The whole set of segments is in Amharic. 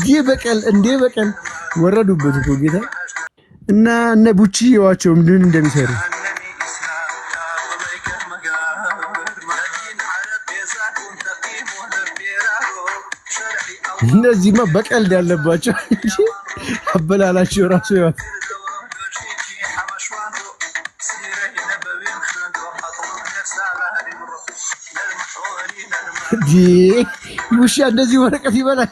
ይህ በቀል እንዴ በቀል ወረዱበት እኮ ጌታ እና እነ ቡቺ ይዋቸው ምን እንደሚሰሩ እነዚህማ በቀልድ ያለባቸው አበላላቸው ራሱ ያው ውሻ እንደዚህ ወረቀት ይበላል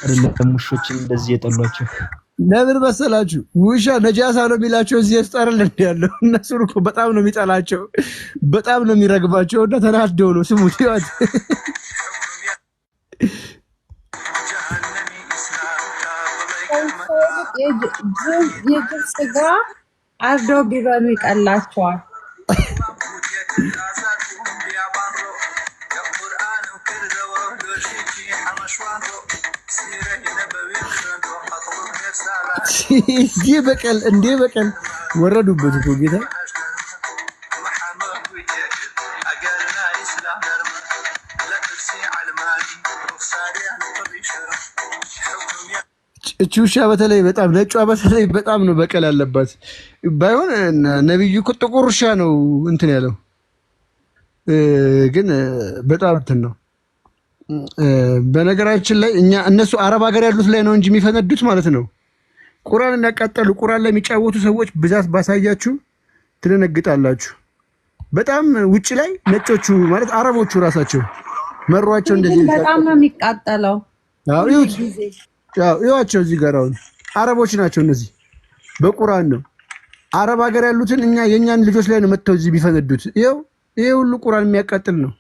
አይደለም ውሾችን እንደዚህ የጠሏቸው ለምን መሰላችሁ? ውሻ ነጃሳ ነው የሚላቸው እዚህ ያስጠራል እንደ ያለው እነሱ እኮ በጣም ነው የሚጠላቸው፣ በጣም ነው የሚረግባቸው እና ተናደው ነው ስሙት ይዋት የጅብ ስጋ አርደው ቢበሉ ይቀላቸዋል። ይህ በቀል እንዴ በቀል ወረዱበት እኮ ጌታ እቺ ውሻ በተለይ በጣም ነጯ በተለይ በጣም ነው በቀል ያለባት። ባይሆን ነብዩ እኮ ጥቁር ውሻ ነው እንትን ያለው ግን በጣም እንትን ነው። በነገራችን ላይ እኛ እነሱ አረብ ሀገር ያሉት ላይ ነው እንጂ የሚፈነዱት ማለት ነው። ቁርአን የሚያቃጠሉ ቁርአን ላይ የሚጫወቱ ሰዎች ብዛት ባሳያችሁ ትደነግጣላችሁ። በጣም ውጭ ላይ ነጮቹ ማለት አረቦቹ ራሳቸው መሯቸው እንደዚህ በጣም ነው የሚቃጠለው። አዎ ይዋቸው እዚህ ጋር አሁን አረቦች ናቸው እነዚህ በቁርአን ነው። አረብ ሀገር ያሉትን እኛ የኛን ልጆች ላይ ነው መተው እዚህ ቢፈነዱት። ይሄ ሁሉ ቁርአን የሚያቃጥል ነው።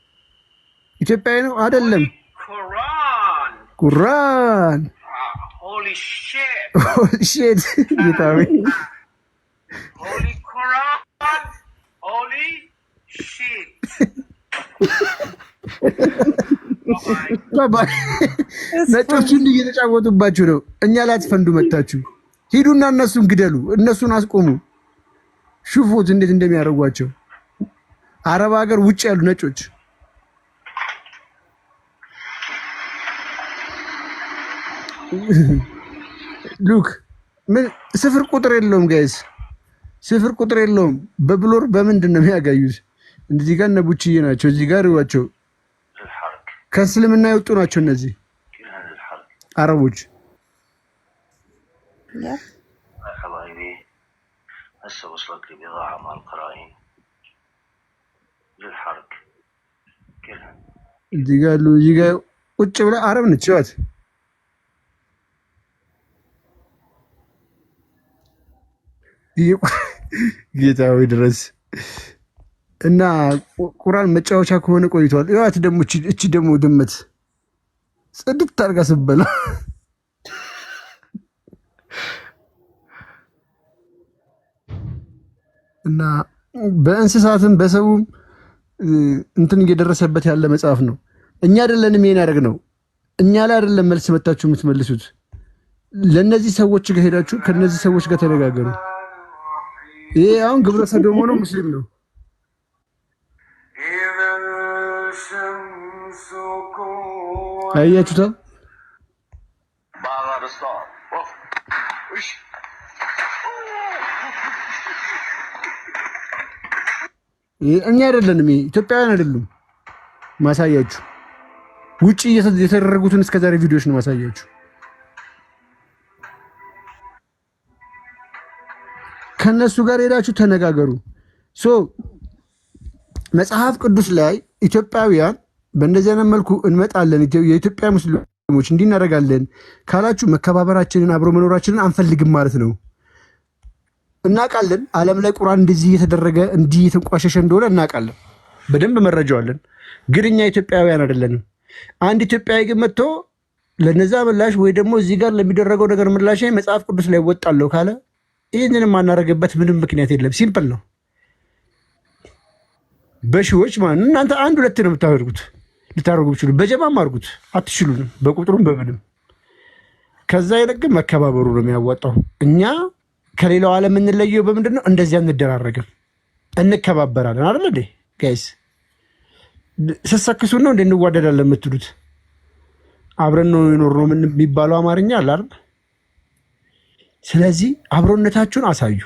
ኢትዮጵያዊ ነው አይደለም። ቁርአን ሆሊ ሺት ጌታዊ ሆሊ ቁርአን ሆሊ ሺት ባባ ነጮቹ እንዲህ እየተጫወቱባችሁ ነው። እኛ ላይ አትፈንዱ መታችሁ። ሂዱና እነሱን ግደሉ፣ እነሱን አስቆሙ። ሹፉት እንዴት እንደሚያደርጓቸው አረብ ሀገር ውጭ ያሉ ነጮች ሉክ ምን ስፍር ቁጥር የለውም ጋይስ፣ ስፍር ቁጥር የለውም። በብሎር በምንድን ነው የሚያጋዩት? እንደዚህ ጋር ነቡችዬ ናቸው፣ እዚህ ጋር ይዋቸው ከእስልምና የወጡ ናቸው እነዚህ አረቦች። እዚህ ጋር ቁጭ ብላ አረብ ነች ይዋት ጌታዊ ድረስ እና ቁርአን መጫወቻ ከሆነ ቆይቷል። ይዋት ደግሞ እቺ ደግሞ ድመት ጽድት ታርጋ ስበላ እና በእንስሳትም በሰውም እንትን እየደረሰበት ያለ መጽሐፍ ነው። እኛ አይደለንም ይሄን ያደርግነው፣ እኛ ላይ አይደለም መልስ መታችሁ የምትመልሱት። ለነዚህ ሰዎች ጋር ሄዳችሁ ከነዚህ ሰዎች ጋር ተነጋገሩ። ይሄ አሁን ግብረ ሰዶም ነው ሙስሊም ነው። አያችሁታ እኛ አይደለንም፣ ኢትዮጵያውያን አይደሉም። ማሳያችሁ ውጪ የተደረጉትን እስከዛሬ ቪዲዮዎች ነው ማሳያችሁ። ከነሱ ጋር ሄዳችሁ ተነጋገሩ። መጽሐፍ ቅዱስ ላይ ኢትዮጵያውያን በእንደዚህ አይነት መልኩ እንመጣለን፣ የኢትዮጵያ ሙስሊሞች እንዲህ እናደርጋለን ካላችሁ መከባበራችንን አብሮ መኖራችንን አንፈልግም ማለት ነው። እናውቃለን። ዓለም ላይ ቁርአን እንደዚህ እየተደረገ እንዲህ እየተንቋሸሸ እንደሆነ እናውቃለን፣ በደንብ መረጃው አለን። ግን እኛ ኢትዮጵያውያን አይደለንም። አንድ ኢትዮጵያዊ ግን መጥቶ ለነዛ ምላሽ ወይ ደግሞ እዚህ ጋር ለሚደረገው ነገር ምላሽ መጽሐፍ ቅዱስ ላይ ወጣለሁ ካለ ይህንን የማናደርግበት ምንም ምክንያት የለም። ሲምፕል ነው። በሺዎች ማለት እናንተ አንድ ሁለት ነው የምታደርጉት። ልታደርጉ ብችሉ በጀማም አድርጉት፣ አትችሉንም በቁጥሩም በምንም። ከዛ ይልቅ ግን መከባበሩ ነው የሚያዋጣው። እኛ ከሌላው ዓለም የምንለየው በምንድን ነው? እንደዚያ እንደራረግም፣ እንከባበራለን አይደል እንዴ ጋይስ? ስትሰክሱ ነው እንደ እንዋደዳለን የምትሉት? አብረን ነው የኖርነው ምን የሚባለው አማርኛ አለ አይደል? ስለዚህ አብሮነታችሁን አሳዩ።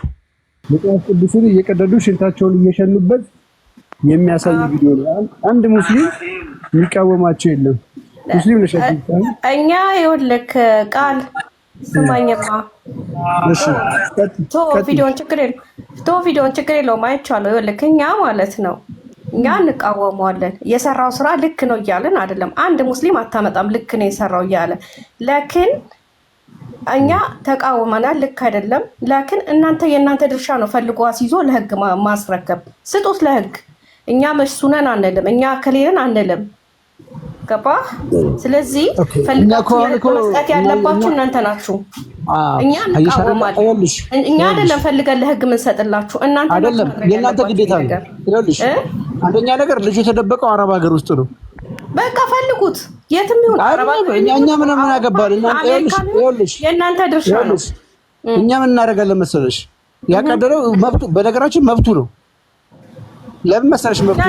መጽሐፍ ቅዱስን እየቀደዱ ሽንታቸውን እየሸኑበት የሚያሳይ ቪዲዮ ነው። አንድ ሙስሊም የሚቃወማቸው የለም። ሙስሊም ለሸክም እኛ ይኸውልህ ቃል ስማኝማ ቪዲዮን ችግር የለውም አይቼዋለሁ። ይኸውልህ እኛ ማለት ነው እኛ እንቃወመዋለን። የሰራው ስራ ልክ ነው እያለን አይደለም። አንድ ሙስሊም አታመጣም ልክ ነው የሰራው እያለ ለክን እኛ ተቃውመናል። ልክ አይደለም። ለክን የእናንተ ድርሻ ነው ፈልጎ አስይዞ ለህግ ማስረከብ። ስጡት ለህግ። እኛ መሱነን አንልም፣ እኛ ከሌለን አንልም። ገባ? ስለዚህ ፈልጋችሁ መስጠት ያለባችሁ እናንተ ናችሁ። እኛ እንቃወማለን። እኛ አይደለም ፈልገን ለህግ የምንሰጥላችሁ እናንተ አይደለም። የእናንተ ግዴታ ነው። ይኸውልሽ አንደኛ ነገር ልጁ የተደበቀው አረብ ሀገር ውስጥ ነው። በቃ ፈልጉት የትም ይሁን አረብ ሀገር። እኛ ምን አገባን? ይኸውልሽ የእናንተ ድርሻ ነው። እኛ ምን እናደርጋለን መሰለሽ? ያቀደረው መብቱ በነገራችን መብቱ ነው። ለምን መሰለሽ መብቱ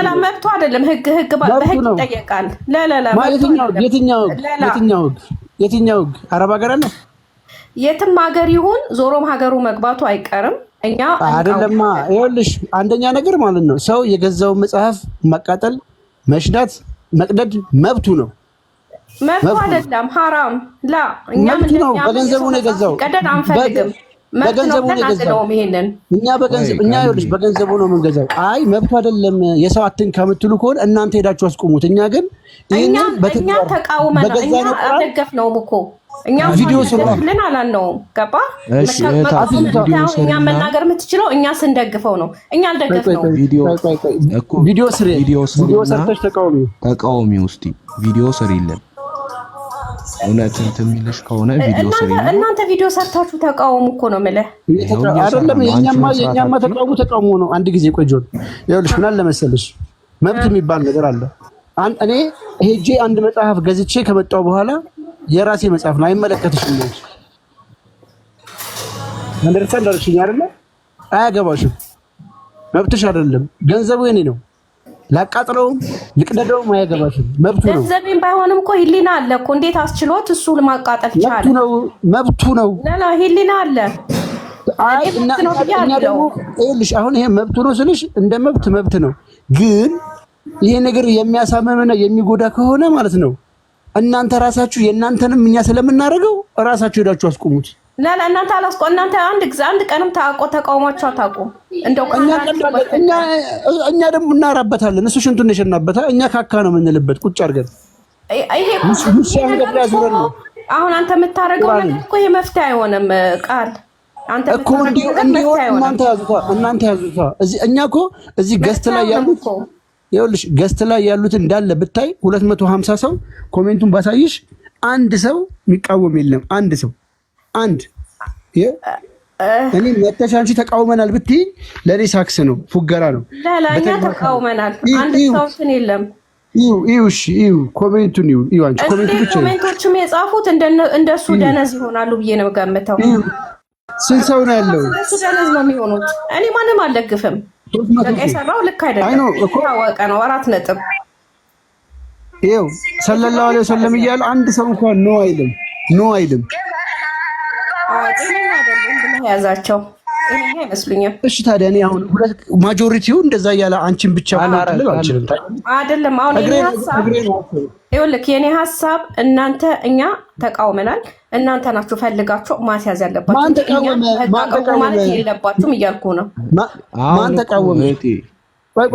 አይደለም። ህግ በህግ ይጠየቃል። የትኛው ህግ አረብ ሀገር አለ? የትም ሀገር ይሁን ዞሮም ሀገሩ መግባቱ አይቀርም። እኛ አይደለማ። ይኸውልሽ አንደኛ ነገር ማለት ነው ሰው የገዛውን መጽሐፍ ማቃጠል፣ መሽዳት፣ መቅደድ መብቱ ነው። መብቱ አይደለም ሐራም ላ እኛ ምን ነው በገንዘቡ ነው የገዛው። ቀደድ አንፈልግም። በገንዘቡ ነው የገዛው። እኛ ይኸውልሽ በገንዘቡ ነው የምንገዛው። አይ መብቱ አይደለም የሰው አትንካ የምትሉ ከሆነ እናንተ ሄዳችሁ አስቆሙት። እኛ ግን እኛ ተቃውመናል። እኛ አልደገፍነውም እኮ እኛ ቪዲዮ ስለልን አላልነውም። ገባ? እኛ መናገር የምትችለው እኛ ስንደግፈው ነው። እኛ አልደገፍነውም። ቪዲዮ ሰርተሽ ተቃዋሚ ውስጥ ቪዲዮ ስሪልን። እውነት እንትን የሚልሽ ከሆነ ቪዲዮ ስሪልን። እናንተ ቪዲዮ ሰርታችሁ ተቃውሙ እኮ ነው የምልህ። አይደለም የኛማ ተቃውሞ ነው። አንድ ጊዜ ቆይ ጆን፣ ይኸውልሽ ምን አለ መሰለሽ መብት የሚባል ነገር አለ። እኔ ሄጄ አንድ መጽሐፍ ገዝቼ ከመጣሁ በኋላ የራሴ መጽሐፍ ነው፣ አይመለከትሽም ነው። አንደርስታንድ አድርሽኝ አይደለ? አያገባሽም፣ መብትሽ አይደለም። ገንዘቡ የኔ ነው። ላቃጥለውም ልቅደደውም አያገባሽም፣ መብቱ ነው። ገንዘቤን ባይሆንም እኮ ሂሊና አለ እኮ። እንዴት አስችሎት እሱ ለማቃጠል ይቻላል? መብቱ ነው። ለላ ሂሊና አለ። እኛ ደግሞ ይኸውልሽ አሁን ይሄ መብቱ ነው ስልሽ እንደ መብት ነው። ግን ይሄ ነገር የሚያሳምምና የሚጎዳ ከሆነ ማለት ነው እናንተ ራሳችሁ የእናንተንም እኛ ስለምናደርገው ራሳችሁ ሄዳችሁ አስቆሙት። ለላ እናንተ እናንተ አንድ ቀንም ተቃውሟችሁ አታውቁም። እንደው እኛ ደግሞ እናራበታለን። እሱ ሽንቱን የሸናበታ እኛ ካካ ነው የምንልበት ቁጭ አድርገን። አሁን አንተ የምታደርገው ነገር እኮ ይሄ መፍትሄ አይሆንም። ቃል አንተ እኮ እናንተ ያዙታ። እኛ እኮ እዚህ ገስት ላይ ያሉት ይኸውልሽ ገስት ላይ ያሉት እንዳለ ብታይ 250 ሰው ኮሜንቱን ባሳይሽ አንድ ሰው የሚቃወም የለም። አንድ እኔ መተሽ አንቺ ተቃውመናል ብትይ ለኔ ሳክስ ነው፣ ፉገራ ነው። ለኛ ተቃውመናል። አንድ ሰውትን የለም። እሺ ኮሜንቱን አንቺ ኮሜንቶችም የጻፉት እንደሱ ደነዝ ይሆናሉ ብዬ ነው ገምተው። ስንት ሰው ነው ያለው? እሱ ደነዝ ነው የሚሆኑት። እኔ ማንም አልደግፍም። የሰራው ልክ አይደለም። ታወቀ ነው 4 ነጥብ። ይኸው ሰለላሁ ዐለይሂ ወሰለም እያለ አንድ ሰው እንኳን ኖ አይልም። ጤነኛ አይደለም ብለህ ያዛቸው። ጤነኛ አይመስሉኝም። እሺ ታዲያ እኔ አሁን ማጆሪቲው እንደዛ እያለ አንቺን ብቻ ማናቀል አልችልም። አይደለም አሁን ይኸውልህ የኔ ሀሳብ እኛ ተቃውመናል። እናንተ ናችሁ ፈልጋችሁ ማስያዝ ያለባችሁ። ማን ተቃወመ ማለት የለባችሁም እያልኩ ነው። ማን ተቃወመ? ቆይ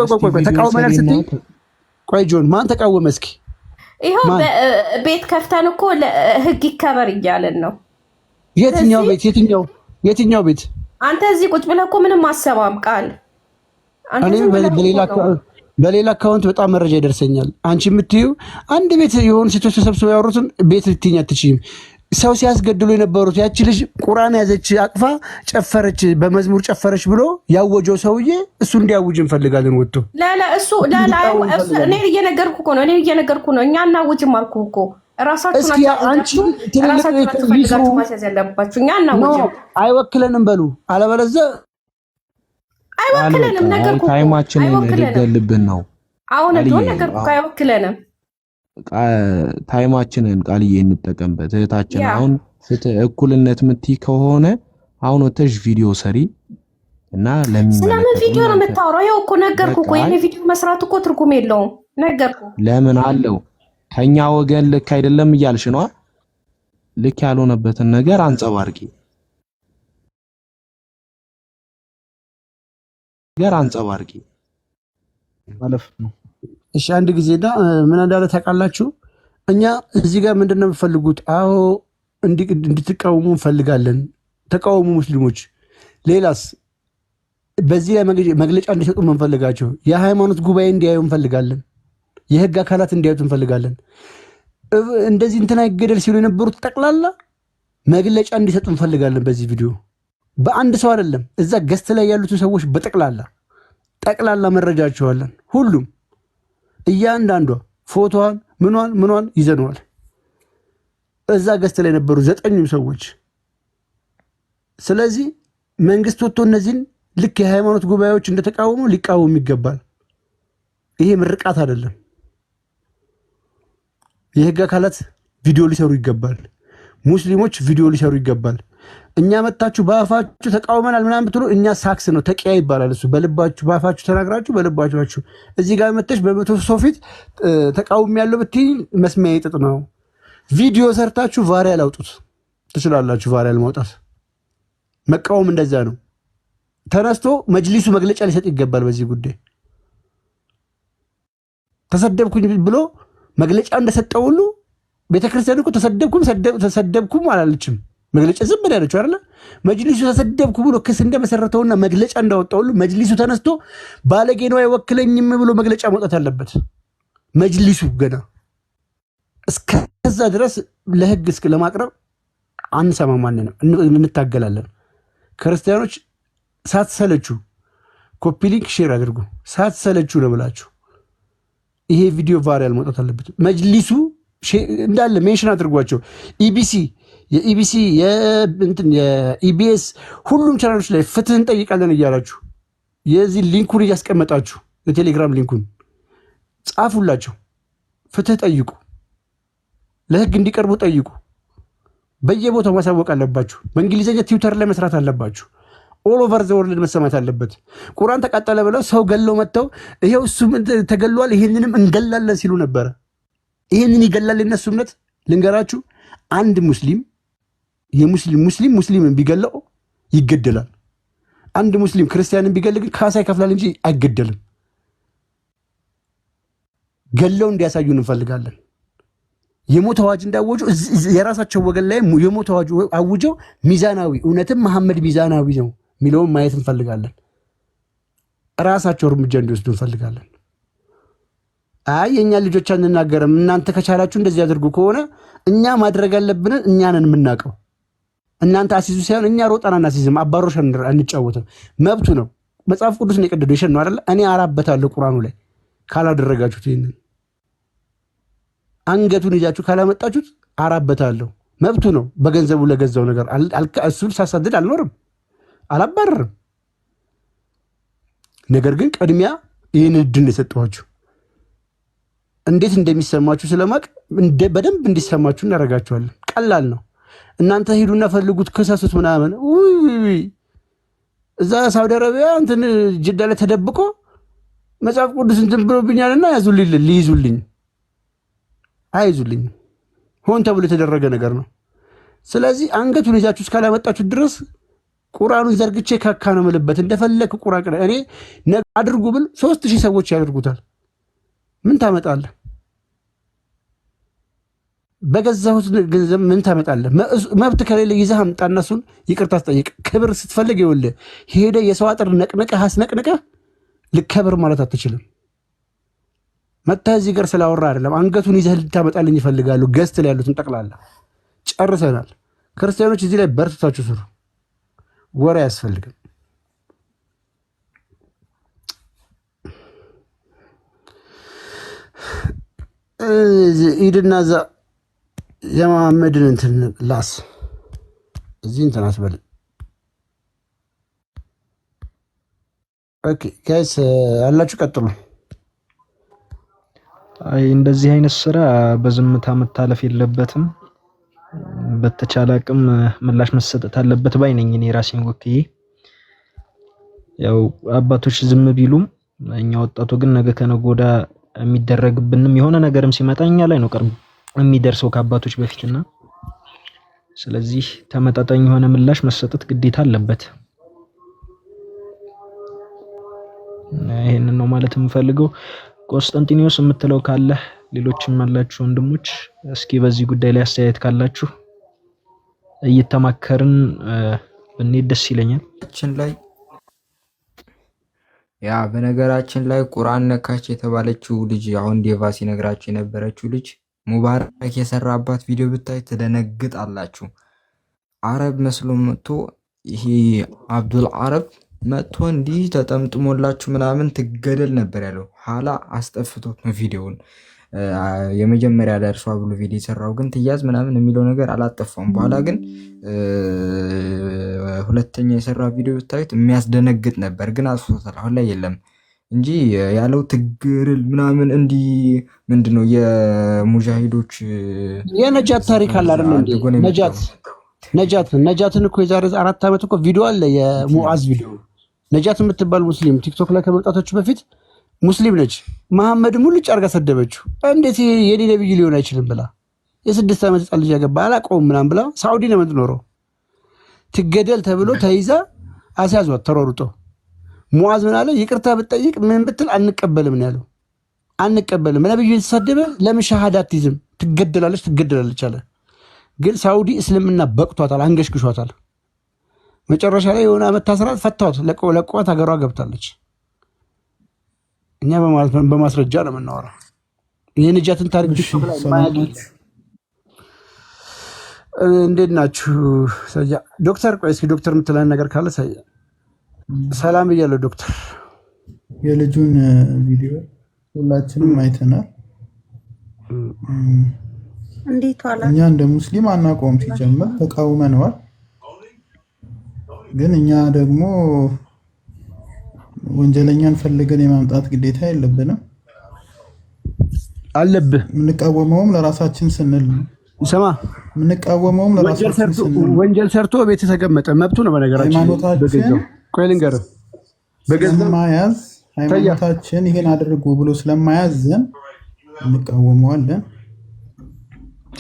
ተቃውመናል ስትይ ቆይ ጆን ማን ተቃወመ? እስኪ ይኸው ቤት ከፍተን እኮ ህግ ይከበር እያለን ነው። የትኛው ቤት? አንተ እዚህ ቁጭ ብለህ እኮ ምንም አሰማም ቃል። እኔ በሌላ አካውንት በጣም መረጃ ይደርሰኛል። አንቺ የምትይው አንድ ቤት የሆኑ ሴቶች ተሰብስበው ያወሩትን ቤት ልትይኝ አትችይም። ሰው ሲያስገድሉ የነበሩት ያቺ ልጅ ቁርአን ያዘች አቅፋ ጨፈረች፣ በመዝሙር ጨፈረች ብሎ ያወጀው ሰውዬ እሱ እንዲያውጅ እንፈልጋለን። ወጥቶ እኔ እየነገርኩ ነው። እኛ እናውጅም አልኩ እኮ ራሳችሁ ማስያዝ ያለባችሁ። እኛ እናውጅም። አይወክለንም በሉ፣ አለበለዚያ አይወክለንም። ነገር ታይማችንን ሊገልብን ነው። አሁን እንደሆነ ነገር አይወክለንም። ታይማችንን ቃልዬ እንጠቀምበት እህታችን። ያ አሁን ፍትህ እኩልነት ምትይ ከሆነ አሁን ወተሽ ቪዲዮ ሰሪ እና ስለምን ቪዲዮ ነው ለሚመለከተው የምታወራው? ይኸው እኮ ነገርኩ እኮ በቃ የኔ ቪዲዮ መስራት እኮ ትርጉም የለውም። ነገርኩ። ለምን አለው ከኛ ወገን ልክ አይደለም እያልሽ ነው። ልክ ያልሆነበትን ነገር አንጸባርቂ ማለፍ ነው። እሺ አንድ ጊዜ ምን እንዳለ ታውቃላችሁ? እኛ እዚህ ጋር ምንድነው የምፈልጉት? አዎ እንድትቃወሙ እንፈልጋለን። ተቃወሙ ሙስሊሞች። ሌላስ በዚህ ላይ መግለጫ እንዲሰጡ እንፈልጋቸው። የሃይማኖት ጉባኤ እንዲያዩ እንፈልጋለን። የህግ አካላት እንዲያዩት እንፈልጋለን። እንደዚህ እንትና ይገደል ሲሉ የነበሩት ጠቅላላ መግለጫ እንዲሰጡ እንፈልጋለን። በዚህ ቪዲዮ በአንድ ሰው አይደለም፣ እዛ ገስት ላይ ያሉትን ሰዎች ጠቅላላ መረጃቸዋለን። ሁሉም እያንዳንዷ ፎቶዋን ምኗን ይዘነዋል። እዛ ገስት ላይ ነበሩ 9 ሰዎች። ስለዚህ መንግስት ወጥቶ እነዚህን ልክ የሃይማኖት ጉባኤዎች እንደተቃወሙ ሊቃወም ይገባል። ይሄ ምርቃት አይደለም። የህግ አካላት ቪዲዮ ሊሰሩ ይገባል። ሙስሊሞች ቪዲዮ ሊሰሩ ይገባል። እኛ መታችሁ በአፋችሁ ተቃውመናል ምናምን ብትሉ እኛ ሳክስ ነው ተቂያ ይባላል። እሱ በልባችሁ በአፋችሁ ተናግራችሁ በልባችሁ እዚህ ጋር መተሽ በመቶ ሰው ፊት ተቃውም ያለው ብትይ መስሚያ ይጥጥ ነው። ቪዲዮ ሰርታችሁ ቫሪያል አውጡት ትችላላችሁ። ቫሪያል ማውጣት መቃወም እንደዛ ነው። ተነስቶ መጅሊሱ መግለጫ ሊሰጥ ይገባል። በዚህ ጉዳይ ተሰደብኩኝ ብሎ መግለጫ እንደሰጠው ሁሉ ቤተክርስቲያን እኮ ተሰደብኩም አላለችም። መግለጫ ዝም ብላ ያለችው አይደለ? መጅሊሱ ተሰደብኩ ብሎ ክስ እንደመሰረተውና መግለጫ እንዳወጣው ሁሉ መጅሊሱ ተነስቶ ባለጌ ነው አይወክለኝም ብሎ መግለጫ ማውጣት አለበት። መጅሊሱ ገና እስከዛ ድረስ ለህግ እስከ ለማቅረብ አንሰማ ማንንም እንታገላለን። ክርስቲያኖች ሳትሰለቹ ኮፒ ሊንክ ሼር አድርጉ። ሳትሰለቹ ነው ብላችሁ ይሄ ቪዲዮ ቫይራል መውጣት አለበት። መጅሊሱ እንዳለ ሜንሽን አድርጓቸው። የኢቢሲ የኢቢኤስ ሁሉም ቻናሎች ላይ ፍትህ እንጠይቃለን እያላችሁ የዚህ ሊንኩን እያስቀመጣችሁ የቴሌግራም ሊንኩን ጻፉላቸው። ፍትህ ጠይቁ፣ ለህግ እንዲቀርቡ ጠይቁ። በየቦታው ማሳወቅ አለባችሁ። በእንግሊዝኛ ትዊተር ላይ መስራት አለባችሁ። ኦል ኦቨር ዘ ወርልድ መሰማት አለበት። ቁርአን ተቃጠለ ብለው ሰው ገለው መጥተው ይሄው እሱ ተገሏል ይሄንንም እንገላለን ሲሉ ነበረ። ይሄንን ይገላል የነሱ እምነት ልንገራችሁ። አንድ ሙስሊምን ቢገለው ይገደላል። አንድ ሙስሊም ክርስቲያንን ቢገል ግን ካሳ ይከፍላል እንጂ አይገደልም። ገለው እንዲያሳዩን እንፈልጋለን። የሞት አዋጅ እንዳወጁ የራሳቸው ወገን ላይ የሞት አዋጅ አውጀው ሚዛናዊ እውነትም መሐመድ ሚዛናዊ ነው የሚለውን ማየት እንፈልጋለን። ራሳቸው እርምጃ እንዲወስዱ እንፈልጋለን። አይ የኛ ልጆች አንናገርም እናንተ ከቻላችሁ እንደዚህ አድርጉ ከሆነ እኛ ማድረግ ያለብንን እኛ ነን የምናውቀው። እናንተ አሲዙ ሳይሆን እኛ ሮጣና እናሲዝም አባሮሽ አንጫወትም። መብቱ ነው። መጽሐፍ ቅዱስ ነው የቀደደው ይሸን ነው አይደል? እኔ አራበታለሁ ቁርአኑ ላይ ካላደረጋችሁት ይሄንን አንገቱን ይዛችሁ ካላመጣችሁት አራበታለሁ። መብቱ ነው። በገንዘቡ ለገዛው ነገር እሱን ሳሳድድ አልኖርም፣ አላባረርም። ነገር ግን ቅድሚያ ይህን እድል የሰጠኋችሁ እንዴት እንደሚሰማችሁ ስለማቅ በደንብ እንዲሰማችሁ እናደርጋችኋለን። ቀላል ነው። እናንተ ሂዱና ፈልጉት፣ ክሰሱት ምናምን። እዛ ሳውዲ አረቢያ እንትን ጅዳ ላይ ተደብቆ መጽሐፍ ቅዱስ እንትን ብሎብኛልና ያዙልኝ ሊይዙልኝ አይዙልኝ። ሆን ተብሎ የተደረገ ነገር ነው። ስለዚህ አንገቱን ይዛችሁ እስካላመጣችሁ ድረስ ቁርአኑን ዘርግቼ ካካ ነው የምልበት። እንደፈለክ ቁርአን እኔ አድርጉ ብል 3000 ሰዎች ያደርጉታል። ምን ታመጣለህ? በገዛሁት ገንዘብ ምን ታመጣለህ? መብት ከሌለ ይዘህ አምጣ። እነሱን ይቅርታ አስጠይቅ። ክብር ስትፈልግ ይኸውልህ ሄደ የሰው አጥር ነቅነቀህ አስነቅንቀህ ልከብር ማለት አትችልም። መታ እዚህ ጋር ስላወራ አይደለም። አንገቱን ይዘህ ልታመጣልኝ ይፈልጋሉ። ገስት ላይ ያሉትን ጠቅላላ ጨርሰናል። ክርስቲያኖች እዚህ ላይ በርትታችሁ ስሩ። ወሬ አያስፈልግም። ኢድና እዛ የመሐመድን እንትን ላስ እዚህ እንትን አስበል። ኦኬ ጋይስ አላችሁ ቀጥሉ። አይ እንደዚህ አይነት ስራ በዝምታ መታለፍ የለበትም። በተቻለ አቅም ምላሽ መሰጠት አለበት ባይ ነኝ እኔ ራሴን ወክዬ። ያው አባቶች ዝም ቢሉም እኛ ወጣቱ ግን ነገ ከነገ ወዲያ የሚደረግብንም የሆነ ነገርም ሲመጣ እኛ ላይ ነው ቀርብ የሚደርሰው ከአባቶች በፊትና ስለዚህ ተመጣጣኝ የሆነ ምላሽ መሰጠት ግዴታ አለበት። ይሄንን ነው ማለት የምፈልገው። ቆስጠንጢኖስ የምትለው ካለ ሌሎችም አላችሁ ወንድሞች እስኪ በዚህ ጉዳይ ላይ አስተያየት ካላችሁ እየተማከርን ብንሄድ ደስ ይለኛል። በነገራችን ላይ ቁርአን ነካች የተባለችው ልጅ አሁን ዴቫ ሲነግራችሁ የነበረችው ልጅ ሙባረክ የሰራባት ቪዲዮ ብታይ ትደነግጣላችሁ። አረብ መስሎ መጥቶ ይሄ አብዱል አረብ መጥቶ እንዲህ ተጠምጥሞላችሁ ምናምን ትገደል ነበር ያለው። ኋላ አስጠፍቶት ነው ቪዲዮውን የመጀመሪያ ላይ እርሷ ብሎ ቪዲዮ የሰራው ግን ትያዝ ምናምን የሚለው ነገር አላጠፋውም። በኋላ ግን ሁለተኛ የሰራ ቪዲዮ ብታዩት የሚያስደነግጥ ነበር፣ ግን አስፎታል። አሁን ላይ የለም እንጂ ያለው ትግርል ምናምን እንዲህ ምንድነው የሙጃሂዶች የነጃት ታሪክ አለ አይደል እንዴ? ነጃትን እኮ የዛሬ 4 ዓመት እኮ ቪዲዮ አለ፣ የሙዓዝ ቪዲዮ። ነጃት የምትባል ሙስሊም ቲክቶክ ላይ ከመምጣቶቹ በፊት ሙስሊም ነች። መሐመድ ሙልጭ አርጋ ሰደበችው። እንዴት የኔ ነብይ ሊሆን አይችልም ብላ የ6 ዓመት ህፃን ልጅ ያገባ አላውቀውም ምናምን ብላ ሳውዲ ነው የምትኖረው። ትገደል ተብሎ ተይዛ አስያዟት ተሯሩጦ። ሙዓዝ ምን አለ? ይቅርታ ብትጠይቅ ምን ብትል አንቀበልም ነው ያለው። አንቀበልም ነብዩ የተሰደበ ለምን ሻሃዳ አትይዝም? ትገደላለች አለ። ግን ሳውዲ እስልምና በቅቷታል፣ አንገሽግሿታል። መጨረሻ ላይ የሆነ ዓመት ታስራት ፈታዋት፣ ለቀዋት ሀገሯ ገብታለች። እኛ በማስረጃ ነው የምናወራው። የነጃትን ታሪክ ቲክቶክ ላይ ማያውቁት እንዴት ናችሁ? ሰያ ዶክተር፣ ቆይ እስኪ ዶክተር የምትለን ነገር ካለ ሰያ። ሰላም እያለሁ ዶክተር። የልጁን ቪዲዮ ሁላችንም አይተናል። እንዴት ዋላ? እኛ እንደ ሙስሊም አናውቀውም፣ ሲጀምር ተቃውመነዋል። ግን እኛ ደግሞ ወንጀለኛን ፈልገን የማምጣት ግዴታ የለብንም። አለብህ። የምንቃወመውም ለራሳችን ስንል ነው። ሰማ የምንቃወመውም ለራሳችን ስንል ነው። ወንጀል ሰርቶ ቤት የተቀመጠ መብቱ ነው። በነገራችን ሃይማኖታችን ቆይ ልንገርህ፣ ስለማያዝ ሃይማኖታችን ይሄን አድርጉ ብሎ ስለማያዘን እንቃወመዋለን።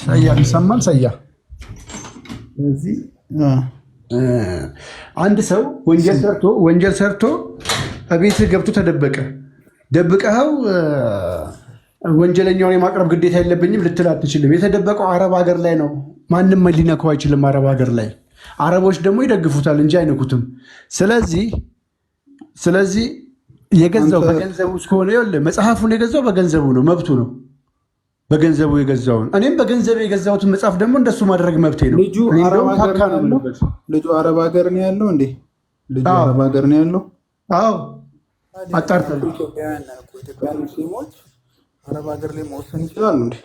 ሰያ ይሰማል። ሰያ ስለዚህ አንድ ሰው ወንጀል ሰርቶ ቤት ገብቶ ተደበቀ። ደብቀኸው ወንጀለኛውን የማቅረብ ግዴታ የለብኝም ልትል አትችልም። የተደበቀው አረብ ሀገር ላይ ነው። ማንም ሊነካው አይችልም። አረብ ሀገር ላይ አረቦች ደግሞ ይደግፉታል እንጂ አይነኩትም። ስለዚህ የገዛው በገንዘቡ እስከሆነ ይኸውልህ፣ መጽሐፉን የገዛው በገንዘቡ ነው፣ መብቱ ነው። በገንዘቡ የገዛውን እኔም በገንዘብ የገዛሁትን መጽሐፍ ደግሞ እንደሱ ማድረግ መብቴ ነው። ልጁ አረብ ሀገር ነው ያለው እንዴ? ልጁ አረብ ሀገር ነው ያለው? አዎ አጣርተን ኢትዮጵያውያን ሙስሊሞች አረብ ሀገር ላይ መወሰን ይችላሉ እንዴ?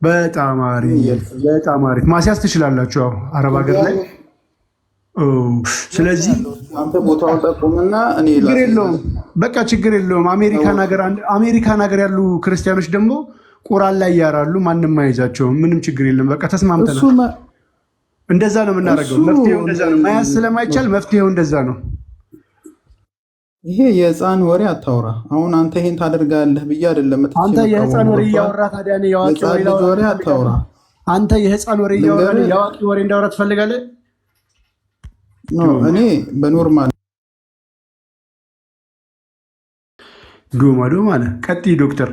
በጣም አሪፍ ማስያዝ ትችላላችሁ። አረብ ሀገር ላይ ስለዚህ አንተ ቦታውን ጠቁምና እኔ ችግር የለውም፣ በቃ ችግር የለውም። አሜሪካን ሀገር ያሉ ክርስቲያኖች ደግሞ ቁርአን ላይ ያራሉ፣ ማንም አይዛቸውም። ምንም ችግር የለም። በቃ ተስማምተናል። እንደዛ ነው የምናደርገው። መፍትሄው እንደዛ ነው። መያዝ ስለማይቻል መፍትሄው እንደዛ ነው። ይሄ የህፃን ወሬ አታውራ። አሁን አንተ ይሄን ታደርጋለህ ብዬ አይደለም። አንተ የህፃን ወሬ እያወራ ታዲያ ነው ያዋቂ ወሬ አታውራ። አንተ የህፃን ወሬ እያወራ ያዋቂ ወሬ እንዳወራ ትፈልጋለህ? እኔ በኖርማል ዶማ አለ። ቀጥይ ዶክተር።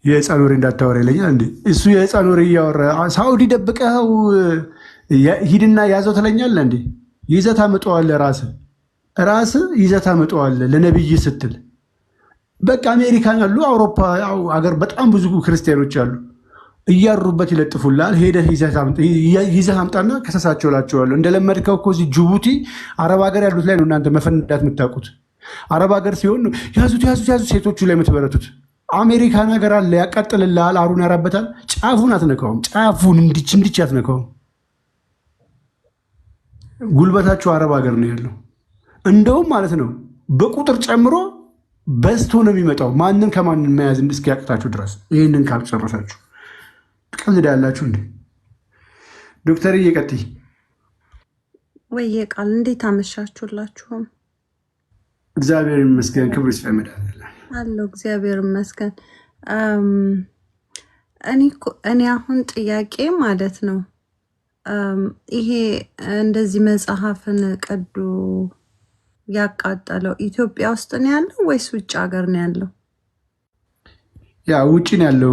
የህፃን ወሬ እንዳታወራ ይለኛል እንዴ? እሱ የህፃን ወሬ እያወራ ሳውዲ ደብቀኸው ሂድና ያዘው ትለኛለህ እንዴ? ይዘህ ታመጣዋለህ። ራስህ ይዘህ ታመጣዋለህ ለነብይ ስትል። በቃ አሜሪካን ያሉ አውሮፓ ሀገር በጣም ብዙ ክርስቲያኖች አሉ፣ እያሩበት ይለጥፉላል። ሄደህ ይዘህ አምጣና ከሰሳቸው እላቸዋለሁ። እንደለመድከው እኮ እዚህ ጅቡቲ አረብ ሀገር ያሉት ላይ ነው እናንተ መፈንዳት የምታውቁት። አረብ ሀገር ሲሆን ያዙት ሴቶቹ ላይ የምትበረቱት። አሜሪካን ሀገር አለ፣ ያቃጥልልሃል፣ አሩን ያራበታል። ጫፉን አትነካውም፣ ጫፉን እንዲች አትነካውም። ጉልበታችሁ አረብ ሀገር ነው ያለው። እንደውም ማለት ነው በቁጥር ጨምሮ በዝቶ ነው የሚመጣው። ማንም ከማንም መያዝ እስኪያቅታችሁ ድረስ ይህንን ካልጨረሳችሁ ትቀልዳላችሁ እንዴ? ዶክተር እየቀጥይ ወይ ቃል እንዴት አመሻችሁላችሁም? እግዚአብሔር ይመስገን። ክብር ይስፋ መድኃኒዓለም አለው። እግዚአብሔር ይመስገን። እኔ አሁን ጥያቄ ማለት ነው ይሄ እንደዚህ መጽሐፍን ቀዶ ያቃጠለው ኢትዮጵያ ውስጥ ነው ያለው ወይስ ውጭ ሀገር ነው ያለው? ያ ውጭ ነው ያለው።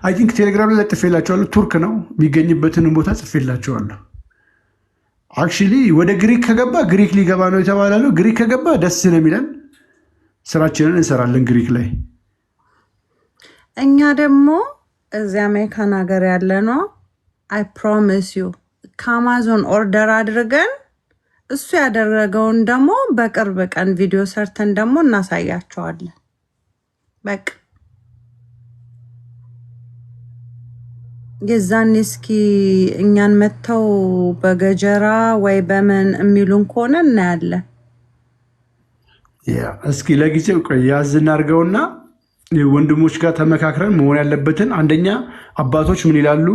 አይ ቲንክ ቴሌግራም ላይ ጽፌላቸዋለሁ። ቱርክ ነው የሚገኝበትን ቦታ ጽፌላቸዋለሁ። አክቹሊ ወደ ግሪክ ከገባ ግሪክ ሊገባ ነው የተባለው። ግሪክ ከገባ ደስ ነው የሚለን፣ ስራችንን እንሰራለን ግሪክ ላይ። እኛ ደግሞ እዚህ አሜሪካን ሀገር ያለ ነው። አይ ፕሮሚስ ዩ ከአማዞን ኦርደር አድርገን እሱ ያደረገውን ደግሞ በቅርብ ቀን ቪዲዮ ሰርተን ደግሞ እናሳያቸዋለን። በቃ የዛኔ እስኪ እኛን መተው በገጀራ ወይ በምን የሚሉን ከሆነ እናያለን። እስኪ ለጊዜው ቆይ ያዝ እናድርገውና ወንድሞች ጋር ተመካክረን መሆን ያለበትን አንደኛ አባቶች ምን ይላሉ፣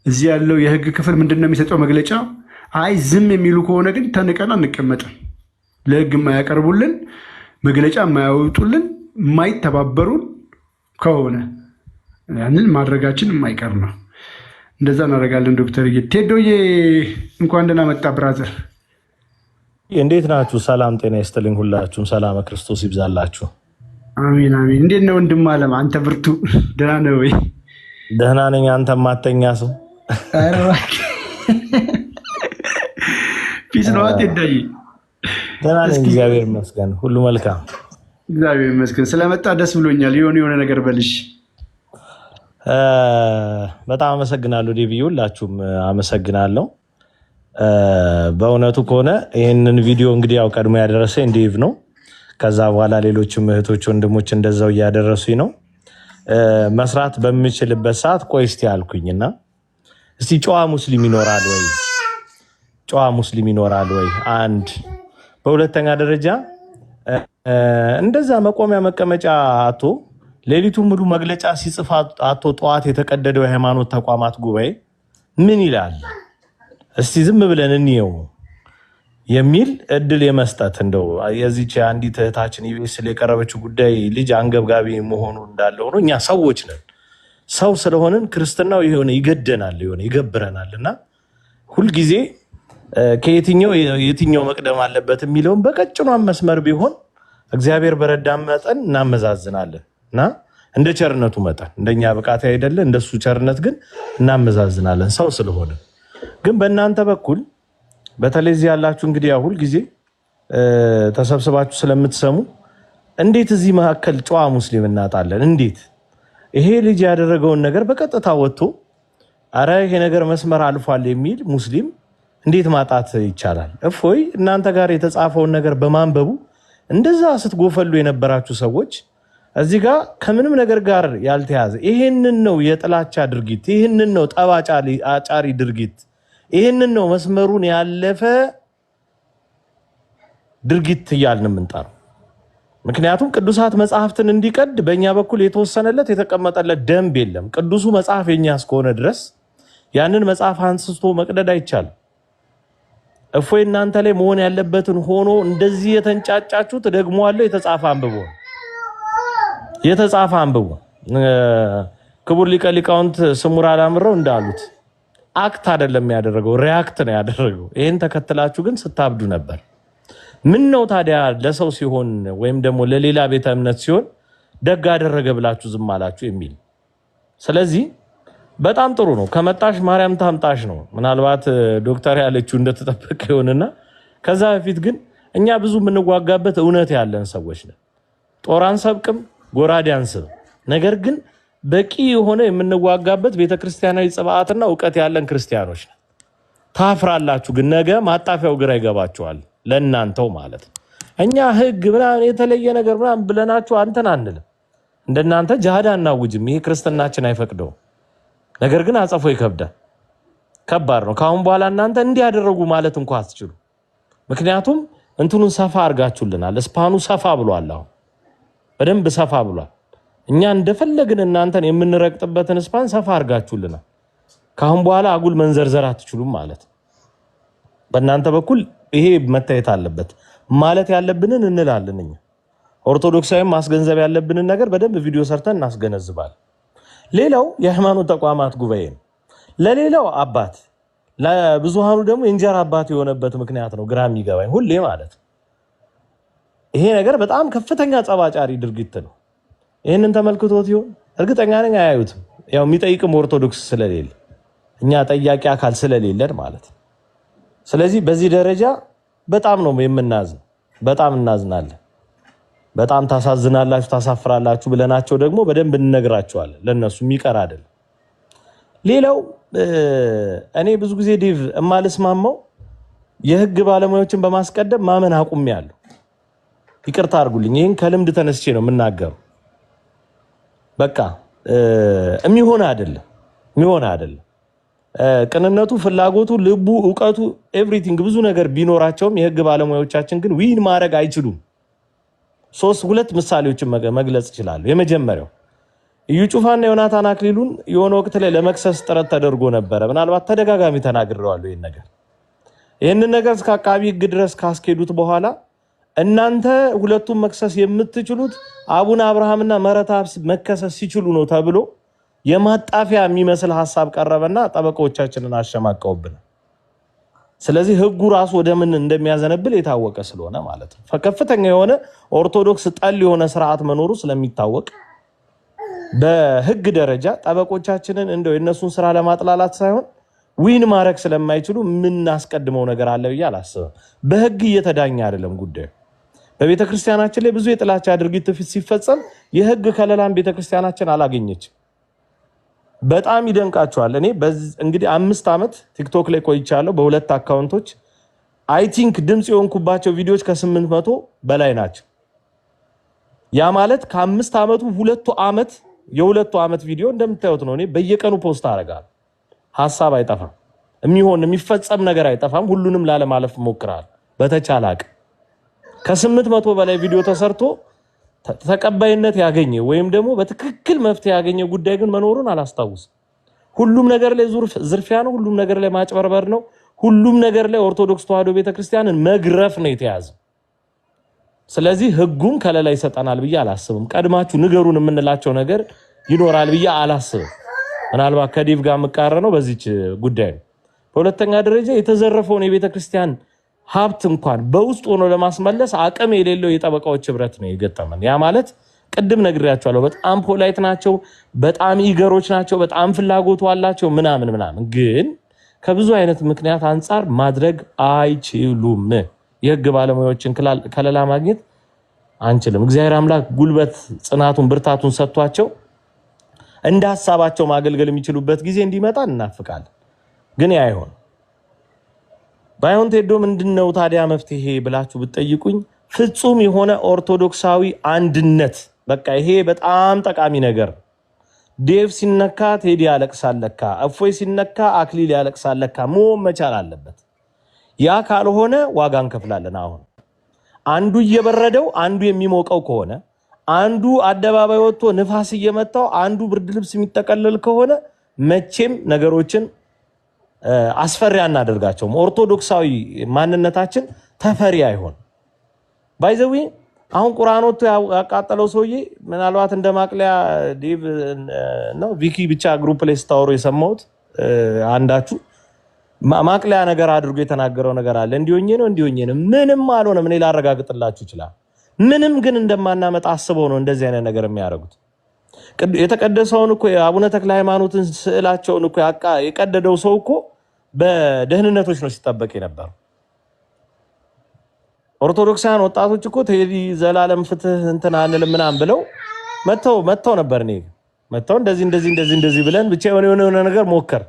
እዚህ ያለው የህግ ክፍል ምንድን ነው የሚሰጠው መግለጫ። አይ ዝም የሚሉ ከሆነ ግን ተንቀን አንቀመጥም። ለህግ የማያቀርቡልን መግለጫ የማያወጡልን የማይተባበሩን ከሆነ ያንን ማድረጋችን የማይቀር ነው። እንደዛ እናደርጋለን። ዶክተር ቴዶዬ እንኳን ደህና መጣ ብራዘር። እንዴት ናችሁ? ሰላም ጤና ይስጥልኝ። ሁላችሁም ሰላም ክርስቶስ ይብዛላችሁ። አሜን አሜን። እንዴት ነው ወንድም አለም? አንተ ብርቱ ደህና ነው ወይ? ደህና ነኝ። አንተ ማተኛ ሰው ፒስ ነው ቴዶዬ? ደህና ነኝ እግዚአብሔር ይመስገን፣ ሁሉ መልካም እግዚአብሔር ይመስገን። ስለመጣ ደስ ብሎኛል። የሆነ ነገር በልሽ። በጣም አመሰግናለሁ ዴቪ፣ ሁላችሁም አመሰግናለሁ። በእውነቱ ከሆነ ይህንን ቪዲዮ እንግዲህ ያው ቀድሞ ያደረሰኝ ዴቭ ነው። ከዛ በኋላ ሌሎችም እህቶች ወንድሞች እንደዛው እያደረሱኝ ነው። መስራት በምችልበት ሰዓት ቆይ እስቲ አልኩኝና እስቲ ጨዋ ሙስሊም ይኖራል ወይ? ጨዋ ሙስሊም ይኖራል ወይ? አንድ በሁለተኛ ደረጃ እንደዛ መቆሚያ መቀመጫ አቶ ሌሊቱን ሙሉ መግለጫ ሲጽፍ አቶ ጠዋት የተቀደደው የሃይማኖት ተቋማት ጉባኤ ምን ይላል? እስቲ ዝም ብለን እንየው የሚል እድል የመስጠት እንደው የዚች አንዲት እህታችን ኢቢኤስ የቀረበችው ጉዳይ ልጅ አንገብጋቢ መሆኑ እንዳለ ሆኖ እኛ ሰዎች ነን። ሰው ስለሆንን ክርስትናው የሆነ ይገደናል፣ የሆነ ይገብረናል እና ሁልጊዜ የትኛው መቅደም አለበት የሚለውን በቀጭኗን መስመር ቢሆን እግዚአብሔር በረዳን መጠን እናመዛዝናለን እና እንደ ቸርነቱ መጠን እንደኛ ብቃት አይደለ፣ እንደሱ ቸርነት ግን እናመዛዝናለን ሰው ስለሆነ። ግን በእናንተ በኩል በተለይ እዚህ ያላችሁ እንግዲህ ሁል ጊዜ ተሰብስባችሁ ስለምትሰሙ እንዴት እዚህ መካከል ጨዋ ሙስሊም እናጣለን? እንዴት ይሄ ልጅ ያደረገውን ነገር በቀጥታ ወጥቶ አረ ይሄ ነገር መስመር አልፏል የሚል ሙስሊም እንዴት ማጣት ይቻላል? እፎይ እናንተ ጋር የተጻፈውን ነገር በማንበቡ እንደዛ ስትጎፈሉ የነበራችሁ ሰዎች እዚህ ጋር ከምንም ነገር ጋር ያልተያዘ ይሄንን ነው የጥላቻ ድርጊት፣ ይሄንን ነው ጠባጫሪ ድርጊት፣ ይሄንን ነው መስመሩን ያለፈ ድርጊት እያልን የምንጠራው። ምክንያቱም ቅዱሳት መጽሐፍትን እንዲቀድ በእኛ በኩል የተወሰነለት የተቀመጠለት ደንብ የለም። ቅዱሱ መጽሐፍ የኛ እስከሆነ ድረስ ያንን መጽሐፍ አንስቶ መቅደድ አይቻልም። እፎይ እናንተ ላይ መሆን ያለበትን ሆኖ እንደዚህ የተንጫጫችሁ ትደግመዋለሁ። የተጻፈ አንብቡ። ክቡር ሊቀ ሊቃውንት ስሙር አላምረው እንዳሉት አክት አይደለም ያደረገው፣ ሪያክት ነው ያደረገው። ይህን ተከትላችሁ ግን ስታብዱ ነበር። ምን ነው ታዲያ ለሰው ሲሆን ወይም ደግሞ ለሌላ ቤተ እምነት ሲሆን ደግ አደረገ ብላችሁ ዝም አላችሁ የሚል። ስለዚህ በጣም ጥሩ ነው። ከመጣሽ ማርያም ታምጣሽ ነው። ምናልባት ዶክተር ያለችው እንደተጠበቀ ይሆንና ከዛ በፊት ግን እኛ ብዙ የምንዋጋበት እውነት ያለን ሰዎች ነን። ጦር አንሰብቅም፣ ጎራዴ አንስብ። ነገር ግን በቂ የሆነ የምንዋጋበት ቤተክርስቲያናዊ ጽባዓትና እውቀት ያለን ክርስቲያኖች ነን። ታፍራላችሁ፣ ግን ነገ ማጣፊያው ግራ ይገባችኋል። ለእናንተው ማለት ነው። እኛ ህግ ምናምን የተለየ ነገር ምናምን ብለናችሁ አንተን አንልም። እንደናንተ ጃሃድ አናውጅም። ይሄ ክርስትናችን አይፈቅደውም። ነገር ግን አጸፎ ይከብዳል፣ ከባድ ነው። ካሁን በኋላ እናንተ እንዲያደረጉ ማለት እንኳን አትችሉ። ምክንያቱም እንትኑን ሰፋ አድርጋችሁልናል። ስፓኑ ሰፋ ብሏል። አሁን በደንብ ሰፋ ብሏል። እኛ እንደፈለግን እናንተን የምንረግጥበትን ስፓን ሰፋ አድርጋችሁልናል። ካሁን በኋላ አጉል መንዘርዘር አትችሉም ማለት በእናንተ በኩል ይሄ መታየት አለበት ማለት ያለብንን እንላለን። እኛ ኦርቶዶክሳዊም ማስገንዘብ ያለብንን ነገር በደንብ ቪዲዮ ሰርተን እናስገነዝባለን። ሌላው የሃይማኖት ተቋማት ጉባኤ ነው። ለሌላው አባት ለብዙሃኑ ደግሞ የእንጀራ አባት የሆነበት ምክንያት ነው ግራ የሚገባኝ ሁሌ ማለት ይሄ ነገር በጣም ከፍተኛ ጸባጫሪ ድርጊት ነው። ይሄንን ተመልክቶት ይሆን? እርግጠኛ ነኝ አያዩትም። ያው የሚጠይቅም ኦርቶዶክስ ስለሌለ እኛ ጠያቂ አካል ስለሌለን ማለት ነው። ስለዚህ በዚህ ደረጃ በጣም ነው የምናዝነው። በጣም እናዝናለን። በጣም ታሳዝናላችሁ፣ ታሳፍራላችሁ ብለናቸው ደግሞ በደንብ እንነግራቸዋለን። ለነሱ የሚቀር አይደለም። ሌላው እኔ ብዙ ጊዜ ዴቭ እማልስማማው የህግ ባለሙያዎችን በማስቀደም ማመን አቁሜያለሁ። ይቅርታ አድርጉልኝ፣ ይህን ከልምድ ተነስቼ ነው የምናገረው። በቃ የሚሆን አይደለም። ቅንነቱ፣ ፍላጎቱ፣ ልቡ፣ እውቀቱ ኤቭሪቲንግ ብዙ ነገር ቢኖራቸውም የህግ ባለሙያዎቻችን ግን ዊን ማድረግ አይችሉም። ሁለት ምሳሌዎችን መግለጽ ይችላሉ። የመጀመሪያው እዩ ጩፋና ዮናታን አክሊሉን የሆነ ወቅት ላይ ለመክሰስ ጥረት ተደርጎ ነበረ። ምናልባት ተደጋጋሚ ተናግሬዋለሁ ይህንን ነገር እስከ አቃቢ ህግ ድረስ ካስኬዱት በኋላ እናንተ ሁለቱም መክሰስ የምትችሉት አቡነ አብርሃምና መረታብ መከሰስ ሲችሉ ነው ተብሎ የማጣፊያ የሚመስል ሐሳብ ቀረበና ጠበቆቻችንን አሸማቀውብን። ስለዚህ ህጉ ራሱ ወደ ምን እንደሚያዘነብል የታወቀ ስለሆነ ማለት ነው። ከፍተኛ የሆነ ኦርቶዶክስ ጠል የሆነ ስርዓት መኖሩ ስለሚታወቅ በህግ ደረጃ ጠበቆቻችንን እንደው የነሱን ስራ ለማጥላላት ሳይሆን ዊን ማድረግ ስለማይችሉ ምን አስቀድመው ነገር አለ ብዬ አላስብም። በህግ እየተዳኘ አይደለም ጉዳዩ። በቤተክርስቲያናችን ላይ ብዙ የጥላቻ ድርጊት ሲፈጸም የህግ ከለላን ቤተክርስቲያናችን አላገኘችም። በጣም ይደንቃቸዋል። እኔ እንግዲህ 5 ዓመት ቲክቶክ ላይ ቆይቻለሁ በሁለት አካውንቶች። አይ ቲንክ ድምጽ የሆንኩባቸው ቪዲዮዎች ከ800 በላይ ናቸው። ያ ማለት ከ5 ዓመቱ የሁለቱ ዓመት ቪዲዮ እንደምታዩት ነው። እኔ በየቀኑ ፖስት አደርጋለሁ። ሐሳብ አይጠፋም፣ የሚፈጸም ነገር አይጠፋም። ሁሉንም ላለማለፍ ሞክራለሁ በተቻለ አቅም። ከ800 በላይ ቪዲዮ ተሰርቶ ተቀባይነት ያገኘ ወይም ደግሞ በትክክል መፍትሄ ያገኘ ጉዳይ ግን መኖሩን አላስታውስም። ሁሉም ነገር ላይ ዝርፊያ ነው። ሁሉም ነገር ላይ ማጭበርበር ነው። ሁሉም ነገር ላይ ኦርቶዶክስ ተዋሕዶ ቤተክርስቲያንን መግረፍ ነው የተያዘው። ስለዚህ ህጉም ከለላ ይሰጠናል ብዬ አላስብም። ቀድማችሁ ንገሩን የምንላቸው ነገር ይኖራል ብዬ አላስብም። ምናልባት ከዲቭ ጋር መቃረነው በዚች ጉዳይ ነው። በሁለተኛ ደረጃ የተዘረፈውን የቤተክርስቲያን ሀብት እንኳን በውስጥ ሆኖ ለማስመለስ አቅም የሌለው የጠበቃዎች ህብረት ነው የገጠመን። ያ ማለት ቅድም ነግሬያቸዋለሁ፣ በጣም ፖላይት ናቸው፣ በጣም ኢገሮች ናቸው፣ በጣም ፍላጎቱ አላቸው ምናምን፣ ግን ከብዙ አይነት ምክንያት አንጻር ማድረግ አይችሉም። የህግ ባለሙያዎችን ከለላ ማግኘት አንችልም። እግዚአብሔር አምላክ ጉልበት፣ ጽናቱን፣ ብርታቱን ሰጥቷቸው እንደ ሐሳባቸው ማገልገል የሚችሉበት ጊዜ እንዲመጣ እናፍቃለን። ግን ያ አይሆን ባይሆን ቴዶ ምንድነው ታዲያ መፍትሄ ብላችሁ ብትጠይቁኝ ፍጹም የሆነ ኦርቶዶክሳዊ አንድነት። በቃ ይሄ በጣም ጠቃሚ ነገር። ዴቭ ሲነካ ቴዲ ያለቅሳል ለካ፣ እፎይ ሲነካ አክሊል ያለቅሳል ለካ መሆን መቻል አለበት። ያ ካልሆነ ዋጋ እንከፍላለን። አሁን አንዱ እየበረደው አንዱ የሚሞቀው ከሆነ፣ አንዱ አደባባይ ወጥቶ ንፋስ እየመታው አንዱ ብርድ ልብስ የሚጠቀለል ከሆነ መቼም ነገሮችን አስፈሪ አናደርጋቸውም። ኦርቶዶክሳዊ ማንነታችን ተፈሪ አይሆን። ባይዘዊ አሁን ቁርአን ወጥቶ ያቃጠለው ሰውዬ ምናልባት እንደ ማቅለያ ዴቭ ነው ቪኪ ብቻ ግሩፕ ላይ ስታወሩ የሰማሁት አንዳችሁ ማቅለያ ነገር አድርጎ የተናገረው ነገር አለ። እንዲሆኜ ነው ምንም አልሆነም። እኔ ላረጋግጥላችሁ ይችላል። ምንም ግን እንደማናመጣ አስበው ነው እንደዚህ አይነት ነገር የሚያደርጉት። የተቀደሰውን እኮ የአቡነ ተክለ ሃይማኖትን ስዕላቸውን እኮ የቀደደው ሰው እኮ በደህንነቶች ነው ሲጠበቅ የነበረው። ኦርቶዶክሳውያን ወጣቶች እኮ ቴዲ ዘላለም ፍትህ እንትን አንልም ምናምን ብለው መተው ነበር። እኔ መተው እንደዚህ ብለን ብቻ የሆነ ነገር ሞከር።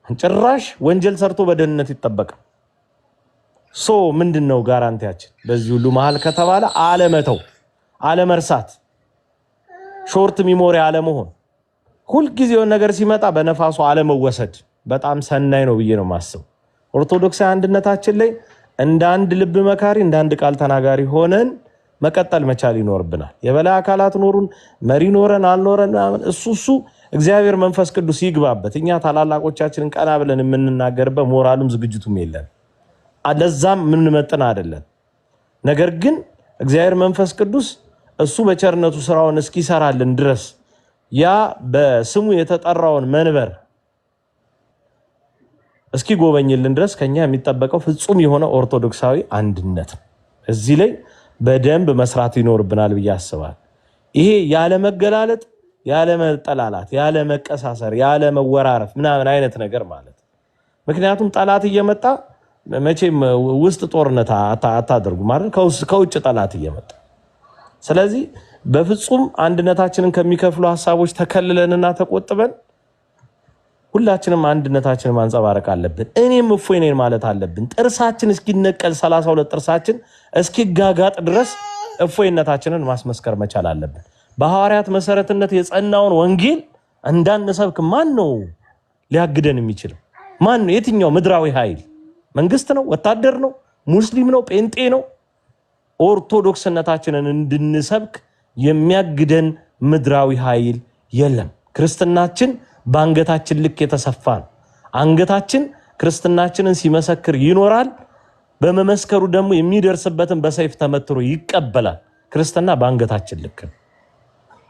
ጭራሽ ወንጀል ሰርቶ በደህንነት ይጠበቃል። ምንድነው ጋራንቲያችን? በዚህ ሁሉ መሃል ከተባለ አለመተው፣ አለመርሳት፣ ሾርት ሚሞሪ አለመሆን፣ ሁልጊዜ ነገር ሲመጣ በነፋሱ አለመወሰድ በጣም ሰናይ ነው ብዬ ነው ማስበው። ኦርቶዶክሳዊ አንድነታችን ላይ እንደ አንድ ልብ መካሪ እንደ አንድ ቃል ተናጋሪ ሆነን መቀጠል መቻል ይኖርብናል። የበላይ አካላት ኖሩን መሪ ኖረን አልኖረን እሱ እግዚአብሔር መንፈስ ቅዱስ ይግባበት። እኛ ታላላቆቻችንን ቀና ብለን የምንናገርበት ሞራሉም ዝግጅቱም የለን፣ ለዛም የምንመጥን አይደለን። ነገር ግን እግዚአብሔር መንፈስ ቅዱስ እሱ በቸርነቱ ስራውን እስኪሰራልን ድረስ ያ በስሙ የተጠራውን መንበር እስኪ ጎበኝልን ድረስ ከኛ የሚጠበቀው ፍጹም የሆነ ኦርቶዶክሳዊ አንድነት ነው። እዚህ ላይ በደንብ መስራት ይኖርብናል ብዬ አስባለሁ። ይሄ ያለ መገላለጥ፣ ያለ መጠላላት፣ ያለ መቀሳሰር፣ ያለ መወራረፍ ምናምን አይነት ነገር ማለት። ምክንያቱም ጠላት እየመጣ መቼም ውስጥ ጦርነት አታደርጉ ማለት ከውጭ ጠላት እየመጣ። ስለዚህ በፍጹም አንድነታችንን ከሚከፍሉ ሐሳቦች ተከልለንና ተቆጥበን ሁላችንም አንድነታችንን ማንጸባረቅ አለብን። እኔም እፎይ ነኝ ማለት አለብን። ጥርሳችን እስኪነቀል 32 ጥርሳችን እስኪጋጋጥ ድረስ እፎይነታችንን ማስመስከር መቻል አለብን። በሐዋርያት መሰረትነት የጸናውን ወንጌል እንዳንሰብክ ማን ነው ሊያግደን የሚችለው? ማን ነው? የትኛው ምድራዊ ኃይል? መንግስት ነው? ወታደር ነው? ሙስሊም ነው? ጴንጤ ነው? ኦርቶዶክስነታችንን እንድንሰብክ የሚያግደን ምድራዊ ኃይል የለም። ክርስትናችን በአንገታችን ልክ የተሰፋ ነው። አንገታችን ክርስትናችንን ሲመሰክር ይኖራል። በመመስከሩ ደግሞ የሚደርስበትን በሰይፍ ተመትሮ ይቀበላል። ክርስትና በአንገታችን ልክ ነው።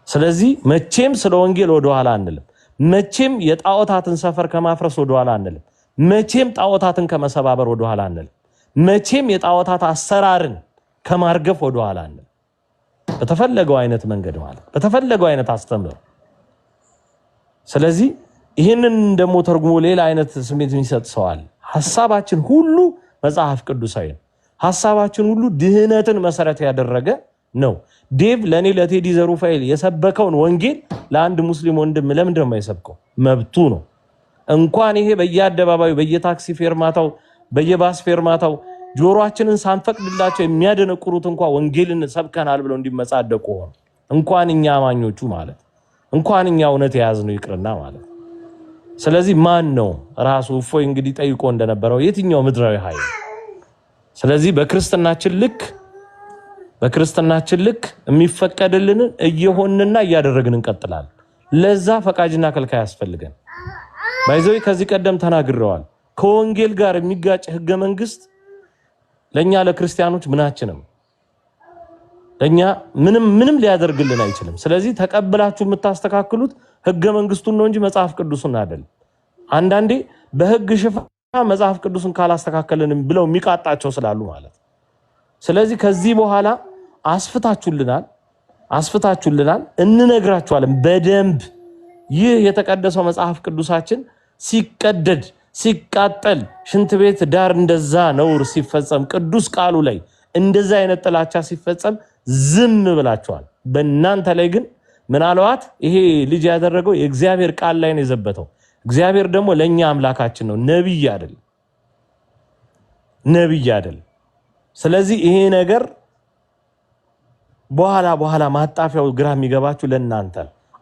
ስለዚህ መቼም ስለ ወንጌል ወደኋላ አንልም። መቼም የጣዖታትን ሰፈር ከማፍረስ ወደኋላ አንልም። መቼም ጣዖታትን ከመሰባበር ወደኋላ አንልም። መቼም የጣዖታት አሰራርን ከማርገፍ ወደኋላ አንልም። በተፈለገው አይነት መንገድ ማለት በተፈለገው አይነት አስተምሮ። ስለዚህ ይህንን ደግሞ ተርጉሞ ሌላ አይነት ስሜት የሚሰጥ ሰዋል። ሐሳባችን ሁሉ መጽሐፍ ቅዱሳዊ ነው። ሐሳባችን ሁሉ ድህነትን መሰረት ያደረገ ነው። ዴቭ ለኔ ለቴዲ ዘሩፋኤል የሰበከውን ወንጌል ለአንድ ሙስሊም ወንድም ለምንድን ነው የማይሰብከው? መብቱ ነው። እንኳን ይሄ በየአደባባዩ በየታክሲ ፌርማታው በየባስ ፌርማታው ጆሮአችንን ሳንፈቅድላቸው የሚያደነቁሩት እንኳን ወንጌልን ሰብከናል ብለው እንዲመጻደቁ ሆነ። እንኳን እኛ አማኞቹ ማለት እንኳን እኛ እውነት የያዝነው ይቅርና ማለት። ስለዚህ ማን ነው ራሱ እፎይ እንግዲህ ጠይቆ እንደነበረው የትኛው ምድራዊ ኃይል? ስለዚህ በክርስትናችን ልክ የሚፈቀድልንን እየሆንና እያደረግን እንቀጥላለን። ለዛ ፈቃጅና ከልካይ ያስፈልገን። ባይዘው ከዚህ ቀደም ተናግረዋል። ከወንጌል ጋር የሚጋጭ ህገ መንግስት ለኛ ለክርስቲያኖች ምናችንም ለኛ ምንም ሊያደርግልን አይችልም። ስለዚህ ተቀብላችሁ የምታስተካክሉት ህገ መንግስቱን ነው እንጂ መጽሐፍ ቅዱስን አይደለም። አንዳንዴ በህግ ሽፋን መጽሐፍ ቅዱስን ካላስተካከልን ብለው የሚቃጣቸው ስላሉ ማለት። ስለዚህ ከዚህ በኋላ አስፍታችሁልናል እንነግራችኋለን በደንብ። ይህ የተቀደሰው መጽሐፍ ቅዱሳችን ሲቀደድ ሲቃጠል ሽንት ቤት ዳር እንደዛ ነውር ሲፈጸም ቅዱስ ቃሉ ላይ እንደዛ አይነት ጥላቻ ሲፈጸም ዝም ብላችኋል። በእናንተ ላይ ግን ምናልባት ይሄ ልጅ ያደረገው የእግዚአብሔር ቃል ላይ ነው የዘበተው። እግዚአብሔር ደግሞ ለኛ አምላካችን ነው፣ ነብይ አይደል። ስለዚህ ይሄ ነገር በኋላ ማጣፊያው ግራ የሚገባችሁ ለእናንተ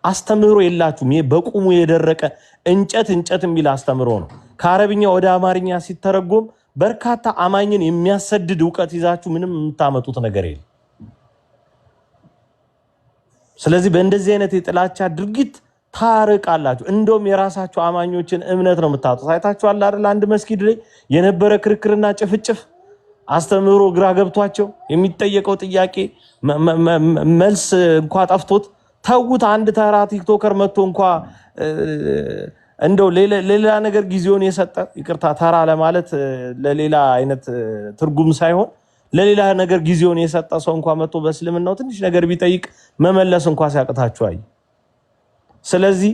አስተምህሮ የላችሁም። ይሄ በቁሙ የደረቀ እንጨት የሚል አስተምህሮ ነው። ከአረብኛ ወደ አማርኛ ሲተረጎም በርካታ አማኝን የሚያሰድድ ዕውቀት ይዛችሁ ምንም የምታመጡት ነገር የለም። ስለዚህ በእንደዚህ አይነት የጥላቻ ድርጊት ታርቃላችሁ። እንደውም የራሳችሁ አማኞችን እምነት ነው የምታጡት። አይታችኋል አይደል? አንድ መስጊድ ላይ የነበረ ክርክርና ጭፍጭፍ አስተምህሮ ግራ ገብቷቸው የሚጠየቀው ጥያቄ መልስ እንኳን ጠፍቶት ተውት። አንድ ተራ ቲክቶከር መጥቶ እንኳን እንደው ሌላ ነገር ጊዜውን የሰጠ ይቅርታ፣ ተራ ለማለት ለሌላ አይነት ትርጉም ሳይሆን ለሌላ ነገር ጊዜውን የሰጠ ሰው እንኳን መጥቶ በእስልምናው ትንሽ ነገር ቢጠይቅ መመለስ እንኳን ሲያቅታችሁ አይ። ስለዚህ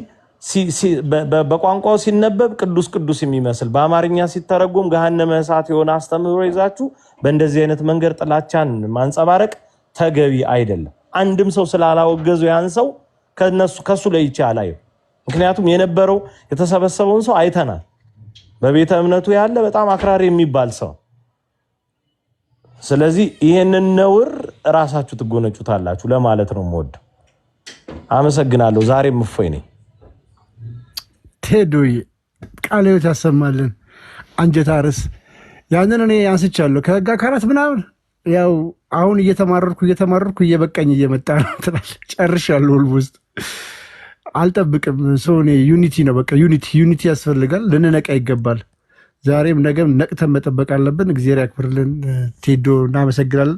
በቋንቋው ሲነበብ ቅዱስ የሚመስል በአማርኛ ሲተረጎም ገሃነመ እሳት የሆነ አስተምህሮ ይዛችሁ በእንደዚህ አይነት መንገድ ጥላቻን ማንጸባረቅ ተገቢ አይደለም። አንድም ሰው ስላላወገዘው ያን ሰው ከሱ ላይ ይቻላል። ምክንያቱም የነበረው የተሰበሰበውን ሰው አይተናል። በቤተ እምነቱ ያለ በጣም አክራሪ የሚባል ሰው። ስለዚህ ይሄንን ነውር ራሳችሁ ትጎነጩታላችሁ ለማለት ነው የምወደው። አመሰግናለሁ። ዛሬም እፎይ ነኝ። ቴዶይ ቃለ ሕይወት ያሰማልን። አንጀት አርስ ያንን እኔ አንስቻለሁ። ከህግ አካላት ምናምን ያው አሁን እየተማረርኩ እየበቃኝ እየመጣ ነው ትላለህ። ጨርሻለሁ ኦልሞስት አልጠብቅም። ሰው እኔ ዩኒቲ ነው በቃ ዩኒቲ ያስፈልጋል። ልንነቃ ይገባል። ዛሬም ነገም ነቅተን መጠበቅ አለብን። እግዚአብሔር ያክብርልን። ቴዶ እናመሰግናለን።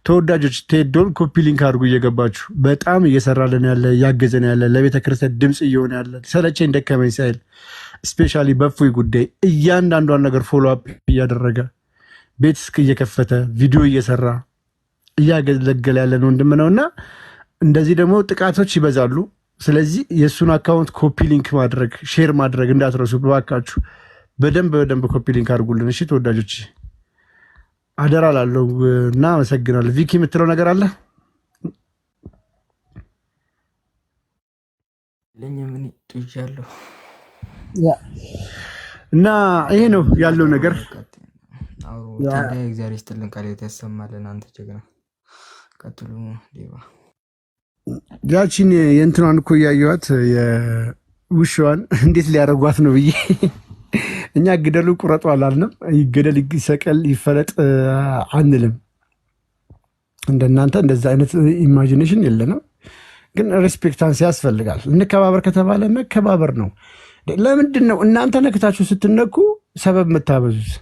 ተወዳጆች ቴዶን ኮፒ ሊንክ አድርጉ እየገባችሁ። በጣም እየሰራልን ያለ እያገዘን ያለ ለቤተ ክርስቲያን ድምፅ እየሆነ ያለ ሰለቸኝ ደከመኝ ሳይል ስፔሻሊ በእፎይ ጉዳይ እያንዳንዷን ነገር ፎሎ አፕ እያደረገ ቤት እስክ እየከፈተ ቪዲዮ እየሰራ እያገለገለ ያለን ወንድም ነው እና እንደዚህ ደግሞ ጥቃቶች ይበዛሉ። ስለዚህ የእሱን አካውንት ኮፒ ሊንክ ማድረግ ሼር ማድረግ እንዳትረሱ ባካችሁ። በደንብ ኮፒ ሊንክ አድርጉልን። እሺ ተወዳጆች አደራ ላለው እና አመሰግናለሁ። ቪኪ የምትለው ነገር አለ? ለምን ጥጃለሁ እና ይሄ ነው ያለው ነገር። ታዲያ እግዚአብሔር ይስጥልን፣ ቃል ያሰማልን። አንተ ጀግና ቀጥሉ። ዴባ ያቺን የእንትኗን እኮ እያየኋት የውሻዋን እንዴት ሊያደርጓት ነው ብዬ እኛ ግደሉ ቁረጡ አላልንም። ይገደል ይሰቀል ይፈለጥ አንልም። እንደናንተ እንደዛ አይነት ኢማጂኔሽን የለንም። ግን ሬስፔክታንስ ያስፈልጋል። እንከባበር ከተባለ መከባበር ነው። ለምንድን ነው እናንተ ነክታችሁ ስትነኩ ሰበብ የምታበዙት?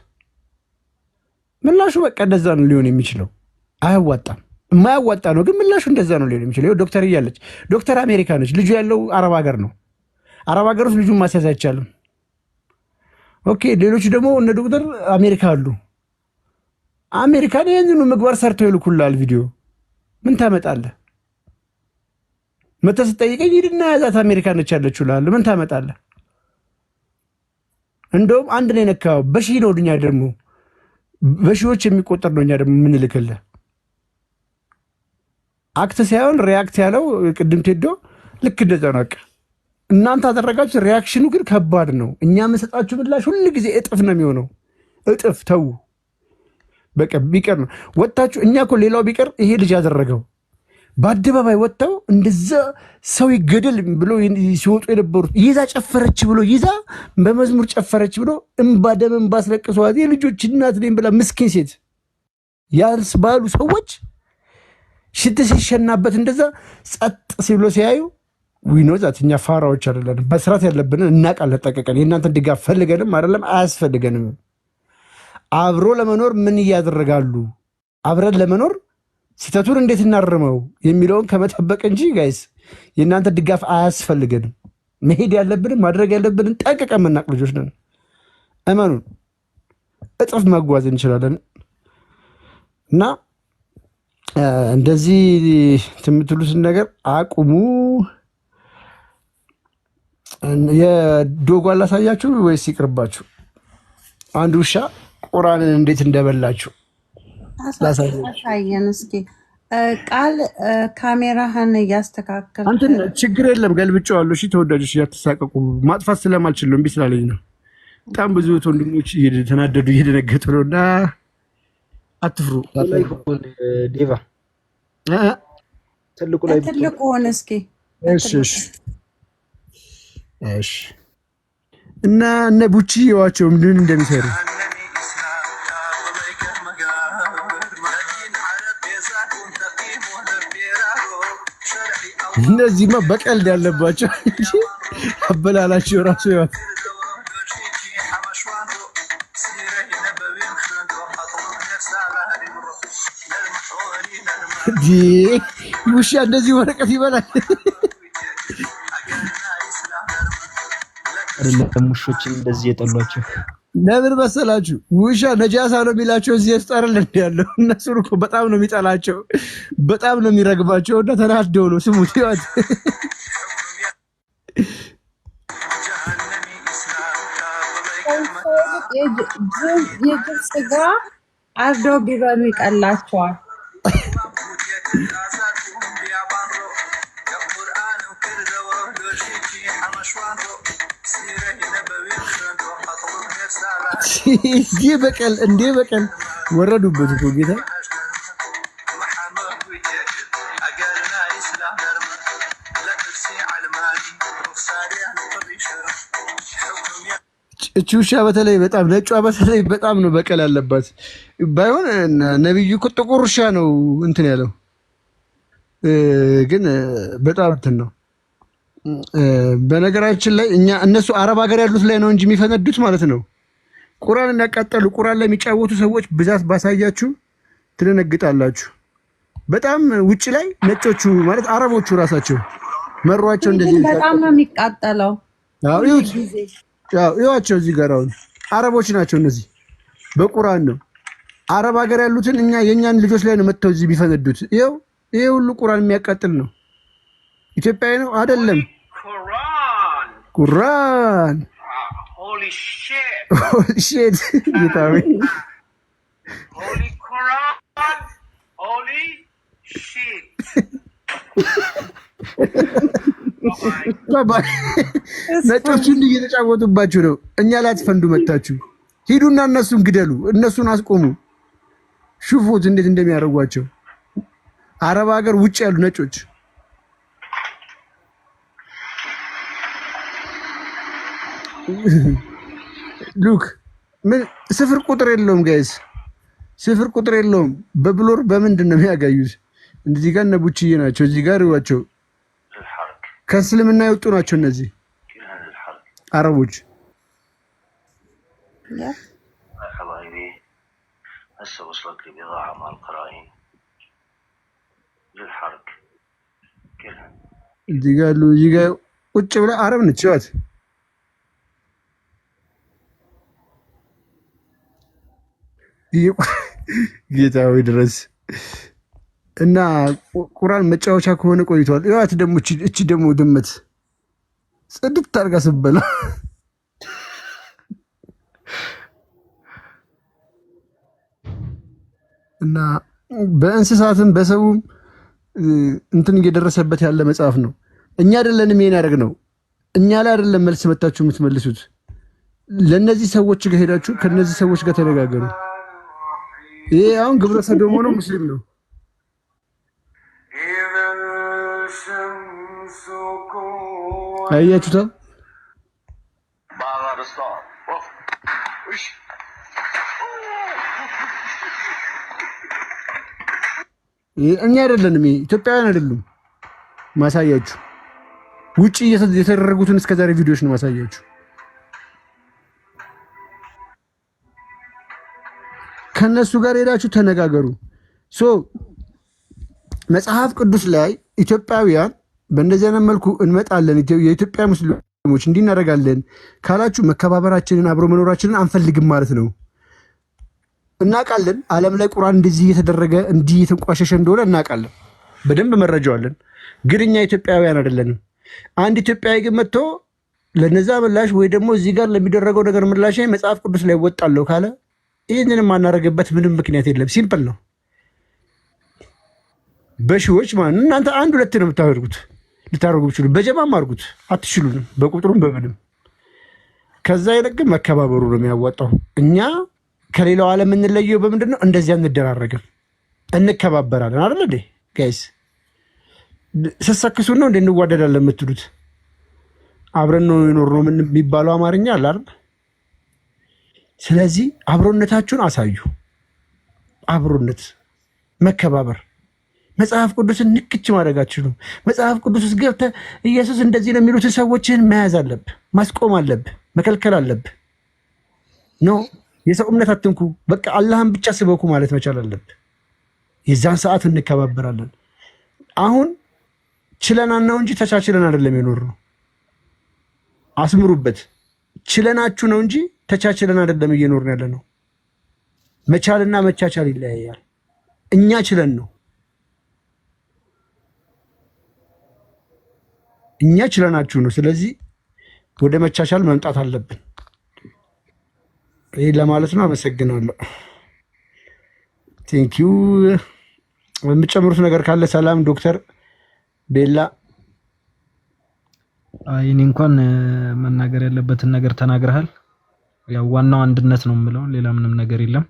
ምላሹ በቃ እንደዛ ነው ሊሆን የሚችለው። አያዋጣም፣ የማያዋጣ ነው። ግን ምላሹ እንደዛ ነው ሊሆን የሚችለው። ዶክተር እያለች ዶክተር አሜሪካ ነች፣ ልጁ ያለው አረብ ሀገር ነው። አረብ ሀገር ውስጥ ልጁን ማስያዝ አይቻልም። ኦኬ፣ ሌሎቹ ደግሞ እነ ዶክተር አሜሪካ አሉ። አሜሪካን ይህንኑ ምግባር ሰርተው ይልኩላል ቪዲዮ። ምን ታመጣለህ? መተህ ስጠይቀኝ ሂድና ያዛት አሜሪካ ነች ያለችው እልሃለሁ። ምን ታመጣለህ? እንደውም አንድ ነው የነካው በሺህ ነው። እኛ ደግሞ በሺዎች የሚቆጠር ነው። እኛ ደግሞ የምንልክልህ አክት ሳይሆን ሪያክት ያለው ቅድም ቴዶ ልክ እንደዛ ነው። በቃ እናንተ አደረጋችሁ፣ ሪያክሽኑ ግን ከባድ ነው። እኛ የምንሰጣችሁ ምላሽ ሁሉ ጊዜ እጥፍ ነው የሚሆነው። እጥፍ ተው በቃ ቢቀር ነው ወጣችሁ። እኛ እኮ ሌላው ቢቀር ይሄ ልጅ ያደረገው በአደባባይ ወጥተው እንደዛ ሰው ይገደል ብሎ ሲወጡ የነበሩት ይዛ ጨፈረች ብሎ ይዛ በመዝሙር ጨፈረች ብሎ እምባ ደም እምባ አስለቅሰዋት የልጆች እናት ነኝ ብላ ምስኪን ሴት ያልስባሉ ሰዎች ሽት ሲሸናበት እንደዛ ጸጥ ሲብሎ ሲያዩ ዊኖዛት እኛ ፋራዎች አይደለንም። በስራት ያለብንን እናውቃለን። ጠቀቀን የእናንተን ድጋፍ ፈልገንም አይደለም አያስፈልገንም። አብሮ ለመኖር ምን እያደረጋሉ አብረን ለመኖር ስህተቱን እንዴት እናርመው የሚለውን ከመጠበቅ እንጂ ጋይስ የእናንተ ድጋፍ አያስፈልገንም። መሄድ ያለብንን ማድረግ ያለብንን ጠንቅቀን የምናውቅ ልጆች ነን። እመኑን እጥፍ መጓዝ እንችላለን። እና እንደዚህ የምትሉትን ነገር አቁሙ። የዶጓ ላሳያችሁ ወይስ ይቅርባችሁ? አንድ ውሻ ቁራንን እንዴት እንደበላችሁ አሳየን እስኪ። ቃል ካሜራህን እያስተካከል አንተን ችግር የለም ገልብጬዋለሁ። እሺ ተወዳጆች እያተሳቀቁ ማጥፋት ስለማልችል ነው፣ እምቢ ስላለኝ ነው። በጣም ብዙ ወንድሞች እየተናደዱ እየደነገጡ ነው። እና አትፍሩ። ዴቫ ትልቁ ላይ ትልቁ ሆነ እስኪ። እሺ እና እነ ቡቺ የዋቸው ምን እንደሚሰሩ እነዚህማ በቀልድ ያለባቸው አበላላቸው ራሱ ያው ውሻ እንደዚህ ወረቀት ይበላል። አይደለም ውሾችን እንደዚህ የጠሏቸው ለምን መሰላችሁ? ውሻ ነጃሳ ነው የሚላቸው እዚህ ያስጠራል እንደ ያለው እነሱ እኮ በጣም ነው የሚጠላቸው፣ በጣም ነው የሚረግባቸው። እና ተናደው ነው ስሙት ይዋት የግብፅ ስጋ አርደው ቢበሉ ይቀላቸዋል። እንዴ በቀል ወረዱበት እኮ ጌታ። እቺ ውሻ በተለይ በጣም ነጯ በተለይ በጣም ነው በቀል ያለባት። ባይሆን ነብዩ እኮ ጥቁር ውሻ ነው እንትን ያለው ግን በጣም እንትን ነው። በነገራችን ላይ እነሱ አረብ ሀገር ያሉት ላይ ነው እንጂ የሚፈነዱት ማለት ነው። ቁርአን እንዳቃጠሉ ቁርአን ላይ የሚጫወቱ ሰዎች ብዛት ባሳያችሁ ትደነግጣላችሁ። በጣም ውጭ ላይ ነጮቹ ማለት አረቦቹ ራሳቸው መሯቸው እንደዚህ በጣም ነው የሚቃጠለው። ይዋቸው እዚህ ጋር አሁን አረቦች ናቸው እነዚህ በቁርአን ነው። አረብ ሀገር ያሉትን የእኛን ልጆች ላይ ነው መጥተው እዚህ ቢፈነዱት። ይሄ ሁሉ ቁርአን የሚያቃጥል ነው። ኢትዮጵያዊ ነው አይደለም። ቁርአን ሆሊ ሺት ጌታዊ ሆሊ ቁርአን ሆሊ ሺት ነጮቹ እንዲህ እየተጫወቱባችሁ ነው። እኛ ላይ አትፈንዱ። መታችሁ ሂዱና እነሱን ግደሉ፣ እነሱን አስቆሙ። ሹፉት እንዴት እንደሚያደርጓቸው አረብ ሀገር ውጭ ያሉ ነጮች። ሉክ ምን ስፍር ቁጥር የለውም ጋይስ፣ ስፍር ቁጥር የለውም። በብሎር በምንድን ነው የሚያጋዩት? እዚህ ጋር እነ ቡችዬ ናቸው። እዚህ ጋር ይዋቸው ከእስልምና የወጡ ናቸው እነዚህ አረቦች። እዚህ ጋር ቁጭ ብላ አረብ ነች ይዋት ጌታዊ ድረስ እና ቁርአን መጫወቻ ከሆነ ቆይቷል። ይዋት ደግሞ እቺ ደግሞ ድመት ጽድት ታርጋ ስበላ እና በእንስሳትም በሰውም እንትን እየደረሰበት ያለ መጽሐፍ ነው። እኛ አይደለንም ይሄን ያደረግነው። እኛ ላይ አይደለም መልስ መታችሁ የምትመልሱት። ለነዚህ ሰዎች ጋር ሄዳችሁ ከነዚህ ሰዎች ጋር ተነጋገሩ። ይሄ አሁን ግብረ ሰዶም ነው፣ ሙስሊም ነው። አያችሁታ? እኛ አይደለንም፣ ኢትዮጵያውያን አይደሉም። ማሳያችሁ ውጪ የተደረጉትን እስከዛሬ ቪዲዮዎች ነው ማሳያችሁ። ከነሱ ጋር ሄዳችሁ ተነጋገሩ። መጽሐፍ ቅዱስ ላይ ኢትዮጵያውያን በእንደዚህ አይነት መልኩ እንመጣለን፣ የኢትዮጵያ ሙስሊሞች እንዲህ እናደርጋለን ካላችሁ መከባበራችንን አብሮ መኖራችንን አንፈልግም ማለት ነው። እናውቃለን። ዓለም ላይ ቁርአን እንደዚህ እየተደረገ እንዲህ እየተንቋሸሸ እንደሆነ እናውቃለን። በደንብ መረጃዋለን። ግን እኛ ኢትዮጵያውያን አይደለንም። አንድ ኢትዮጵያዊ ግን መጥቶ ለነዛ ምላሽ ወይ ደግሞ እዚህ ጋር ለሚደረገው ነገር ምላሽ መጽሐፍ ቅዱስ ላይ ወጣለሁ ካለ ይህንን የማናደርግበት ምንም ምክንያት የለም። ሲምፕል ነው። በሺዎች ማለት እናንተ አንድ ሁለት ነው የምታደርጉት። ልታደርጉ ብችሉ በጀማም አድርጉት፣ አትችሉንም በቁጥሩም በምንም። ከዛ ይልቅ ግን መከባበሩ ነው የሚያዋጣው። እኛ ከሌላው ዓለም የምንለየው በምንድን ነው? እንደዚያ እንደራረግም፣ እንከባበራለን። አይደል እንዴ ጋይስ? ስሰክሱን ነው እንደ እንዋደዳለን የምትሉት? አብረን ነው የኖርነው የሚባለው አማርኛ አለ አይደል? ስለዚህ አብሮነታችሁን አሳዩ። አብሮነት፣ መከባበር። መጽሐፍ ቅዱስን ንክች ማድረጋችሁ ነው። መጽሐፍ ቅዱስ ውስጥ ገብተህ ኢየሱስ እንደዚህ ነው የሚሉትን ሰዎችን መያዝ አለብህ፣ ማስቆም አለብህ፣ መከልከል አለብህ። ኖ የሰው እምነት አትንኩ፣ በቃ አላህን ብቻ ስበኩ ማለት መቻል አለብህ። የዛን ሰዓት እንከባበራለን። አሁን ችለናን ነው እንጂ ተቻችለን አይደለም የኖርነው። አስምሩበት። ችለናችሁ ነው እንጂ ተቻችለን አይደለም እየኖርን ያለ ነው። መቻልና መቻቻል ይለያያል። እኛ ችለን ነው፣ እኛ ችለናችሁ ነው። ስለዚህ ወደ መቻቻል መምጣት አለብን። ይህ ለማለት ነው። አመሰግናለሁ። ቴንኪዩ። የምጨምሩት ነገር ካለ ሰላም። ዶክተር ቤላ እኔ እንኳን መናገር ያለበትን ነገር ተናግረሃል። ያው ዋናው አንድነት ነው የምለው፣ ሌላ ምንም ነገር የለም።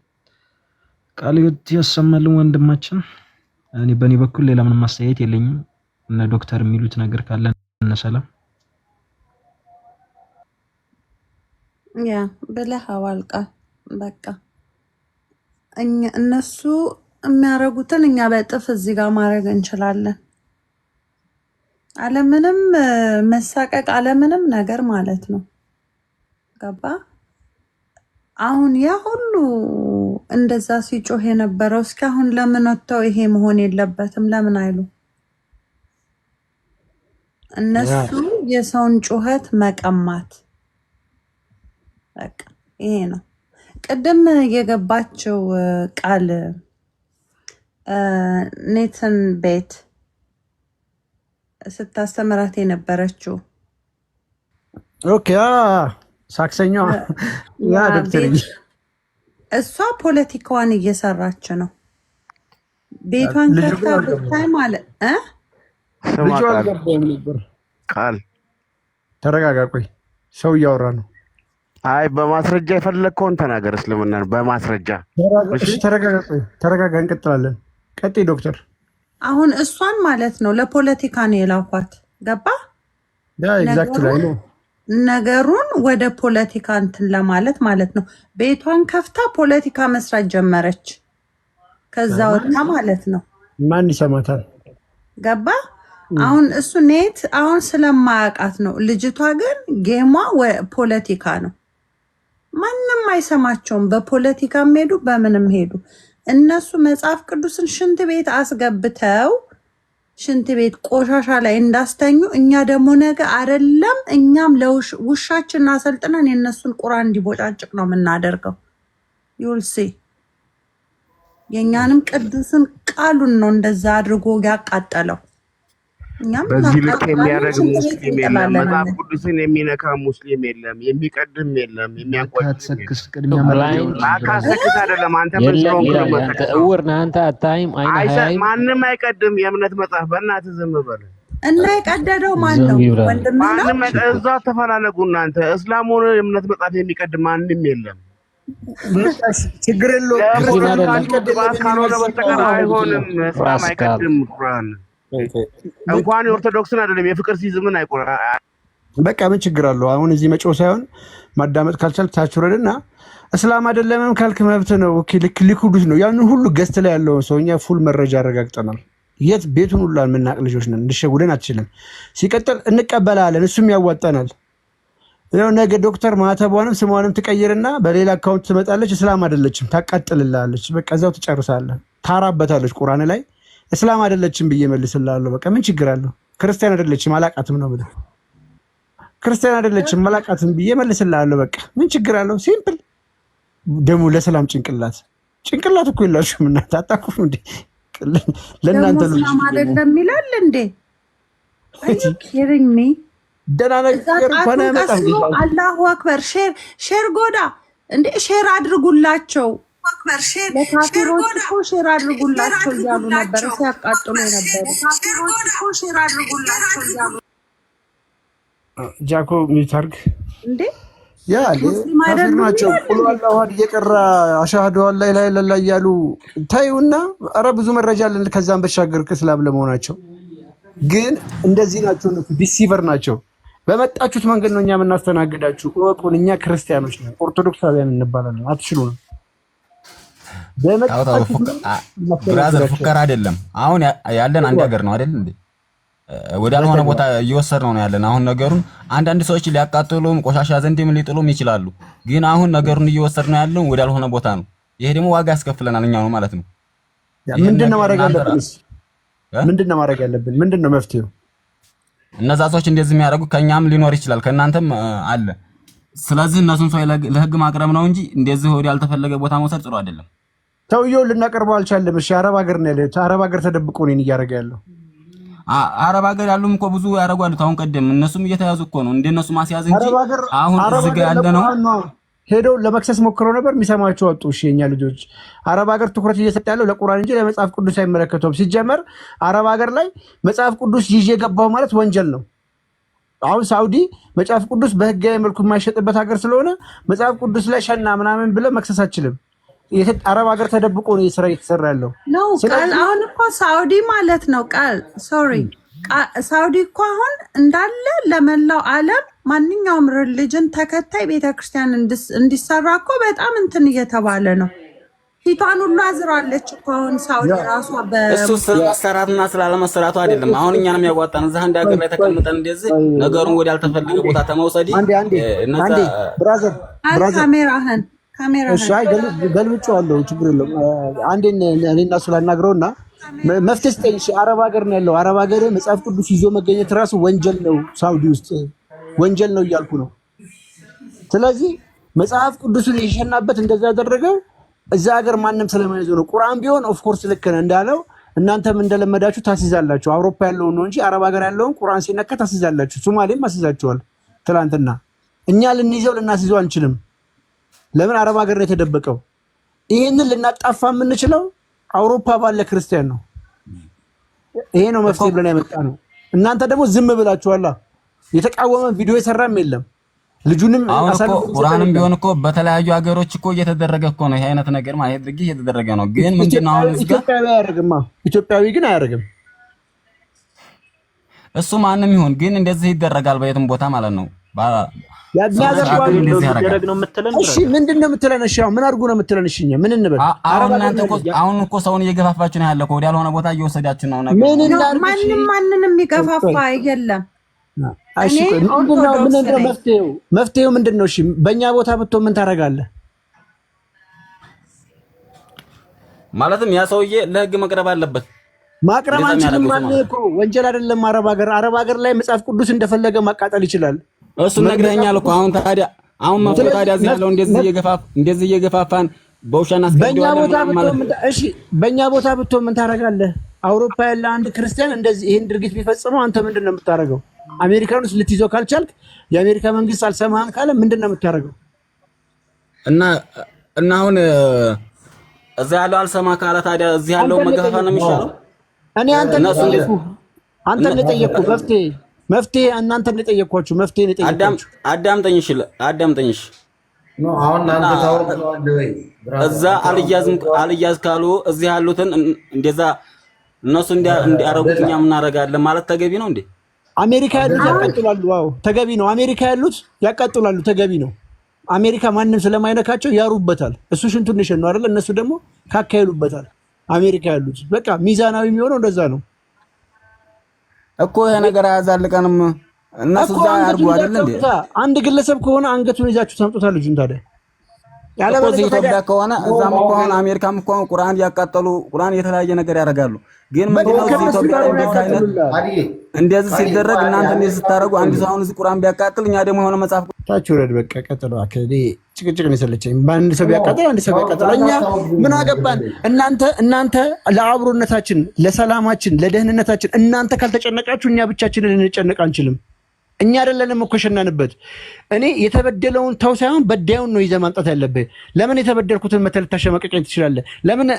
ቃል ሕይወት ያሰማልን ወንድማችን። እኔ በእኔ በኩል ሌላ ምንም ማስተያየት የለኝም። እነ ዶክተር የሚሉት ነገር ካለ እነ ሰላም ያ ብለኸዋል ቃል በቃ እነሱ የሚያደርጉትን እኛ በጥፍ እዚህ ጋር ማድረግ እንችላለን። አለምንም መሳቀቅ አለምንም ነገር ማለት ነው። ገባ? አሁን ያ ሁሉ እንደዛ ሲጮህ የነበረው እስኪ አሁን ለምን ወጥተው ይሄ መሆን የለበትም ለምን አይሉ? እነሱ የሰውን ጩኸት መቀማት በቃ ይሄ ነው። ቅድም የገባችው ቃል ኔትን ቤት ስታስተምራት የነበረችው ኦኬ ሳክሰኛ ያ ዶክተር እሷ ፖለቲካዋን እየሰራች ነው። ቤቷን ከፍታ ብታይ ማለት ልጇ አልገባም ነበር። ቃል ተረጋጋ፣ ቆይ ሰው እያወራ ነው። አይ በማስረጃ የፈለግከውን ተናገር። እስልምናን በማስረጃ ተረጋጋ፣ ቆይ ተረጋጋ፣ እንቀጥላለን። ቀጥይ ዶክተር። አሁን እሷን ማለት ነው ለፖለቲካ ነው የላኳት። ገባ? ያ ኤግዛክትሊ አይ ነው ነገሩን ወደ ፖለቲካ እንትን ለማለት ማለት ነው። ቤቷን ከፍታ ፖለቲካ መስራት ጀመረች። ከዛ ወጣ ማለት ነው። ማን ይሰማታል? ገባ? አሁን እሱ ኔት አሁን ስለማያውቃት ነው። ልጅቷ ግን ጌሟ ፖለቲካ ነው። ማንም አይሰማቸውም። በፖለቲካም ሄዱ በምንም ሄዱ። እነሱ መጽሐፍ ቅዱስን ሽንት ቤት አስገብተው ሽንት ቤት ቆሻሻ ላይ እንዳስተኙ እኛ ደግሞ ነገ አይደለም እኛም ለውሻችን አሰልጥነን የነሱን ቁርአን እንዲቦጫጭቅ ነው የምናደርገው። ዩልሲ የኛንም ቅዱስን ቃሉን ነው እንደዛ አድርጎ ያቃጠለው። በዚህ ልክ የሚያደርግ ሙስሊም የለም። መጽሐፍ ቅዱስን የሚነካ ሙስሊም የለም። የሚቀድም የለም። የሚያንቆጥስክስ ቅድሚያ መላይን አካሰክስ አይደለም። አንተ ምን ስለሆንክ ነው እውር ነህ አንተ አታይም አይን ማንም አይቀድም የእምነት መጽሐፍ። በእናትህ ዝም በል እና የቀደደው ማን ነው? ወንድም ነው። ማንም እዛ ተፈላለጉ እናንተ። እስላም ሆነ የእምነት መጽሐፍ የሚቀድም ማንም የለም። ችግር የለውም። ካልሆነ በስተቀር አይሆንም። እስላም አይቀድም ቁርአን እንኳን የኦርቶዶክስን አይደለም የፍቅር ሲዝምን አይቆራ። በቃ ምን ችግር አለው? አሁን እዚህ መጮህ ሳይሆን ማዳመጥ ካልቻልክ ታች ውረድና እስላም አይደለምም ካልክ መብት ነው። ኦኬ ልክ ሊኩዱስ ነው። ያንን ሁሉ ገዝት ላይ ያለው ሰው እኛ ፉል መረጃ አረጋግጠናል። የት ቤቱን ሁሉ የምናቅ ልጆች ነን። እንድሸጉደን አትችልም። ሲቀጥል እንቀበላለን፣ እሱም ያዋጣናል። ያው ነገ ዶክተር ማተቧንም ስሟንም ትቀይርና በሌላ አካውንት ትመጣለች። እስላም አይደለችም ታቃጥልላለች። በቃ እዛው ትጨርሳለህ። ታራበታለች ቁርአን ላይ እስላም አይደለችም ብዬ መልስልሃለሁ። በቃ ምን ችግር አለው? ክርስቲያን አይደለችም አላቃትም ነው ብለህ ክርስቲያን አይደለችም አላቃትም ብዬ መልስልሃለሁ። በቃ ምን ችግር አለው? ሲምፕል። ደግሞ ለሰላም ጭንቅላት እኮ የላችሁም እናንተ አታውቁም እንዴ? ለእናንተ ነው እስላም አይደለም ይላል እንዴ? ኪሪንግ ሚ ደህና ነገር እንኳን አይመጣም። አላሁ አክበር። ሼር ጎዳ እንዴ ሼር አድርጉላቸው። ለካፊሮች እኮ ሼር አድርጉላቸው እያሉ ነበር ሲያቃጥሉ ነበር። ካፊሮች እኮ ሼር አድርጉላቸው እያሉ ጃኮ ሚታርግ እንዴ ያ ካፊር ናቸው። ቁል አላሁ አሐድ እየቀራ አሽሃዱ አን ላ ኢላሀ ኢለላህ እያሉ ታዩና፣ ኧረ ብዙ መረጃ አለን ከዛም በሻገር እስላም ለመሆናቸው። ግን እንደዚህ ናቸው እነሱ ዲሲቨር ናቸው። በመጣችሁት መንገድ ነው እኛ የምናስተናግዳችሁ። እወቁን፣ እኛ ክርስቲያኖች ነን፣ ኦርቶዶክሳውያን እንባላለን። አትችሉንም። ብራዘር ፉከራ አይደለም። አሁን ያለን አንድ ሀገር ነው አይደል እንዴ? ወዳልሆነ ቦታ እየወሰድነው ነው ያለን። አሁን ነገሩን አንዳንድ ሰዎች ሊያቃጥሉም ቆሻሻ ዘንድም ሊጥሉም ይችላሉ። ግን አሁን ነገሩን እየወሰድነው ያለው ወዳልሆነ ቦታ ነው። ይሄ ደግሞ ዋጋ ያስከፍለናል እኛው ነው ማለት ነው። ምንድነው ማድረግ ያለብን? ምንድነው ማድረግ ያለብን? ምንድነው መፍትሄው? እነዛ ሰዎች እንደዚህ የሚያደርጉ ከኛም ሊኖር ይችላል ከእናንተም አለ። ስለዚህ እነሱን ሰው ለህግ ማቅረብ ነው እንጂ እንደዚህ ወደ ያልተፈለገ ቦታ መውሰድ ጥሩ አይደለም። ሰውየው ልናቀርበው አልቻለም። እሺ አረብ ሀገር ነው ያለው። አረብ ሀገር ተደብቆ ነው እያደረገ ያለው። አረብ ሀገር ያሉም እኮ ብዙ ያደርጓሉ። አሁን ቀደም እነሱም እየተያዙ እኮ ነው እንደነሱ ማስያዝ እንጂ አሁን እዚህ ጋር ያለ ነው። ሄደው ለመክሰስ ሞክረው ነበር፣ የሚሰማቸው አጡ። እሺ የኛ ልጆች አረብ ሀገር ትኩረት እየሰጠ ያለው ለቁርአን እንጂ ለመጽሐፍ ቅዱስ አይመለከተውም። ሲጀመር አረብ ሀገር ላይ መጽሐፍ ቅዱስ ይዤ ገባው ማለት ወንጀል ነው። አሁን ሳውዲ መጽሐፍ ቅዱስ በህጋዊ መልኩ የማይሸጥበት ሀገር ስለሆነ መጽሐፍ ቅዱስ ላይ ሸና ምናምን ብለ መክሰስ አችልም። አረብ ሀገር ተደብቆ ነው ስራ እየተሰራ ያለው ነው። ቃል አሁን እኮ ሳውዲ ማለት ነው ቃል ሶሪ ሳውዲ እኮ አሁን እንዳለ ለመላው ዓለም ማንኛውም ሪሊጅን ተከታይ ቤተክርስቲያን እንዲሰራ እኮ በጣም እንትን እየተባለ ነው። ፊቷን ሁሉ አዝራለች እኮ አሁን ሳውዲ ራሷ እሱ ስለመሰራትና ስላለመሰራቱ አይደለም። አሁን እኛንም ያዋጣን እዛ አንድ ሀገር ላይ ተቀምጠን እንደዚህ ነገሩን ወደ ያልተፈለገ ቦታ ተመውሰዲ አንዴ ብራዘር ካሜራህን እሺ፣ አይ ገልብጬዋለሁ፣ ችግር የለውም። አንዴ እኔና እሱ ላናግረውና መፍትሄ ስጠኝ። አረብ ሀገር ነው ያለው። አረብ ሀገር መጽሐፍ ቅዱስ ይዞ መገኘት ራሱ ወንጀል ነው፣ ሳውዲ ውስጥ ወንጀል ነው እያልኩ ነው። ስለዚህ መጽሐፍ ቅዱስን የሸናበት እንደዛ ያደረገው እዛ ሀገር ማንም ስለማይዘው ነው። ቁርአን ቢሆን ኦፍ ኮርስ ልክ ነው እንዳለው እናንተም እንደለመዳችሁ ታስይዛላችሁ። አውሮፓ ያለውን ነው እንጂ አረብ ሀገር ያለውን ቁርአን ሲነካ ታስይዛላችሁ። ሶማሌም አስይዛችኋል ትናንትና። እኛ ልንይዘው ልናስይዘው አንችልም። ለምን? አረብ ሀገር ነው የተደበቀው። ይሄንን ልናጣፋ የምንችለው አውሮፓ ባለ ክርስቲያን ነው። ይሄ ነው መፍትሄ ብለን ያመጣ ነው። እናንተ ደግሞ ዝም ብላችኋላ። የተቃወመ ቪዲዮ የሰራም የለም። ልጁንም አሳልፎ ቁርአንም ቢሆን እኮ በተለያዩ ሀገሮች እኮ እየተደረገ እኮ ነው። ይሄ አይነት ነገር ማለት ድርጊት እየተደረገ ነው። ግን ምንድነው አሁን እዚህ ጋር ኢትዮጵያዊ አያደርግማ። ኢትዮጵያዊ ግን አያደርግም። እሱ ማንም ይሁን ግን እንደዚህ ይደረጋል በየትም ቦታ ማለት ነው። ያደረግ ነው የምትለን። እሺ ምንድነው የምትለን? እሺ ምን አድርጉ ነው የምትለን? እሺ ምን እንበል? አሁን እኮ ሰውን እየገፋፋችሁ ነው ያለው። ወደ ያልሆነ ቦታ እየወሰዳችሁ ነው ነገር። ማንንም ይገፋፋ የለም። እሺ ምንድነው መፍትሄው? መፍትሄው ምንድነው? እሺ በእኛ ቦታ ብትሆን ምን ታደርጋለህ? ማለትም ያ ሰውዬ ለህግ መቅረብ አለበት። ማቅረብ አንችልም ማለት እኮ ወንጀል አይደለም። አረብ ሀገር ላይ መጽሐፍ ቅዱስ እንደፈለገ ማቃጠል ይችላል። እሱ ነግረኛል እኮ አሁን ታዲያ እዚህ ያለው እንደዚህ እየገፋፋን በውሻና እሺ በእኛ ቦታ ብትሆን ምን ታደርጋለህ? አውሮፓ ያለ አንድ ክርስቲያን እንደዚህ ይሄን ድርጊት ቢፈጽመው አንተ ምንድን ነው የምታደርገው? አሜሪካን ውስጥ ልትይዘው ካልቻልክ የአሜሪካ መንግስት አልሰማህም ካለ ምንድን ነው የምታደርገው? እና አሁን እዛ ያለው አልሰማ ካለ ታዲያ እዚህ ያለው መገፋፋ ነው የሚሻለው። እኔ አንተ እንደጠየቅኩ መፍትሄ እናንተ እንደጠየቅኳችሁ መፍትሄ እንደጠየቅኳችሁ አዳምጠኝ። አሁን አንተ ታውቃለህ ወይ እዛ አልያዝ ካሉ እዚህ ያሉትን እንደዛ እነሱ እንዲያረጉት እኛ ምን እናደርጋለን ማለት ተገቢ ነው እንዴ? አሜሪካ ያሉት ያቃጥላሉ። አዎ ተገቢ ነው። አሜሪካ ያሉት ያቃጥላሉ። ተገቢ ነው። አሜሪካ ማንም ስለማይነካቸው ያሩበታል። እሱ ሽንቱን ነው አይደል? እነሱ ደግሞ ካካይሉበታል። አሜሪካ ያሉት በቃ ሚዛናዊ የሚሆነው እንደዛ ነው እኮ። ይሄ ነገር አያዛልቀንም። እነሱ እዛ ያርጉ አይደል እንዴ? አንድ ግለሰብ ከሆነ አንገቱን ይዛችሁ ታምጡታል ልጁን። ታዲያ ያለበለዚያ ኢትዮጵያ ከሆነ እዛም ከሆነ አሜሪካም ከሆነ ቁርአን ያቃጠሉ ቁርአን የተለያየ ነገር ያደርጋሉ። ግን ምንድነው ኢትዮጵያ እንደዚህ ሲደረግ እናንተ እንደዚህ ስታረጉ አንድ ሰው አሁን እዚህ ቁርአን ቢያቃጥል እኛ ደግሞ የሆነ መጽሐፍ ታች ወረድ በቃ ቀጥለው አከዲ ጭቅጭቅ ነው የሰለቸኝ። በአንድ ሰው ቢያቃጥል አንድ ሰው ቢያቃጥል እኛ ምን አገባን? እናንተ ለአብሮነታችን፣ ለሰላማችን፣ ለደህንነታችን እናንተ ካልተጨነቃችሁ እኛ ብቻችንን ልንጨነቅ አንችልም። እኛ አይደለንም እኮ ሸናንበት። እኔ የተበደለውን ተው ሳይሆን በዳዩን ነው ይዘህ ማምጣት ያለብህ። ለምን የተበደልኩትን መተል ታሸማቀቀኝ ትችላለህ? ለምን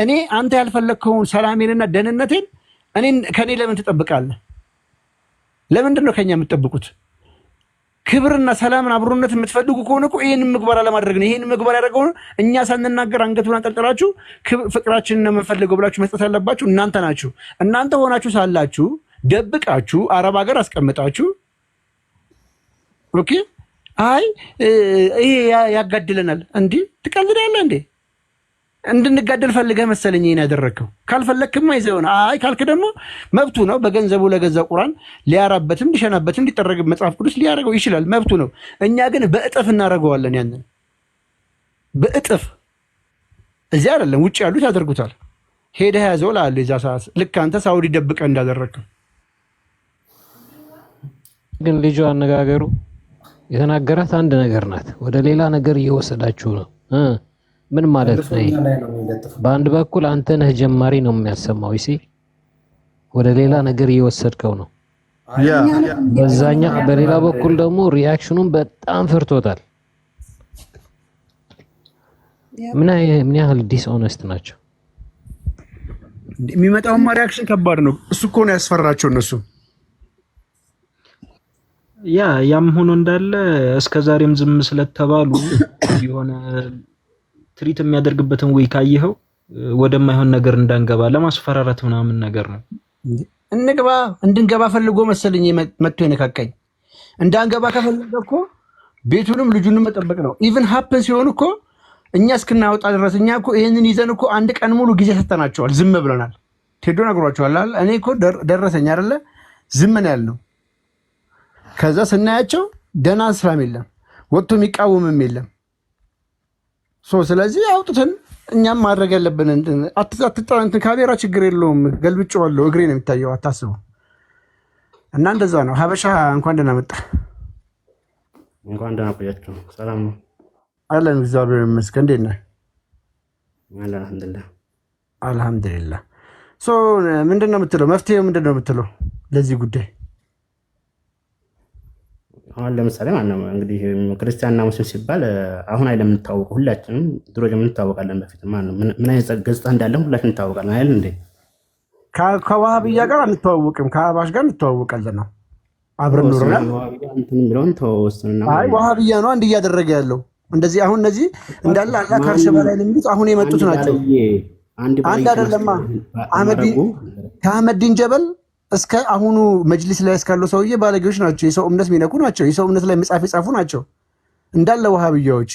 እኔ አንተ ያልፈለግከውን ሰላሜንና ደህንነቴን ከኔ ለምን ትጠብቃለህ? ለምንድን ነው ከኛ የምትጠብቁት? ክብርና ሰላምን አብሮነት የምትፈልጉ ከሆነ እኮ ይህንን ምግባር አለማድረግ ነው። ይህንን ምግባር ያደረገው እኛ ሳንናገር አንገቱን አንጠልጥላችሁ ፍቅራችንን ነው የምንፈልገው ብላችሁ መስጠት ያለባችሁ እናንተ ናችሁ። እናንተ ሆናችሁ ሳላችሁ ደብቃችሁ አረብ ሀገር አስቀምጣችሁ ኦኬ አይ ይሄ ያጋድለናል። እንዴ ትቀልዳለህ እንዴ? እንድንጋደል ፈልገህ መሰለኝ ይሄን ያደረግከው። ካልፈለክማ ይዘውን አይ ካልክ ደግሞ መብቱ ነው። በገንዘቡ ለገዛ ቁርአን ሊያራበትም ሊሸናበትም ሊጠረግ መጽሐፍ ቅዱስ ሊያረገው ይችላል፣ መብቱ ነው። እኛ ግን በእጥፍ እናደርገዋለን። ያንን በእጥፍ እዚህ አይደለም ውጭ ያሉት ያደርጉታል። ሄደህ ያዘው ላለ እዛ ሰዓት ልክ አንተ ሳውዲ ደብቀህ እንዳደረግከው። ግን ልጁ አነጋገሩ የተናገራት አንድ ነገር ናት፣ ወደ ሌላ ነገር እየወሰዳችሁ ነው። ምን ማለት ነው? በአንድ በኩል አንተ ነህ ጀማሪ ነው የሚያሰማው ይሲ ወደ ሌላ ነገር እየወሰድከው ነው። በሌላ በኩል ደግሞ ሪያክሽኑን በጣም ፈርቶታል። ምን ያህል ዲስኦነስት ናቸው። የሚመጣውማ ሪያክሽን ከባድ ነው። እሱ እኮ ነው ያስፈራቸው እነሱ። ያም ሆኖ እንዳለ እስከዛሬም ዝም ስለተባሉ የሆነ ትሪት የሚያደርግበትን ወይ ካየኸው ወደማይሆን ነገር እንዳንገባ ለማስፈራራት ምናምን ነገር ነው። እንግባ እንድንገባ ፈልጎ መሰለኝ መጥቶ የነካካኝ። እንዳንገባ ከፈለገ እኮ ቤቱንም ልጁንም መጠበቅ ነው። ኢቭን ሀፕን ሲሆን እኮ እኛ እስክናወጣ ድረስ እኛ እኮ ይህንን ይዘን እኮ አንድ ቀን ሙሉ ጊዜ ሰጠናቸዋል። ዝም ብለናል። ቴዶ ነግሯቸዋል። እኔ እኮ ደረሰኝ አይደለ ዝም ነው ያልነው። ከዛ ስናያቸው ደህና ስራም የለም ወጥቶ የሚቃወምም የለም። ስለዚህ አውጥተን እኛም ማድረግ ያለብን እንትን ካሜራ ችግር የለውም ገልብጬዋለሁ፣ እግሬ ነው የሚታየው፣ አታስቡ። እና እንደዛ ነው። ሀበሻ እንኳን ደህና መጣ። እንኳን ደህና ቆያችሁ። ሰላም ነው አለን፣ እግዚአብሔር ይመስገን። እንዴት ነህ? አልሐምዱሊላህ አልሐምዱሊላህ። ምንድን ነው የምትለው? መፍትሄው ምንድን ነው የምትለው ለዚህ ጉዳይ? አሁን ለምሳሌ ማለት ነው እንግዲህ ክርስቲያንና ሙስሊም ሲባል አሁን አይደለም የምንታወቀው፣ ሁላችንም ድሮ እንታወቃለን። በፊት ማለት ነው ምን አይነት ገጽታ እንዳለን ሁላችንም እንታወቃለን አይደል እንዴ? ከዋሃብያ ጋር አንተዋወቅም፣ ከአህባሽ ጋር እንተዋወቃለን ነው አብረን ኖረናል። ዋሃብያ ነው አንድ እያደረገ ያለው እንደዚህ። አሁን እነዚህ እንዳለ አላህ ከአርሽ በላይ ነው የሚሉት አሁን የመጡት ናቸው። አንድ አይደለማ። ከአህመድ ዲን ጀበል እስከ አሁኑ መጅሊስ ላይ እስካለው ሰውዬ ባለጌዎች ናቸው። የሰው እምነት የሚነኩ ናቸው። የሰው እምነት ላይ መጽሐፍ የጻፉ ናቸው እንዳለ ዋሃብያዎች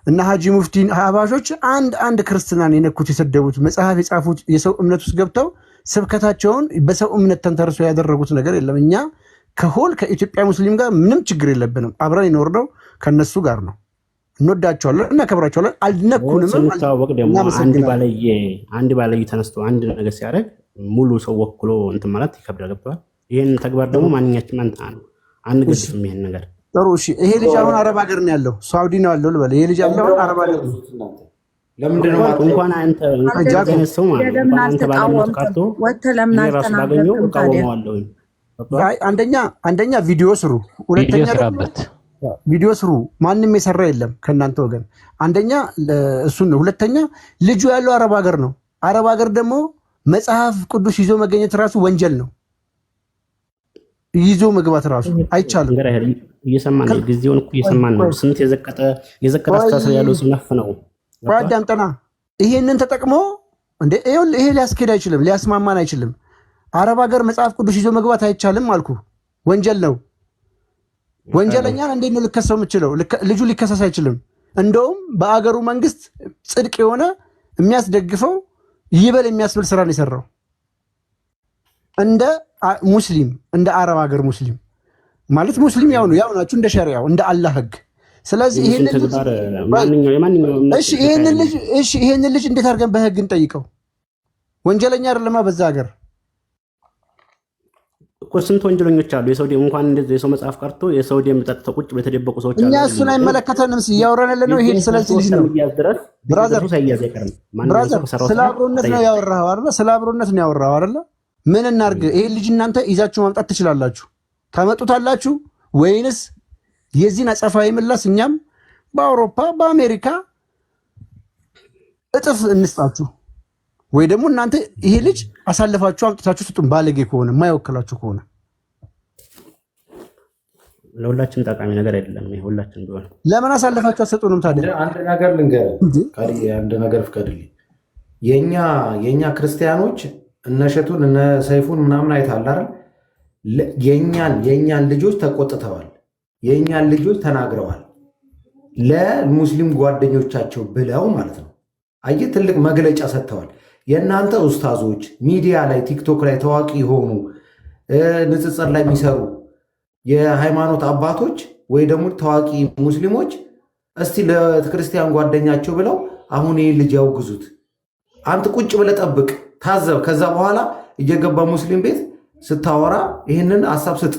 እና ሀጂ ሙፍቲን አህባሾች አንድ ክርስትናን የነኩት የሰደቡት መጽሐፍ የጻፉት የሰው እምነት ውስጥ ገብተው ስብከታቸውን በሰው እምነት ተንተርሶ ያደረጉት ነገር የለም። እኛ ከኢትዮጵያ ሙስሊም ጋር ምንም ችግር የለብንም። አብረን የኖርነው ከነሱ ጋር ነው። እንወዳቸዋለን፣ እናከብራቸዋለን። አልነኩንም። ስንታወቅ ደግሞ አንድ ባለየ ተነስቶ አንድ ነገር ሲያደርግ ሙሉ ሰው ወክሎ እንትን ማለት ይከብዳል። ገብቶሃል? ይህን ተግባር ደግሞ ማንኛችንም አንገድፍም። ይሄን ነገር ጥሩ። እሺ፣ ይሄ ልጅ አሁን አረብ ሀገር ነው ያለው፣ ሳውዲ ነው ያለው ልበል። ይሄ ልጅ ያለው አረብ ሀገር ነው። ለምንድን ነው እንኳን አንተ ሰው ማለት ነው አንተ ባለመት ቀርቶ ራሱ ባገኘው እቃወመዋለሁ። አንደኛ ቪዲዮ ስሩ፣ ሁለተኛ ቪዲዮ ስሩ። ማንም የሰራ የለም ከእናንተ ወገን። አንደኛ እሱን ነው። ሁለተኛ ልጁ ያለው አረብ ሀገር ነው። አረብ ሀገር ደግሞ መጽሐፍ ቅዱስ ይዞ መገኘት ራሱ ወንጀል ነው። ይዞ መግባት ራሱ አይቻልም። እየሰማን ነው፣ ጊዜውን እኮ እየሰማን ነው። ስንት የዘቀጠ አስተሳሰብ ያለው ሰው ነፍ ነው። አዳምጠና ይሄንን ተጠቅሞ እንደ ይሄ ሊያስኬድ አይችልም፣ ሊያስማማን አይችልም። አረብ ሀገር መጽሐፍ ቅዱስ ይዞ መግባት አይቻልም አልኩ። ወንጀል ነው። ወንጀለኛን እንዴት ነው ልከሰው የምችለው? ልጁ ሊከሰስ አይችልም። እንደውም በአገሩ መንግስት ጽድቅ የሆነ የሚያስደግፈው ይበል የሚያስብል ስራ ነው የሰራው። እንደ ሙስሊም እንደ አረብ ሀገር ሙስሊም ማለት ሙስሊም ያው ናችሁ እንደ ሸሪዓው እንደ አላህ ህግ። ስለዚህ ይሄንን ልጅ እንዴት አድርገን በህግ እንጠይቀው? ወንጀለኛ አይደለማ በዛ ሀገር እኮ ስንት ወንጀለኞች አሉ። የሰው ደም እንኳን እንደዚህ የሰው መጽሐፍ ቀርቶ የሰው ደም ጠጥተው ቁጭ ብለው የተደበቁ ሰዎች አሉ። እኛ እሱን አይመለከተንም። እያወራን ያለ ነው ይሄ ስለዚህ ልጅ ነው። ብራዘር ስለ አብሮነት ነው ያወራኸው አይደለ? ስለ አብሮነት ነው ያወራኸው አይደለ? ምን እናድርግ? ይሄ ልጅ እናንተ ይዛችሁ ማምጣት ትችላላችሁ። ታመጡታላችሁ ወይንስ የዚህን አጸፋዊ ምላሽ እኛም በአውሮፓ በአሜሪካ እጥፍ እንስጣችሁ? ወይ ደግሞ እናንተ ይሄ ልጅ አሳልፋችሁ አምጥታችሁ ስጡን። ባለጌ ከሆነ የማይወክላችሁ ከሆነ ለሁላችን ጠቃሚ ነገር አይደለም። ሁላችን ቢሆን ለምን አሳልፋችሁ አትሰጡንም ታዲያ? አንድ ነገር ልንገርህ፣ አንድ ነገር ፍቀድልኝ። የኛ ክርስቲያኖች እነሸቱን እነ ሰይፉን ምናምን አይተሃል አይደል? የኛን ልጆች ተቆጥተዋል። የኛን ልጆች ተናግረዋል። ለሙስሊም ጓደኞቻቸው ብለው ማለት ነው። አየህ፣ ትልቅ መግለጫ ሰጥተዋል። የእናንተ ኡስታዞች ሚዲያ ላይ ቲክቶክ ላይ ታዋቂ የሆኑ ንጽጽር ላይ የሚሰሩ የሃይማኖት አባቶች ወይ ደግሞ ታዋቂ ሙስሊሞች እስቲ ለክርስቲያን ጓደኛቸው ብለው አሁን ይህን ልጅ ያውግዙት። አንተ ቁጭ ብለህ ጠብቅ፣ ታዘብ። ከዛ በኋላ እየገባ ሙስሊም ቤት ስታወራ ይህንን ሀሳብ ስጥ።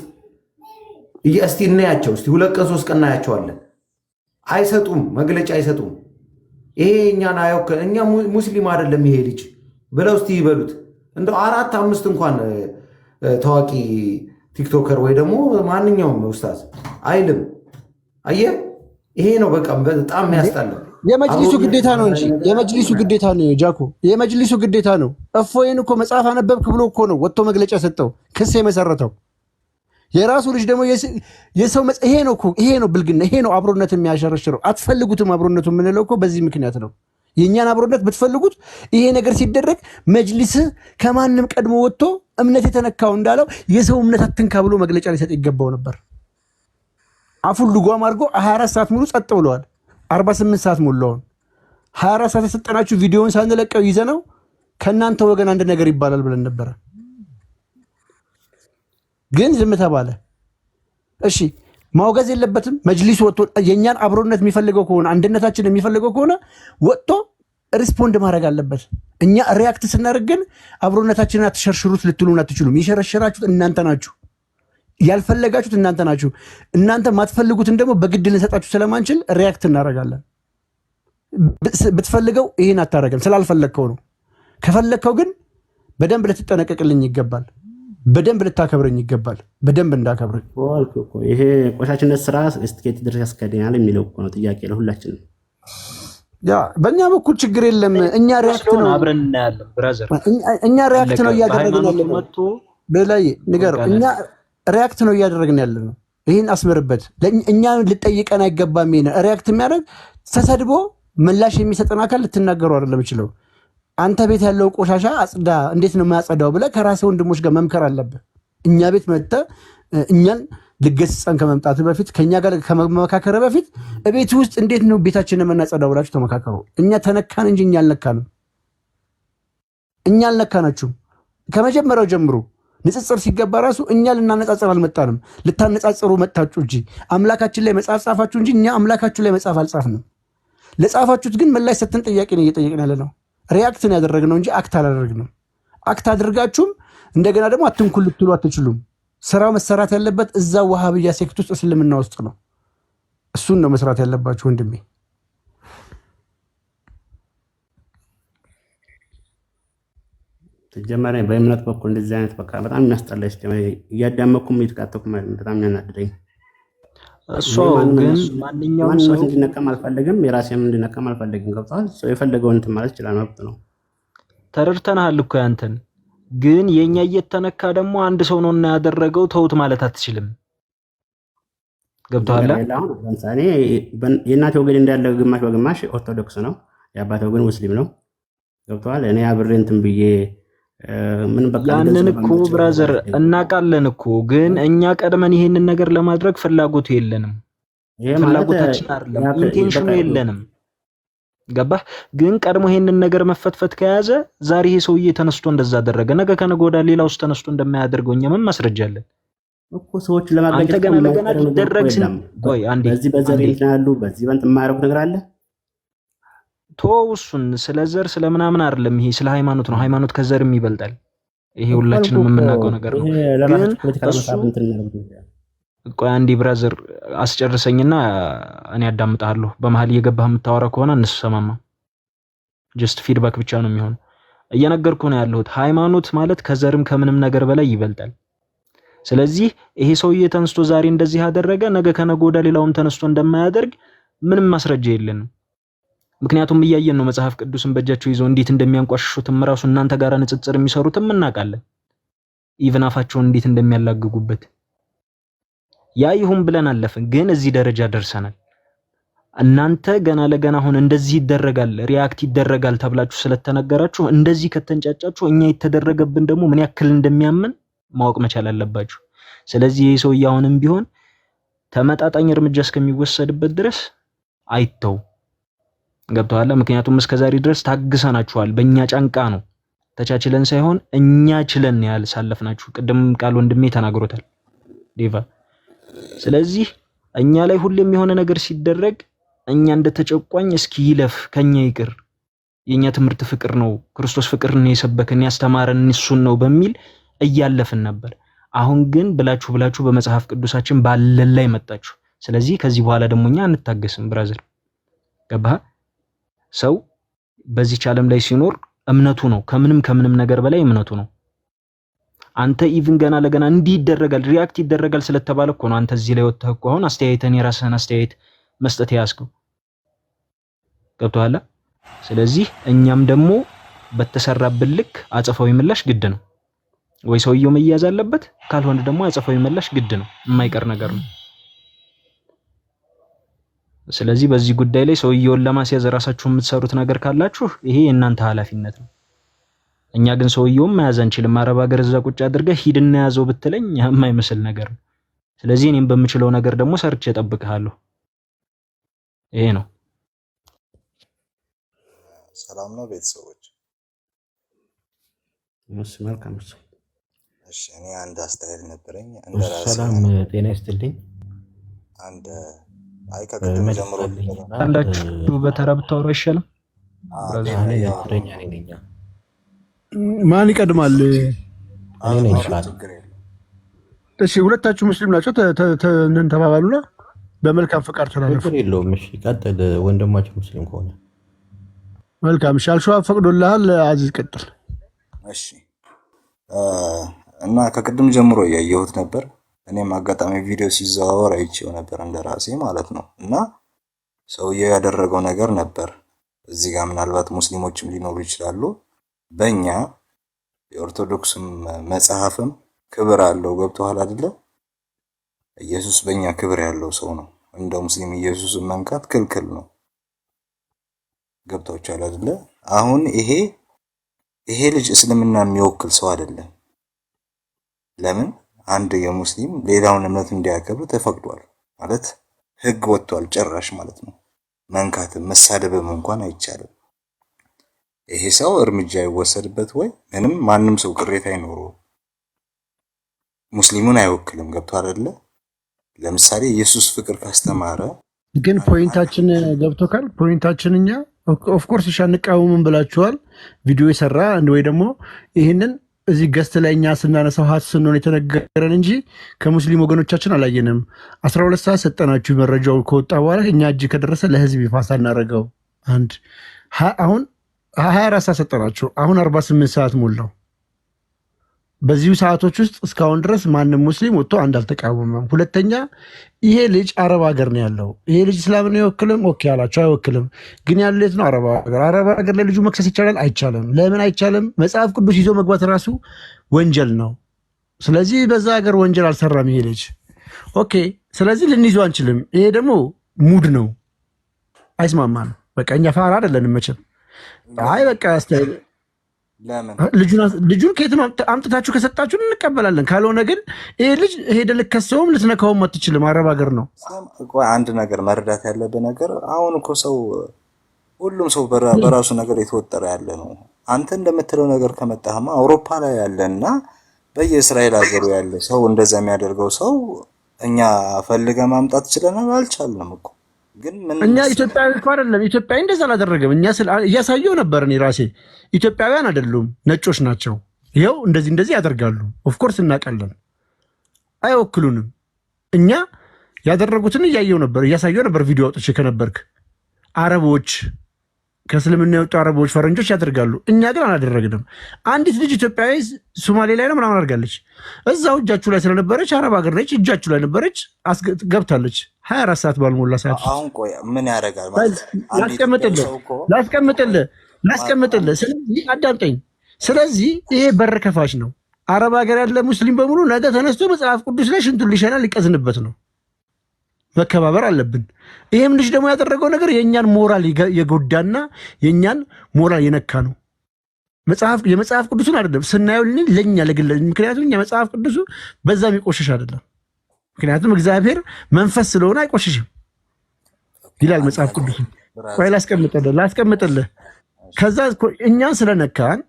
እስቲ እናያቸው። እስቲ 2 ቀን 3 ቀን እናያቸዋለን። አይሰጡም፣ መግለጫ አይሰጡም። ይሄ እኛን አይወክል፣ እኛ ሙስሊም አይደለም ይሄ ልጅ ብለው እስቲ ይበሉት። እንደው 4 5 እንኳን ታዋቂ ቲክቶከር ወይ ደግሞ ማንኛውም ኡስታዝ አይልም። አየህ፣ ይሄ ነው በቃ በጣም የሚያስጠላው። የመጅሊሱ ግዴታ ነው እንጂ የመጅሊሱ ግዴታ ነው። ጃኮ የመጅሊሱ ግዴታ ነው። እፎይን እኮ መጽሐፍ አነበብክ ብሎ እኮ ነው ወጥቶ መግለጫ ሰጠው፣ ክስ የመሰረተው የራሱ ልጅ ደግሞ የሰው ይሄ ነው ብልግና፣ ይሄ ነው አብሮነት የሚያሸረሽረው። አትፈልጉትም አብሮነቱ የምንለው እኮ በዚህ ምክንያት ነው። የኛን አብሮነት ብትፈልጉት ይሄ ነገር ሲደረግ መጅሊስ ከማንም ቀድሞ ወጥቶ እምነት የተነካው እንዳለው የሰው እምነት አትንካ ብሎ መግለጫ ሊሰጥ ይገባው ነበር። አፉን ልጓም አድርጎ 24 ሰዓት ሙሉ ጸጥ ብለዋል። 48 ሰዓት ሙሉውን 24 ሰዓት የሰጠናችሁ ቪዲዮውን ሳንለቀው ይዘነው ከናንተ ወገን አንድ ነገር ይባላል ብለን ነበር፣ ግን ዝም ተባለ። እሺ ማውገዝ የለበትም መጅሊስ ወጥቶ የኛን አብሮነት የሚፈልገው ከሆነ አንድነታችን የሚፈልገው ከሆነ ወጥቶ ሪስፖንድ ማድረግ አለበት። እኛ ሪያክት ስናደርግ ግን አብሮነታችንን አትሸርሽሩት ልትሉን አትችሉም። የሸረሸራችሁት እናንተ ናችሁ፣ ያልፈለጋችሁት እናንተ ናችሁ። እናንተ ማትፈልጉትን ደግሞ በግድ ልንሰጣችሁ ስለማንችል ሪያክት እናደርጋለን። ብትፈልገው ይሄን አታረጋም፣ ስላልፈለግከው ነው። ከፈለግከው ግን በደንብ ልትጠነቀቅልኝ ይገባል፣ በደንብ ልታከብረኝ ይገባል። በደንብ እንዳከብረኝ ይሄ ቆሻችነት ስራ እስከት ድረስ ያስከደናል የሚለው ነው ጥያቄ ለሁላችንም። ያ በእኛ በኩል ችግር የለም። እኛ ሪያክት ነው አብረን እናያለን ብራዘር። እኛ ሪያክት ነው እያደረግን ያለ ነው። በላይ ንገር፣ እኛ ሪያክት ነው እያደረግን ያለ ነው። ይህን አስምርበት። እኛ ልጠይቀን አይገባም። ይሄን ሪያክት የሚያደርግ ተሰድቦ ምላሽ የሚሰጠን አካል ልትናገሩ አይደለም ይችላል። አንተ ቤት ያለው ቆሻሻ አጽዳ፣ እንዴት ነው የማያጸዳው ብለህ ከራስህ ወንድሞች ጋር መምከር አለብህ። እኛ ቤት መጥተህ እኛን ልገስጸን ከመምጣት በፊት ከኛ ጋር ከመመካከር በፊት ቤት ውስጥ እንዴት ነው ቤታችንን የምናጸዳው ብላችሁ ተመካከሩ። እኛ ተነካን እንጂ እኛ አልነካንም። እኛ አልነካናችሁም። ከመጀመሪያው ጀምሮ ንጽጽር ሲገባ ራሱ እኛ ልናነጻጽር አልመጣንም። ልታነጻጽሩ መጣችሁ እንጂ አምላካችን ላይ መጽሐፍ ጻፋችሁ እንጂ እኛ አምላካችሁ ላይ መጽሐፍ አልጻፍንም። ለጻፋችሁት ግን ምላሽ ሰጥተን ጥያቄ ነው እየጠየቅን ያለ ነው። ሪያክት ነው ያደረግነው እንጂ አክት አላደረግንም። አክት አድርጋችሁም እንደገና ደግሞ አትንኩል ልትሉ አትችሉም። ስራው መሰራት ያለበት እዛ ወሃብያ ሴክት ውስጥ እስልምና ውስጥ ነው። እሱን ነው መስራት ያለባችሁ ወንድሜ። ተጀመረ በእምነት በኩል እንደዚህ አይነት በቃ በጣም የሚያስጠላ ሲስተም እያዳመኩም እየተቃጠኩም በጣም የሚያናድደኝ እሱ። ግን ማንኛውም ሰው እንዲነቀም አልፈልግም፣ የራሴም እንዲነቀም አልፈልግም። ገብቷል። ሰው የፈለገውን እንትን ማለት ይችላል፣ መብት ነው። ተረድተናል እኮ ያንተን። ግን የኛ እየተነካ ደግሞ አንድ ሰው ነው እና ያደረገው ተውት ማለት አትችልም። ገብቷል። ለምሳሌ የእናቴ ወገን እንዳለ ግማሽ በግማሽ ኦርቶዶክስ ነው፣ የአባቴ ወገን ሙስሊም ነው። ገብቷል። እኔ አብሬ እንትን ብዬ ምን በቃ ያንን እኮ ብራዘር እናውቃለን እኮ። ግን እኛ ቀድመን ይሄንን ነገር ለማድረግ ፍላጎቱ የለንም። ፍላጎታችን አይደለም፣ ኢንቴንሽኑ የለንም። ገባህ? ግን ቀድሞ ይሄንን ነገር መፈትፈት ከያዘ ዛሬ ይሄ ሰውዬ ተነስቶ እንደዛ አደረገ፣ ነገ ከነገ ወዲያ ሌላው ተነስቶ እንደማያደርገው እኛ ምን ማስረጃ አለን እኮ? ሰዎች ለማጋጨት ገና ለገና ሊደረግ ቆይ አንዴ በዚህ ያሉ በዚህ በንት የማያደርጉት ነገር አለ። ተወውሱን ስለ ዘር ስለ ምናምን አይደለም፣ ይሄ ስለ ሃይማኖት ነው። ሃይማኖት ከዘርም ይበልጣል። ይሄ ሁላችንም የምናውቀው ነገር ነው። ግን ቆይ አንዴ ብራዘር አስጨርሰኝና እኔ አዳምጣለሁ። በመሀል እየገባህ የምታወራ ከሆነ እንሰማማ። ጀስት ፊድባክ ብቻ ነው የሚሆን። እየነገርኩህ ነው ያለሁት። ሃይማኖት ማለት ከዘርም ከምንም ነገር በላይ ይበልጣል። ስለዚህ ይሄ ሰውዬ ተነስቶ ዛሬ እንደዚህ ያደረገ ነገ ከነገ ወዲያ ሌላውም ተነስቶ እንደማያደርግ ምንም ማስረጃ የለንም። ምክንያቱም እያየን ነው መጽሐፍ ቅዱስን በእጃቸው ይዘው እንዴት እንደሚያንቋሽሹትም ራሱ እናንተ ጋር ንጽጽር የሚሰሩትም እናውቃለን። ኢቭን አፋቸውን እንዴት እንደሚያላግጉበት ያ ይሁን ብለን አለፍን። ግን እዚህ ደረጃ ደርሰናል። እናንተ ገና ለገና አሁን እንደዚህ ይደረጋል ሪያክት ይደረጋል ተብላችሁ ስለተነገራችሁ እንደዚህ ከተንጫጫችሁ እኛ የተደረገብን ደግሞ ምን ያክል እንደሚያምን ማወቅ መቻል አለባችሁ። ስለዚህ ይሄ ሰው አሁንም ቢሆን ተመጣጣኝ እርምጃ እስከሚወሰድበት ድረስ አይተው። ገብተዋል። ምክንያቱም እስከዛሬ ድረስ ታግሰናችኋል። በእኛ ጫንቃ ነው ተቻችለን ሳይሆን እኛ ችለን ያል ሳለፍናችሁ። ቅድም ቃል ወንድሜ ተናግሮታል ዴቫ። ስለዚህ እኛ ላይ ሁሌም የሆነ ነገር ሲደረግ እኛ እንደተጨቋኝ እስኪ ይለፍ ከኛ ይቅር፣ የኛ ትምህርት ፍቅር ነው፣ ክርስቶስ ፍቅርን የሰበከን ያስተማረን እሱን ነው በሚል እያለፍን ነበር። አሁን ግን ብላችሁ በመጽሐፍ ቅዱሳችን ባለን ላይ መጣችሁ። ስለዚህ ከዚህ በኋላ ደግሞ እኛ አንታገስም ብራዘር። ገባህ? ሰው በዚህ ዓለም ላይ ሲኖር እምነቱ ነው፣ ከምንም ነገር በላይ እምነቱ ነው። አንተ ኢቭን ገና ለገና እንዲህ ይደረጋል ሪያክት ይደረጋል ስለተባለ እኮ ነው አንተ እዚህ ላይ ወጥተህ እኮ አሁን አስተያየትን የራስህን አስተያየት መስጠት ያስከው። ገብቶሃል? ስለዚህ እኛም ደግሞ በተሰራብን ልክ አጸፋዊ ምላሽ ግድ ነው። ወይ ሰውየው መያዝ አለበት፣ ካልሆነ ደግሞ አጸፋዊ ምላሽ ግድ ነው። የማይቀር ነገር ነው። ስለዚህ በዚህ ጉዳይ ላይ ሰውየውን ለማስያዝ ራሳችሁ የምትሰሩት ነገር ካላችሁ ይሄ የእናንተ ኃላፊነት ነው። እኛ ግን ሰውየውን መያዝ አንችልም። አረብ ሀገር እዛ ቁጭ አድርገህ ሂድና ያዘው ብትለኝ የማይመስል ነገር ነው። ስለዚህ እኔም በምችለው ነገር ደግሞ ሰርቼ እጠብቅሃለሁ። ይሄ ነው። ሰላም ነው ቤተሰቦች? መልካም። እሺ እኔ አንድ አስተያየት ነበረኝ። ሰላም ጤና ይስጥልኝ። አንድ አይ ከቅድም ጀምሮ አንዳችሁ በተራ ብታወሩ አይሻልም? ማን ይቀድማል? እኔ ነኝ። እሺ ሁለታችሁ ሙስሊም ናቸው ተባባሉና በመልካም ፍቃድ ተላለፉ። ችግር የለውም። እሺ ቀጥል ወንድማችሁ ሙስሊም ከሆነ መልካም። እሺ አልሸዋብ ፈቅዶልሃል። አዚዝ ቀጥል። እሺ እና ከቅድም ጀምሮ እያየሁት ነበር። እኔም አጋጣሚ ቪዲዮ ሲዘዋወር አይቼው ነበር እንደራሴ ማለት ነው። እና ሰውየው ያደረገው ነገር ነበር። እዚህ ጋር ምናልባት ሙስሊሞችም ሊኖሩ ይችላሉ። በእኛ የኦርቶዶክስም መጽሐፍም ክብር አለው። ገብቶሃል አይደለ? ኢየሱስ በእኛ ክብር ያለው ሰው ነው። እንደ ሙስሊም ኢየሱስን መንካት ክልክል ነው። ገብቶቻል አይደለ? አሁን ይሄ ልጅ እስልምና የሚወክል ሰው አይደለም። ለምን አንድ የሙስሊም ሌላውን እምነት እንዲያከብር ተፈቅዷል ማለት ህግ ወጥቷል ጭራሽ ማለት ነው። መንካትም መሳደብም እንኳን አይቻልም። ይሄ ሰው እርምጃ ይወሰድበት ወይ ምንም ማንም ሰው ቅሬታ አይኖረው። ሙስሊሙን አይወክልም። ገብቷል አይደለ? ለምሳሌ ኢየሱስ ፍቅር ካስተማረ ግን ፖይንታችን ገብቶካል። ፖይንታችን እኛ ኦፍ ኮርስ አንቃወምም ብላችኋል። ቪዲዮ የሰራ ወይ ደግሞ ይህንን እዚህ ገስት ላይ እኛ ስናነሳው ሀስ ስንሆን የተነገረን እንጂ ከሙስሊም ወገኖቻችን አላየንም። 12 ሰዓት ሰጠናችሁ። መረጃው ከወጣ በኋላ እኛ እጅ ከደረሰ ለህዝብ ይፋ ሳናደርገው አሁን 24 ሰዓት ሰጠናችሁ። አሁን 48 ሰዓት ሞላው። በዚሁ ሰዓቶች ውስጥ እስካሁን ድረስ ማንም ሙስሊም ወጥቶ አንድ አልተቃወመም። ሁለተኛ ይሄ ልጅ አረብ ሀገር ነው ያለው። ይሄ ልጅ እስላምን አይወክልም። ኦኬ አላቸው፣ አይወክልም። ግን ያለው የት ነው? አረብ ሀገር። አረብ ሀገር ላይ ልጁ መክሰስ ይቻላል? አይቻልም። ለምን አይቻልም? መጽሐፍ ቅዱስ ይዞ መግባት ራሱ ወንጀል ነው። ስለዚህ በዛ ሀገር ወንጀል አልሰራም ይሄ ልጅ። ኦኬ ስለዚህ ልንይዘው አንችልም። ይሄ ደግሞ ሙድ ነው፣ አይስማማም። በቃ እኛ ፋራ አይደለንም መቼም። አይ በቃ ልጁን ከየት አምጥታችሁ ከሰጣችሁ እንቀበላለን። ካልሆነ ግን ይሄ ልጅ ሄደህ ልከሰውም ልትነካውም አትችልም። አረብ ሀገር ነው። አንድ ነገር መረዳት ያለብህ ነገር አሁን እኮ ሁሉም ሰው በራሱ ነገር የተወጠረ ያለ ነው። አንተ እንደምትለው ነገር ከመጣህማ አውሮፓ ላይ ያለና በየእስራኤል ሀገሩ ያለ ሰው እንደዛ የሚያደርገው ሰው እኛ ፈልገ ማምጣት ችለናል? አልቻልንም እኮ። ግን እኛ ኢትዮጵያዊ እኮ አይደለም። ኢትዮጵያዊ እንደዛ አላደረገም። እኛ እያሳየው ነበር። እኔ ራሴ ኢትዮጵያውያን አይደሉም ነጮች ናቸው። ይኸው እንደዚህ ያደርጋሉ። ኦፍኮርስ እናውቃለን። አይወክሉንም። እኛ ያደረጉትን እያየው ነበር፣ እያሳየው ነበር። ቪዲዮ አውጥቼ ከነበርክ አረቦች፣ ከእስልምና የወጡ አረቦች፣ ፈረንጆች ያደርጋሉ። እኛ ግን አላደረግንም። አንዲት ልጅ ኢትዮጵያዊ ሶማሌ ላይ ነው ምናምን አድርጋለች። እዛው እጃችሁ ላይ ስለነበረች አረብ ሀገር ነች፣ እጃችሁ ላይ ነበረች፣ ገብታለች። 24 ሰዓት ባልሞላ ሰዓት አሁን ቆይ ምን ያደርጋል ማለት ላስቀምጥልህ። ስለዚህ አዳምጠኝ። ስለዚህ ይሄ በር ከፋች ነው። አረብ ሀገር ያለ ሙስሊም በሙሉ ነገ ተነስቶ መጽሐፍ ቅዱስ ላይ ሽንቱን ሊሸና ሊቀዝንበት ነው። መከባበር አለብን። ይህም ልጅ ደግሞ ያደረገው ነገር የእኛን ሞራል የጎዳና የእኛን ሞራል የነካ ነው። የመጽሐፍ ቅዱስን አይደለም ስናየው ለእኛ ለግለ ምክንያቱም እኛ መጽሐፍ ቅዱሱ በዛ የሚቆሽሽ አይደለም። ምክንያቱም እግዚአብሔር መንፈስ ስለሆነ አይቆሽሽም ይላል መጽሐፍ ቅዱስ። ቆይ ላስቀምጥልህ። ከዛ እኛን ስለነካን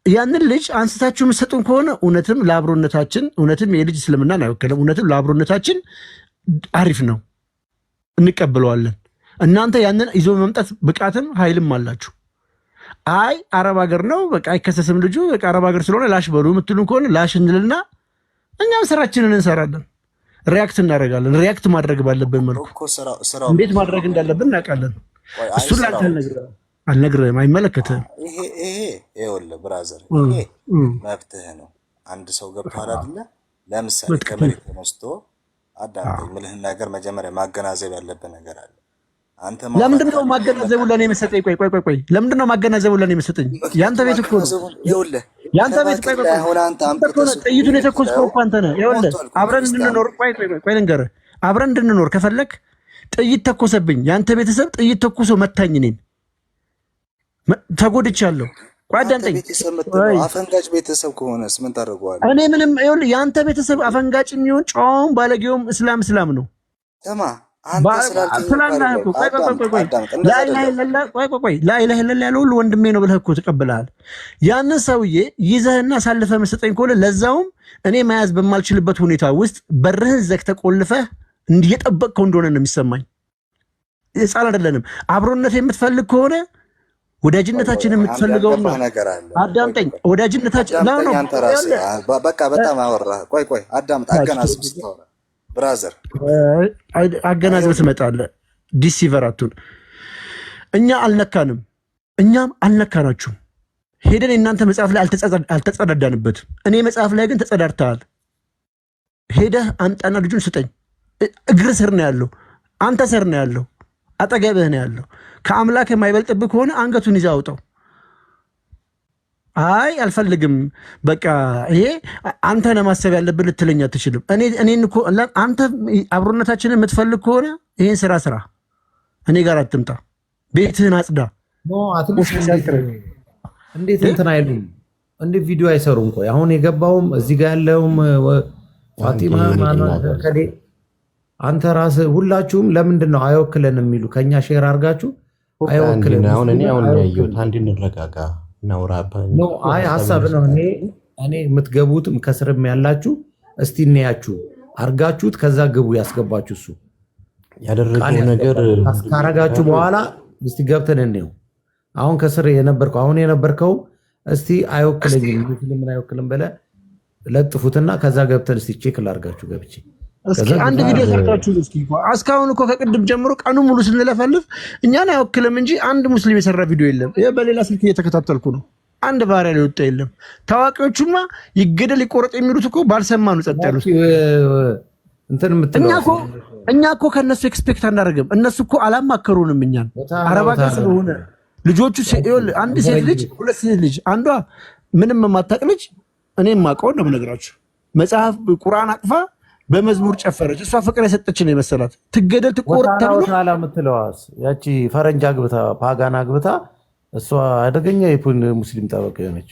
ያንን ልጅ አንስታችሁ የምትሰጡን ከሆነ እውነትም ለአብሮነታችን እውነትም የልጅ እስልምናን አይወክልም። እውነትም ለአብሮነታችን አሪፍ ነው፣ እንቀበለዋለን። እናንተ ያንን ይዞ መምጣት ብቃትም ኃይልም አላችሁ። አይ አረብ ሀገር ነው በቃ አይከሰስም ልጁ በቃ አረብ ሀገር ስለሆነ ላሽ በሉ የምትሉን ከሆነ ላሽ እንልና እኛም ስራችንን እንሰራለን፣ ሪያክት እናደርጋለን። ሪያክት ማድረግ ባለብን መልኩ እንዴት ማድረግ እንዳለብን እናውቃለን። እሱን ላንተ አልነግርህም፣ አይመለከትህም። ይሄ ይኸውልህ ብራዘር፣ ይሄ መብትህ ነው። አንድ ሰው ገብቶሃል አይደለ? ለምሳሌ ከመሬት ተነስቶ አዳምጠኝ የምልህን ነገር መጀመሪያ ማገናዘብ ያለብህ ነገር አለ። ለምንድን ነው ማገናዘቡ ለኔ የምትሰጠኝ? ቆይ ለምንድን ነው ማገናዘቡ ለኔ የምትሰጠኝ? ያንተ ቤት እኮ ነው። ያንተ ቤት ጥይቱን የተኮስከው እኮ አንተ ነህ። ይኸውልህ አብረን እንድንኖር ቆይ ልንገርህ፣ አብረን እንድንኖር ከፈለግ ጥይት ተኮሰብኝ። ያንተ ቤተሰብ ጥይት ተኩሶ መታኝ። እኔን ተጎድቻለሁ። ቋዳንጠኝ አፈንጋጭ ቤተሰብ ከሆነስ ምን ታደርገዋለህ? እኔ ምንም ይኸውልህ፣ ያንተ ቤተሰብ አፈንጋጭ የሚሆን ጨዋውም ባለጌውም እስላም ነው። ተማ አንተ ላኢላሀ ኢለላህ ያለው ሁሉ ወንድሜ ነው ብለህ እኮ ተቀብለሃል። ያንን ሰውዬ ይዘህና አሳልፈህ መስጠኝ ከሆነ ለዛውም እኔ መያዝ በማልችልበት ሁኔታ ውስጥ በርህን ዘግተህ ቆልፈህ እየጠበቅከው እንደሆነ ነው የሚሰማኝ። ሕፃን አይደለንም። አብሮነት የምትፈልግ ከሆነ ወዳጅነታችን የምትፈልገው ነው። አዳምጠኝ። ወዳጅነታችን ነው። በቃ በጣም አወራህ። ቆይ አዳምጥ። አገናዝብ ስታወራ ብራዘር አገናዝበህ ትመጣለህ። ዲሲቨር አትሁን። እኛ አልነካንም፣ እኛም አልነካናችሁም። ሄደን የእናንተ መጽሐፍ ላይ አልተጸዳዳንበትም። እኔ መጽሐፍ ላይ ግን ተጸዳድተሃል። ሄደህ አንጣና ልጁን ስጠኝ። እግር ስር ነው ያለው፣ አንተ ስር ነው ያለው፣ አጠገብህ ነው ያለው። ከአምላክ የማይበልጥብህ ከሆነ አንገቱን ይዘህ አውጣው። አይ አልፈልግም፣ በቃ ይሄ አንተ ነህ ማሰብ ያለብን ልትለኝ አትችልም። እኔን እኮ አንተ አብሮነታችንን የምትፈልግ ከሆነ ይሄን ስራ እኔ ጋር አትምጣ። ቤትህን አጽዳ። እንዴት እንትን አይሉም? እንዴት ቪዲዮ አይሰሩም? ቆይ አሁን የገባውም እዚህ ጋር ያለውም ፋጢማ ከሌ አንተ ራስህ ሁላችሁም ለምንድን ነው አይወክለን የሚሉ ከኛ ሼር አድርጋችሁ አይወክለን። አሁን ያየሁት አንድ እንረጋጋ ነው። አይ ሀሳብ ነው። እኔ የምትገቡትም ከስርም ያላችሁ እስቲ እንያችሁ አርጋችሁት ከዛ ግቡ ያስገባችሁ እሱ ያደረገው ነገር ካረጋችሁ በኋላ እስቲ ገብተን እንየው። አሁን ከስር የነበርከው እስቲ አይወክለኝም ምን አይወክልም ብለህ ለጥፉትና ከዛ ገብተን እስቲ ቼክ ላርጋችሁ ገብቼ እስኪ አንድ ቪዲዮ ሰርታችሁ እስኪ እስካሁን እኮ ከቅድም ጀምሮ ቀኑ ሙሉ ስንለፈልፍ እኛን አይወክልም እንጂ አንድ ሙስሊም የሰራ ቪዲዮ የለም። በሌላ ስልክ እየተከታተልኩ ነው። አንድ ባሪያ ሊወጣ የለም። ታዋቂዎቹማ ይገደል ይቆረጥ የሚሉት እኮ ባልሰማኑ ጸጥ ያሉት። እኛ እኮ ከነሱ ኤክስፔክት አናደርግም። እነሱ እኮ አላማከሩንም እኛን። አረብ ሀገር ስለሆነ ልጆቹ አንድ ሴት ልጅ ሁለት ሴት ልጅ አንዷ ምንም የማታውቅ ልጅ እኔ የማውቀው ነው የምነግራችሁ። መጽሐፍ ቁርአን አቅፋ በመዝሙር ጨፈረች። እሷ ፍቅር የሰጠችን የመሰላት ትገደል ትቆረጥ ተብሎ ምትለዋስ ያቺ ፈረንጅ አግብታ ፓጋን አግብታ እሷ አደገኛ ሙስሊም ጠበቃ የሆነች።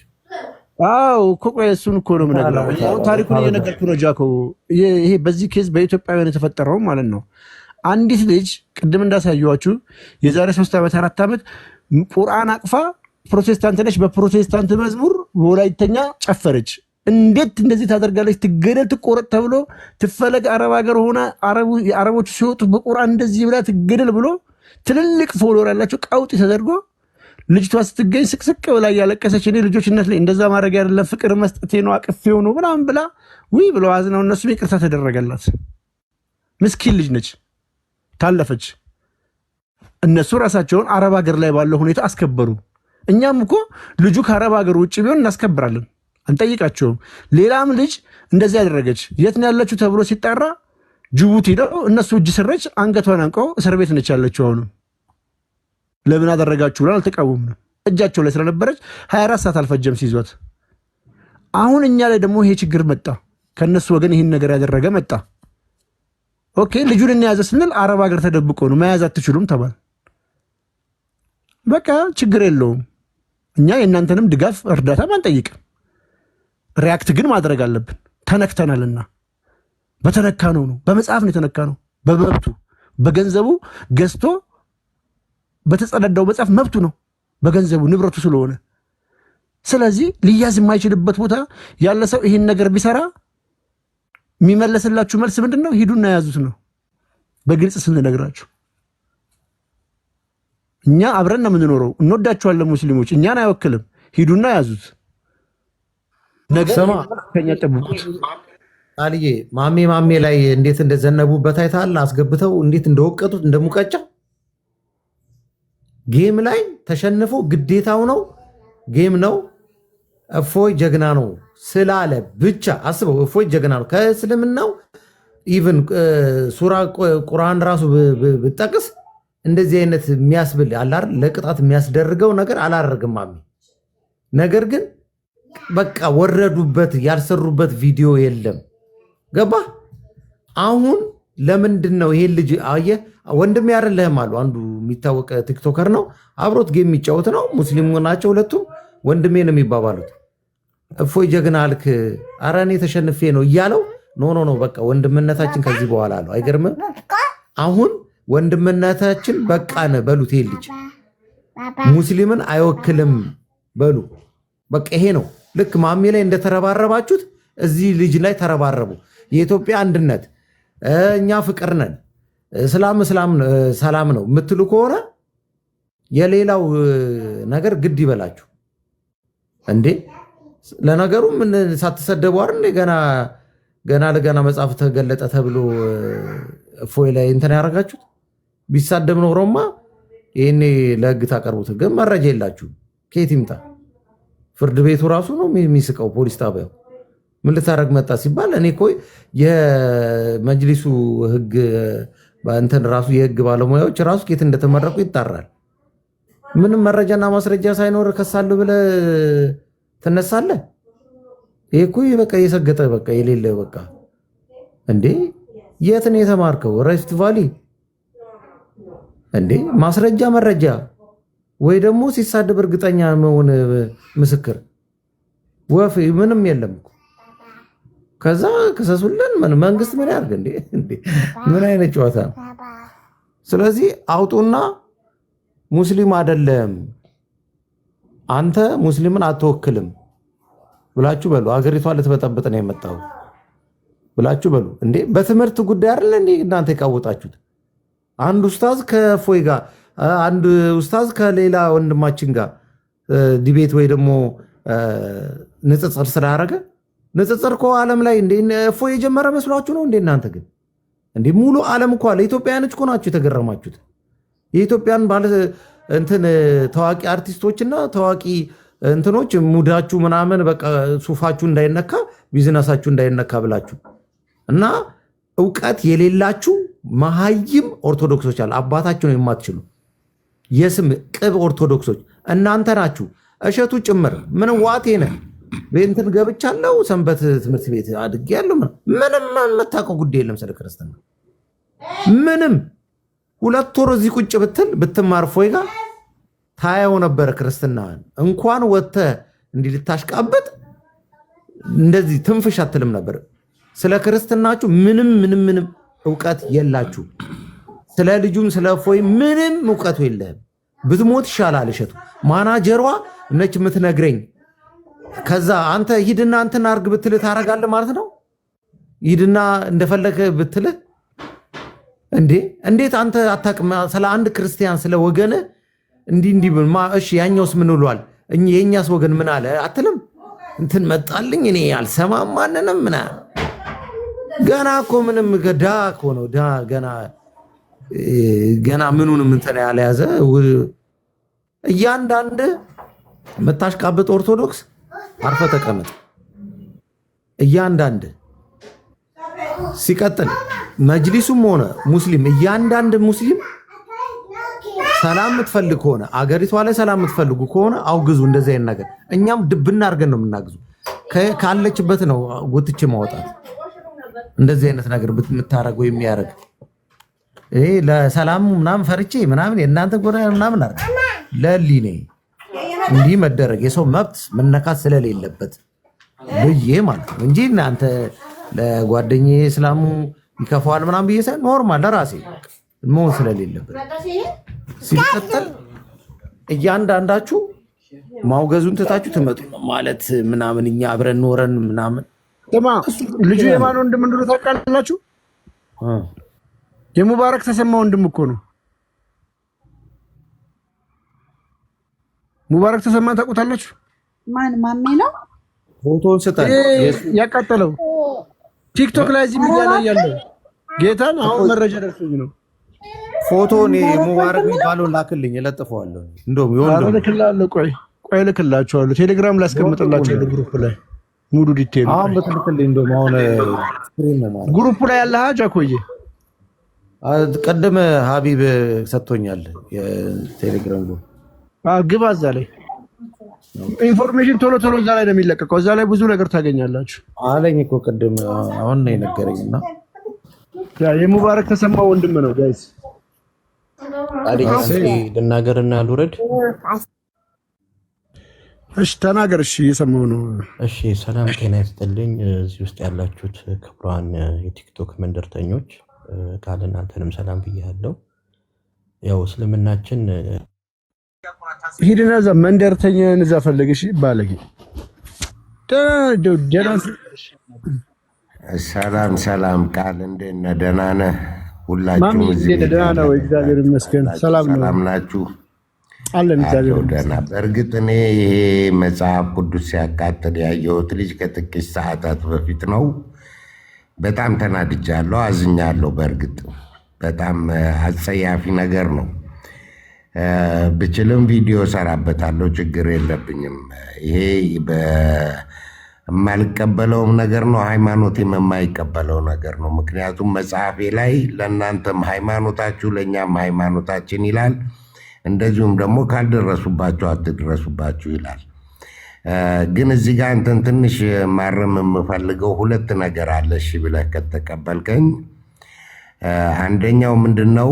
አዎ እኮ ቆይ እሱን እኮ ነው የምነግርህ። ታሪኩን እየነገርኩ ነው ጃኮ። ይሄ በዚህ ኬዝ በኢትዮጵያውያን የተፈጠረው ማለት ነው። አንዲት ልጅ ቅድም እንዳሳየኋችሁ የዛሬ 3 ዓመት 4 ዓመት ቁርአን አቅፋ ፕሮቴስታንት ነች፣ በፕሮቴስታንት መዝሙር ወላይተኛ ጨፈረች። እንዴት እንደዚህ ታደርጋለች? ትገደል ትቆረጥ ተብሎ ትፈለግ አረብ ሀገር ሆና የአረቦቹ ሲወጡ በቁርአን እንደዚህ ብላ ትገደል ብሎ ትልልቅ ፎሎወር ያላቸው ቀውጢ ተደርጎ ልጅቷ ስትገኝ ስቅስቅ ብላ እያለቀሰች እኔ ልጆችነት ላይ እንደዛ ማድረግ አይደለም ፍቅር መስጠቴ ነው አቅፌው ነው ምናምን ብላ ውይ ብለው አዝነው እነሱም ይቅርታ ተደረገላት። ምስኪን ልጅ ነች፣ ታለፈች። እነሱ ራሳቸውን አረብ ሀገር ላይ ባለው ሁኔታ አስከበሩ። እኛም እኮ ልጁ ከአረብ ሀገር ውጭ ቢሆን እናስከብራለን፣ አንጠይቃቸውም። ሌላም ልጅ እንደዚህ ያደረገች የት ነው ያለችው ተብሎ ሲጠራ ጅቡቲ ነው። እነሱ እጅ ስረች አንገቷን አንቀው እስር ቤት ነች ያለችው። አሁንም ለምን አደረጋችሁ ብለን አልተቃወምንም። እጃቸው ላይ ስለነበረች 24 ሰዓት አልፈጀም ሲይዟት። አሁን እኛ ላይ ደግሞ ይሄ ችግር መጣ። ከነሱ ወገን ይህን ነገር ያደረገ መጣ። ኦኬ ልጁን እንያዘ ስንል አረብ ሀገር ተደብቆ ነው መያዝ አትችሉም ተባል። በቃ ችግር የለውም እኛ የእናንተንም ድጋፍ እርዳታ አንጠይቅም። ሪያክት ግን ማድረግ አለብን። ተነክተናልና በተነካ ነው በመጽሐፍ ነው የተነካ ነው። በመብቱ በገንዘቡ ገዝቶ በተጸዳዳው መጽሐፍ መብቱ ነው፣ በገንዘቡ ንብረቱ ስለሆነ። ስለዚህ ሊያዝ የማይችልበት ቦታ ያለ ሰው ይህን ነገር ቢሰራ የሚመለስላችሁ መልስ ምንድን ነው? ሂዱና ያዙት ነው። በግልጽ ስንነግራችሁ እኛ አብረን ነው የምንኖረው፣ እንወዳችኋለን ሙስሊሞች፣ እኛን አይወክልም። ሂዱና ያዙት። ነገር ከኛ ጠብቁት። ቃልዬ ማሜ ላይ እንዴት እንደዘነቡበት አይተሃል? አስገብተው እንዴት እንደወቀጡት እንደሙቀጫ። ጌም ላይ ተሸንፎ ግዴታው ነው ጌም ነው። እፎይ ጀግና ነው ስላለ ብቻ አስበው። እፎይ ጀግና ነው ከእስልምናው ኢቭን ሱራ ቁርአን ራሱ ብጠቅስ እንደዚህ አይነት የሚያስብል አላር ለቅጣት የሚያስደርገው ነገር አላደርግም ማሜ። ነገር ግን በቃ ወረዱበት። ያልሰሩበት ቪዲዮ የለም። ገባ? አሁን ለምንድን ነው ይሄን ልጅ አየህ ወንድሜ አይደለህም አሉ አንዱ የሚታወቅ ቲክቶከር ነው አብሮት ጌም የሚጫወት ነው ሙስሊም ናቸው ሁለቱም ወንድሜ ነው የሚባባሉት እፎይ ጀግና አልክ ኧረ እኔ ተሸንፌ ነው እያለው ኖ በቃ ወንድምነታችን ከዚህ በኋላ አለው አይገርምም አሁን ወንድምነታችን በቃን በሉት ይሄ ልጅ ሙስሊምን አይወክልም በሉ በቃ ይሄ ነው ልክ ማሜ ላይ እንደተረባረባችሁት እዚህ ልጅ ላይ ተረባረቡ የኢትዮጵያ አንድነት እኛ ፍቅር ነን ሰላም ነው የምትሉ ከሆነ የሌላው ነገር ግድ ይበላችሁ እንዴ ለነገሩ ምን ሳትሰደቡ አይደል ገና ለገና መጽሐፍ ተገለጠ ተብሎ እፎይ ላይ እንትን ያደርጋችሁት ቢሳደብ ኖሮማ ይሄኔ ለህግ ታቀርቡት ግን መረጃ የላችሁ ከየት ይምጣ ፍርድ ቤቱ ራሱ ነው የሚስቀው ፖሊስ ጣቢያው ምን ልታረግ መጣ ሲባል እኔ እኮ የመጅሊሱ ህግ እንትን ራሱ የህግ ባለሙያዎች ራሱ ከየት እንደተመረቁ ይጣራል ምንም መረጃና ማስረጃ ሳይኖር ከሳሉ ብለ ትነሳለህ ይሄ እኮ በቃ የሰገጠ በቃ የሌለ በቃ እንዴ የት ነው የተማርከው ራይፍት ቫሊ እንዴ ማስረጃ መረጃ ወይ ደግሞ ሲሳደብ እርግጠኛ መሆን ምስክር ወፍ ምንም የለም ከዛ ከሰሱልን መንግስት ምን ያርግ እንዴ ምን አይነት ጨዋታ ነው ስለዚህ አውጡና ሙስሊም አይደለም አንተ ሙስሊምን አትወክልም ብላችሁ በሉ አገሪቷ ልትበጠብጥ ነው የመጣው ብላችሁ በሉ እንዴ በትምህርት ጉዳይ አይደል እንዴ እናንተ የቃወጣችሁት አንድ ኡስታዝ ከፎይ ጋር አንድ ኡስታዝ ከሌላ ወንድማችን ጋር ዲቤት ወይ ደግሞ ንጽጽር ስላደረገ ንጽጽር እኮ ዓለም ላይ እንዴ ፎይ የጀመረ መስሏችሁ ነው እንዴ እናንተ ግን እንዴ ሙሉ ዓለም እኮ አለ ኢትዮጵያውያኖች እኮ ናችሁ የተገረማችሁት የኢትዮጵያን ባለ እንትን ታዋቂ አርቲስቶችና ታዋቂ እንትኖች ሙዳችሁ ምናምን በቃ ሱፋችሁ እንዳይነካ ቢዝነሳችሁ እንዳይነካ ብላችሁ እና ዕውቀት የሌላችሁ መሃይም ኦርቶዶክሶች አለ አባታችሁ ነው የማትችሉ የስም ቅብ ኦርቶዶክሶች እናንተ ናችሁ እሸቱ ጭምር ምን ዋቴ ነህ በእንትን ገብቻለሁ ሰንበት ትምህርት ቤት አድጌያለሁ ምንም የምታውቀው ጉዳይ የለም ስለ ክርስትና ምንም ሁለት ወር እዚህ ቁጭ ብትማር ፎይ ጋር ታየው ነበር ክርስትናን እንኳን ወጥተ እንዲህ ልታሽቃበጥ እንደዚህ ትንፍሽ አትልም ነበር ስለ ክርስትናችሁ ምንም ዕውቀት የላችሁ ስለ ልጁም ስለ ፎይ ምንም ዕውቀቱ የለህም ብትሞት ይሻላል እሸቱ ማናጀሯ ነች የምትነግረኝ ከዛ አንተ ሂድና እንትን አርግ ብትል ታረጋለህ ማለት ነው ሂድና እንደፈለከ ብትል እንዴት አንተ አታውቅም ስለ አንድ ክርስቲያን ስለ ወገነ እንዲህ እሺ ያኛውስ ምን ብሏል የኛስ ወገን ምን አለ አትልም እንትን መጣልኝ እኔ አልሰማም ማንንም ገና እኮ ምንም ገዳ እኮ ነው ገና ምኑንም እንትን ያለያዘ እያንዳንድ መታሽቃበጥ ኦርቶዶክስ አርፈ ተቀመጥ እያንዳንድ ሲቀጥል መጅሊሱም ሆነ ሙስሊም እያንዳንድ ሙስሊም ሰላም የምትፈልግ ከሆነ አገሪቷ ላይ ሰላም የምትፈልጉ ከሆነ አውግዙ እንደዚህ አይነት ነገር እኛም ድብና አድርገን ነው የምናግዙ ካለችበት ነው ጎትቼ ማውጣት እንደዚህ አይነት ነገር የምታረገው የሚያረግ ይሄ ለሰላም ምናምን ፈርቼ ምናምን የእናንተ ጎራ ምናምን አረ ለሊኔ እንዲህ መደረግ የሰው መብት መነካት ስለሌለበት ብዬ ማለት ነው እንጂ እናንተ ለጓደኛዬ እስላሙ ይከፋዋል ምናምን ብዬ ሳይሆን ኖርማል ለራሴ መሆን ስለሌለበት ሲቀጥል እያንዳንዳችሁ ማውገዙን ትታችሁ ትመጡ ማለት ምናምን እኛ አብረን ኖረን ምናምን ልጁ የማን ወንድም እንደሆነ ታውቃላችሁ? የሙባረክ ተሰማ ወንድም እኮ ነው። ሙባረክ ተሰማ ታውቁታላችሁ? ማን ማሜ ነው? ፎቶውን ስጠን ያቃጠለው ቲክቶክ ላይ እዚህ ሚዲያ ላይ ያለው ጌታን አሁን መረጃ ደርሶኝ ነው። ፎቶውን ሙባረክ የሚባለው ላክልኝ እለጥፈዋለሁ። እንደውም ይወንደው ልክላለሁ። ቆይ ልክላችኋለሁ። ቴሌግራም ላይ አስቀምጥላችኋለሁ ግሩፕ ላይ ሙሉ ዲቴል አሁን በትክክል እንደውም አሁን ስክሪን ነው ማለት ግሩፕ ላይ ያለ ሀጃ ኮዬ ቀደም ሀቢብ ሰጥቶኛል የቴሌግራም ግሩፕ ግባ እዛ ላይ ኢንፎርሜሽን ቶሎ እዛ ላይ ነው የሚለቀቀው። እዛ ላይ ብዙ ነገር ታገኛላችሁ አለኝ እኮ ቅድም አሁን ነው የነገረኝና የሙባረክ ተሰማ ወንድም ነው ጋይስ። ልናገርና ልውረድ። እሺ ተናገር። እሺ እየሰማሁ ነው። እሺ ሰላም ጤና ይስጥልኝ። እዚህ ውስጥ ያላችሁት ክቡራን የቲክቶክ መንደርተኞች ቃል እናንተንም ሰላም ብያለሁ። ያው እስልምናችን ሂድና እዛ መንደርተኛን እዛ ፈልግሽ ባለጌ። ሰላም ሰላም ቃል እንዴት ነህ? ደህና ነህ? ሁላችሁም እዚህ ደህና ነው፣ እግዚአብሔር ይመስገን። ሰላም ናችሁ? አለን እግዚአብሔር ደህና። በእርግጥ እኔ ይሄ መጽሐፍ ቅዱስ ሲያቃጥል ያየሁት ልጅ ከጥቂት ሰዓታት በፊት ነው። በጣም ተናድጃለሁ፣ አዝኛለሁ። በእርግጥ በጣም አጸያፊ ነገር ነው። ብችልም ቪዲዮ ሰራበታለሁ፣ ችግር የለብኝም። ይሄ የማልቀበለውም ነገር ነው፣ ሃይማኖቴም የማይቀበለው ነገር ነው። ምክንያቱም መጽሐፌ ላይ ለእናንተም ሃይማኖታችሁ ለእኛም ሃይማኖታችን ይላል። እንደዚሁም ደግሞ ካልደረሱባችሁ አትድረሱባችሁ ይላል። ግን እዚህ ጋር እንትን ትንሽ ማረም የምፈልገው ሁለት ነገር አለ። እሺ ብለህ ከተቀበልከኝ፣ አንደኛው ምንድን ነው?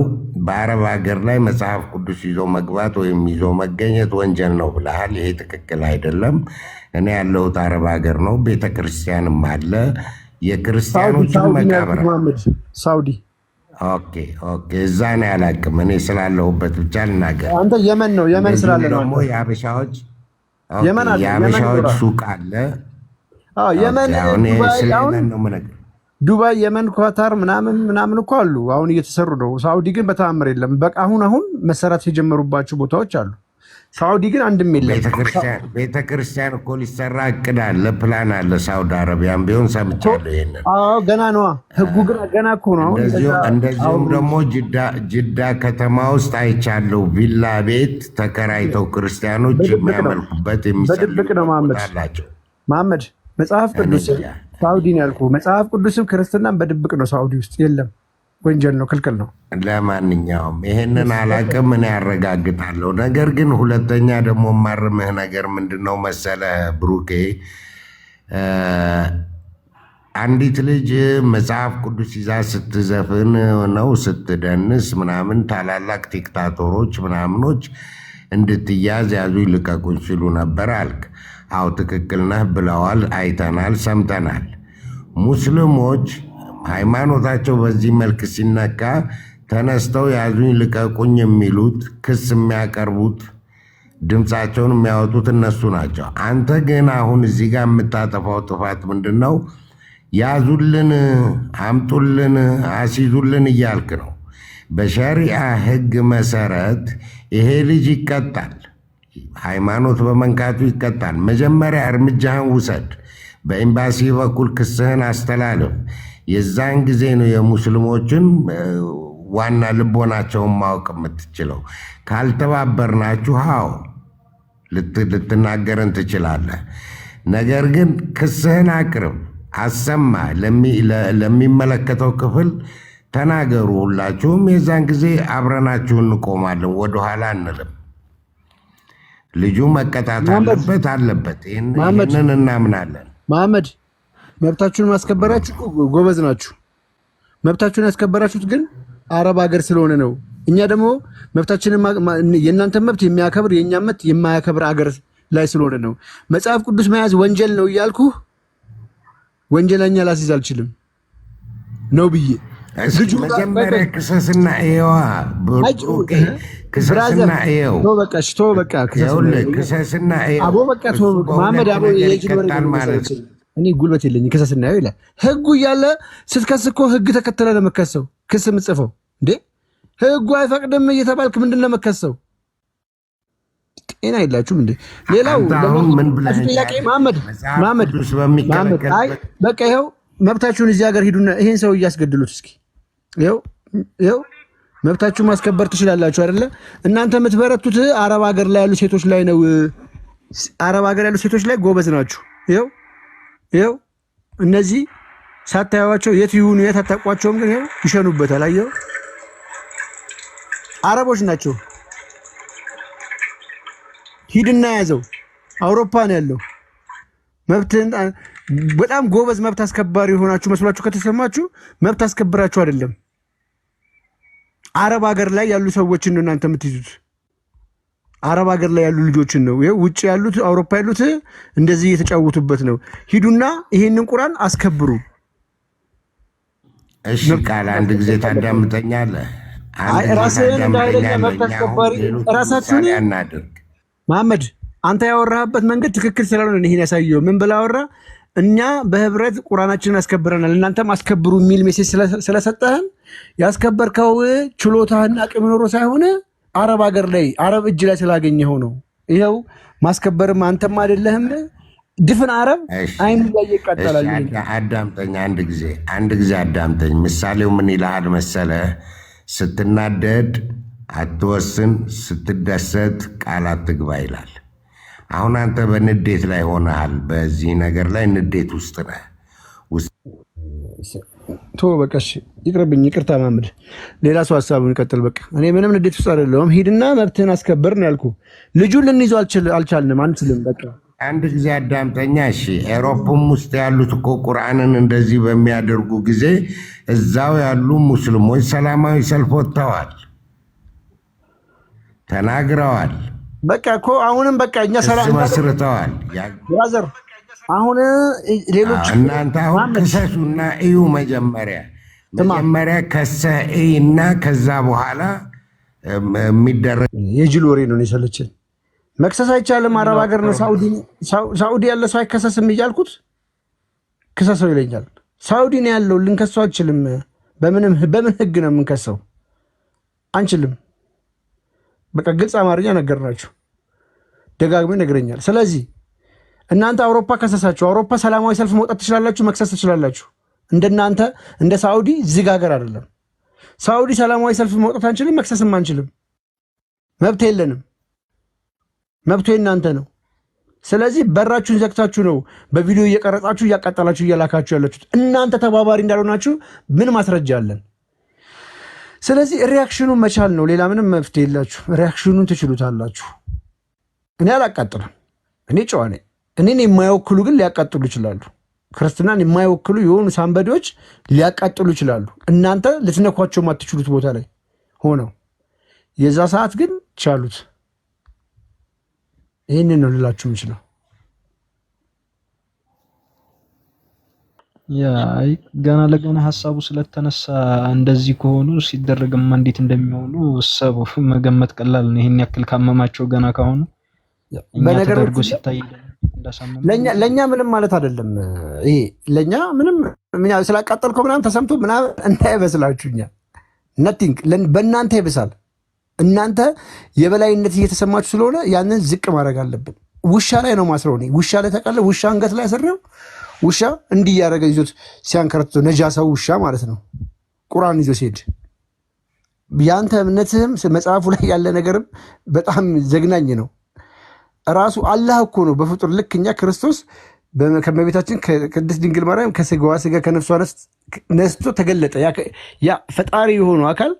በአረብ ሀገር ላይ መጽሐፍ ቅዱስ ይዞ መግባት ወይም ይዞ መገኘት ወንጀል ነው ብለሃል። ይሄ ትክክል አይደለም። እኔ ያለሁት አረብ ሀገር ነው። ቤተክርስቲያንም አለ፣ የክርስቲያኖችን መቃብር ሳውዲ። ኦኬ እዛ ነው ያላቅም። እኔ ስላለሁበት ብቻ ልናገር። አንተ የመን ነው፣ የመን ስላለ ነው። ደግሞ የአበሻዎች ሱቅ አለ። የመን ነው የምነግርህ። ዱባይ፣ የመን፣ ኳታር ምናምን እኮ አሉ። አሁን እየተሰሩ ነው። ሳውዲ ግን በተአምር የለም። በቃ አሁን መሰራት የጀመሩባቸው ቦታዎች አሉ። ሳውዲ ግን አንድም የለም። ቤተክርስቲያን እኮ ሊሰራ እቅድ አለ፣ ፕላን አለ። ሳውዲ አረቢያን ቢሆን ሰምቻለሁ ይሄንን። ገና ነዋ፣ ህጉ ግን ገና እኮ ነው። እንደዚሁም ደግሞ ጅዳ ከተማ ውስጥ አይቻለሁ፣ ቪላ ቤት ተከራይተው ክርስቲያኖች የሚያመልኩበት በድብቅ ነው። መሐመድ መጽሐፍ ቅዱስ ሳውዲ ነው ያልኩህ። መጽሐፍ ቅዱስም ክርስትናም በድብቅ ነው። ሳውዲ ውስጥ የለም፣ ወንጀል ነው፣ ክልክል ነው። ለማንኛውም ይሄንን አላቅም፣ እኔ ያረጋግጣለሁ። ነገር ግን ሁለተኛ ደግሞ የማርምህ ነገር ምንድን ነው መሰለህ ብሩኬ፣ አንዲት ልጅ መጽሐፍ ቅዱስ ይዛ ስትዘፍን ነው ስትደንስ ምናምን ታላላቅ ዲክታቶሮች ምናምኖች እንድትያዝ ያዙ ይልቀቁኝ ሲሉ ነበር አልክ። አው ትክክል ነህ ብለዋል፣ አይተናል፣ ሰምተናል። ሙስሊሞች ሃይማኖታቸው በዚህ መልክ ሲነካ ተነስተው ያዙኝ ልቀቁኝ የሚሉት ክስ የሚያቀርቡት ድምፃቸውን የሚያወጡት እነሱ ናቸው። አንተ ግን አሁን እዚህ ጋር የምታጠፋው ጥፋት ምንድን ነው? ያዙልን፣ አምጡልን፣ አስይዙልን እያልክ ነው። በሸሪዓ ሕግ መሰረት ይሄ ልጅ ይቀጣል። ሃይማኖት በመንካቱ ይቀጣል። መጀመሪያ እርምጃህን ውሰድ። በኤምባሲ በኩል ክስህን አስተላልፍ። የዛን ጊዜ ነው የሙስሊሞችን ዋና ልቦናቸውን ማወቅ የምትችለው። ካልተባበርናችሁ ልትናገረን ትችላለህ። ነገር ግን ክስህን አቅርብ፣ አሰማ፣ ለሚመለከተው ክፍል ተናገሩ። ሁላችሁም የዛን ጊዜ አብረናችሁ እንቆማለን፣ ወደኋላ አንልም። ልጁ መቀጣት አለበት። ይህንን እናምናለን። መሐመድ መብታችሁን ማስከበራችሁ ጎበዝ ናችሁ። መብታችሁን ያስከበራችሁት ግን አረብ ሀገር ስለሆነ ነው። እኛ ደግሞ መብታችንን የእናንተ መብት የሚያከብር የእኛ መብት የማያከብር አገር ላይ ስለሆነ ነው። መጽሐፍ ቅዱስ መያዝ ወንጀል ነው እያልኩ ወንጀለኛ ላስይዝ አልችልም ነው ብዬ መጀመሪያ ክሰስና እየዋ ክሰስና እየው ክሰስና ይቀጣል ማለት ነው። እኔ ጉልበት የለኝ ክሰስና እየው ይላል ህጉ እያለ ስትከስ እኮ ህግ ተከተለ ለመከሰው ክስ የምጽፈው እንዴ ህጉ አይፈቅድም እየተባልክ ምንድን ለመከሰው ጤና የላችሁም እንዴ? ሌላው ጥያቄ መሐመድ በቃ ይኸው መብታችሁን እዚህ ሀገር ሂዱና ይሄን ሰው እያስገድሉት እስኪ ይኸው መብታችሁን ማስከበር ትችላላችሁ አይደለ? እናንተ የምትበረቱት አረብ ሀገር ላይ ያሉ ሴቶች ላይ ነው። አረብ ሀገር ያሉ ሴቶች ላይ ጎበዝ ናችሁ። ይኸው እነዚህ ሳታዩዋቸው የት ይሁኑ የት አታውቋቸውም፣ ግን ይኸው ይሸኑበታል። አየኸው አረቦች ናቸው። ሂድና ያዘው። አውሮፓ ነው ያለው። በጣም ጎበዝ መብት አስከባሪ የሆናችሁ መስሏችሁ ከተሰማችሁ መብት አስከብራችሁ አይደለም። አረብ ሀገር ላይ ያሉ ሰዎችን ነው እናንተ የምትይዙት። አረብ ሀገር ላይ ያሉ ልጆችን ነው። ይሄ ውጭ ያሉት አውሮፓ ያሉት እንደዚህ እየተጫወቱበት ነው። ሂዱና ይሄንን ቁርአን አስከብሩ። እሺ ቃል አንድ ጊዜ ታዳምጠኛለህ? ራስህን እንዳይለኛ መብት አስከባሪ ራሳችሁን መሐመድ አንተ ያወራህበት መንገድ ትክክል ስላልሆነ ይሄን ያሳየው። ምን ብላ አወራ? እኛ በህብረት ቁርአናችንን አስከብረናል እናንተም አስከብሩ የሚል ሜሴጅ ስለሰጠህን ያስከበርከው ችሎታህና አቅም ኖሮ ሳይሆን አረብ ሀገር ላይ አረብ እጅ ላይ ስላገኘኸው ነው። ይኸው ማስከበርም አንተም አይደለህም። ድፍን አረብ አይኑ ላይ ይቃጠላል። አዳምጠኝ፣ አንድ ጊዜ አዳምጠኝ። ምሳሌው ምን ይልሃል መሰለህ? ስትናደድ አትወስን፣ ስትደሰት ቃል አትግባ ይላል። አሁን አንተ በንዴት ላይ ሆነሃል። በዚህ ነገር ላይ ንዴት ውስጥ ነህ። ቶ በቃ እሺ ይቅርብኝ፣ ይቅርታ ማምድ። ሌላ ሰው ሀሳቡን ይቀጥል። በቃ እኔ ምንም ንዴት ውስጥ አይደለሁም። ሂድና መብትህን አስከበር ነው ያልኩህ። ልጁን ልንይዘው አልቻልንም፣ አንችልም። በቃ አንድ ጊዜ አዳምጠኛ። እሺ ኤሮፕም ውስጥ ያሉት እኮ ቁርአንን እንደዚህ በሚያደርጉ ጊዜ እዛው ያሉ ሙስሊሞች ሰላማዊ ሰልፍ ወጥተዋል፣ ተናግረዋል። በቃ እኮ አሁንም በቃ እኛ ሰላም መስርተዋል። ብራዘር አሁን ሌሎች እናንተ አሁን ክሰሱና እዩ። መጀመሪያ ከሰህ እይና ከዛ በኋላ የሚደረግ የጅል ወሬ ነው የሰለችን። መክሰስ አይቻልም። አረብ ሀገር ነው ሳኡዲ ያለ ሰው አይከሰስም እያልኩት ክሰሰው ይለኛል። ሳኡዲ ነው ያለው፣ ልንከሰው አንችልም። በምን ህግ ነው የምንከሰው? አንችልም። በቃ ግልጽ አማርኛ ነገርናችሁ፣ ደጋግሞ ይነግረኛል። ስለዚህ እናንተ አውሮፓ ከሰሳችሁ፣ አውሮፓ ሰላማዊ ሰልፍ መውጣት ትችላላችሁ፣ መክሰስ ትችላላችሁ። እንደናንተ እንደ ሳኡዲ ዝግ ሀገር አይደለም። ሳኡዲ ሰላማዊ ሰልፍ መውጣት አንችልም፣ መክሰስም አንችልም። መብት የለንም። መብቱ የእናንተ ነው። ስለዚህ በራችሁን ዘግታችሁ ነው በቪዲዮ እየቀረጻችሁ እያቃጠላችሁ እያላካችሁ ያላችሁት። እናንተ ተባባሪ እንዳልሆናችሁ ምን ማስረጃ አለን? ስለዚህ ሪያክሽኑን መቻል ነው። ሌላ ምንም መፍትሄ የላችሁ። ሪያክሽኑን ትችሉታላችሁ። እኔ አላቃጥልም። እኔ ጨዋ ነኝ። እኔን የማይወክሉ ግን ሊያቃጥሉ ይችላሉ። ክርስትናን የማይወክሉ የሆኑ ሳንበዴዎች ሊያቃጥሉ ይችላሉ። እናንተ ልትነኳቸው ማትችሉት ቦታ ላይ ሆነው የዛ ሰዓት ግን ቻሉት። ይህንን ነው ልላችሁ የምችለው። ገና ለገና ሀሳቡ ስለተነሳ እንደዚህ ከሆኑ ሲደረግማ እንዴት እንደሚሆኑ ሰው መገመት ቀላል ነው። ይሄን ያክል ካመማቸው ገና ካሁኑ በነገርጎ ሲታይ ለኛ ምንም ማለት አይደለም። ይሄ ለኛ ምንም ስላቃጠልከው ምናምን ተሰምቶ ምናምን እንዳይመስላችሁኛ ነቲንግ በእናንተ ይብሳል። እናንተ የበላይነት እየተሰማችሁ ስለሆነ ያንን ዝቅ ማድረግ አለብን። ውሻ ላይ ነው ማስረው። እኔ ውሻ ላይ ተቃለ ውሻ አንገት ላይ አሰረው። ውሻ እንዲህ እያደረገ ይዞት ሲያንከረቶ ነጃሳው ውሻ ማለት ነው። ቁርአን ይዞ ሲሄድ ያንተ እምነትህም መጽሐፉ ላይ ያለ ነገርም በጣም ዘግናኝ ነው። ራሱ አላህ እኮ ነው በፍጡር ልክ እኛ ክርስቶስ ከመቤታችን ከቅድስት ድንግል ማርያም ከስጋዋ ስጋ ከነፍሷ ነስቶ ተገለጠ። ያ ፈጣሪ የሆነው አካል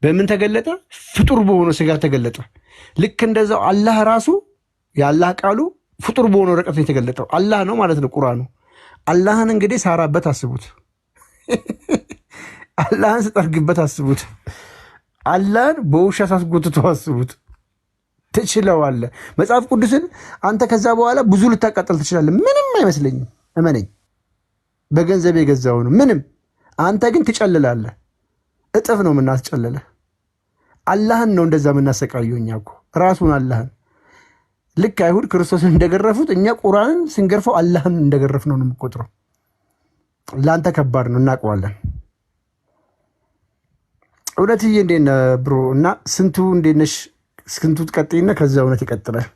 በምን ተገለጠ? ፍጡር በሆነው ስጋ ተገለጠ። ልክ እንደዛው አላህ ራሱ የአላህ ቃሉ ፍጡር በሆነው ወረቀት ነው የተገለጠው። አላህ ነው ማለት ነው ቁርአኑ። አላህን እንግዲህ ሳራበት አስቡት። አላህን ስጠርግበት አስቡት። አላህን በውሻ ሳስጎትቶ አስቡት። ትችለዋለህ። መጽሐፍ ቅዱስን አንተ ከዛ በኋላ ብዙ ልታቃጠል ትችላለህ። ምንም አይመስለኝም፣ እመነኝ። በገንዘብ የገዛው ነው ምንም። አንተ ግን ትጨልላለህ። እጥፍ ነው የምናስጨልለህ። አላህን ነው እንደዛ የምናሰቃየው እኛ እኮ ራሱን አላህን። ልክ አይሁድ ክርስቶስን እንደገረፉት እኛ ቁርአንን ስንገርፈው አላህን እንደገረፍ ነው የምቆጥረው። ለአንተ ከባድ ነው እናውቀዋለን። እውነትዬ እንዴት ነህ ብሮ? እና ስንቱ እንዴት ነሽ? ስንቱ ትቀጥይና ከዛ እውነት ይቀጥላል።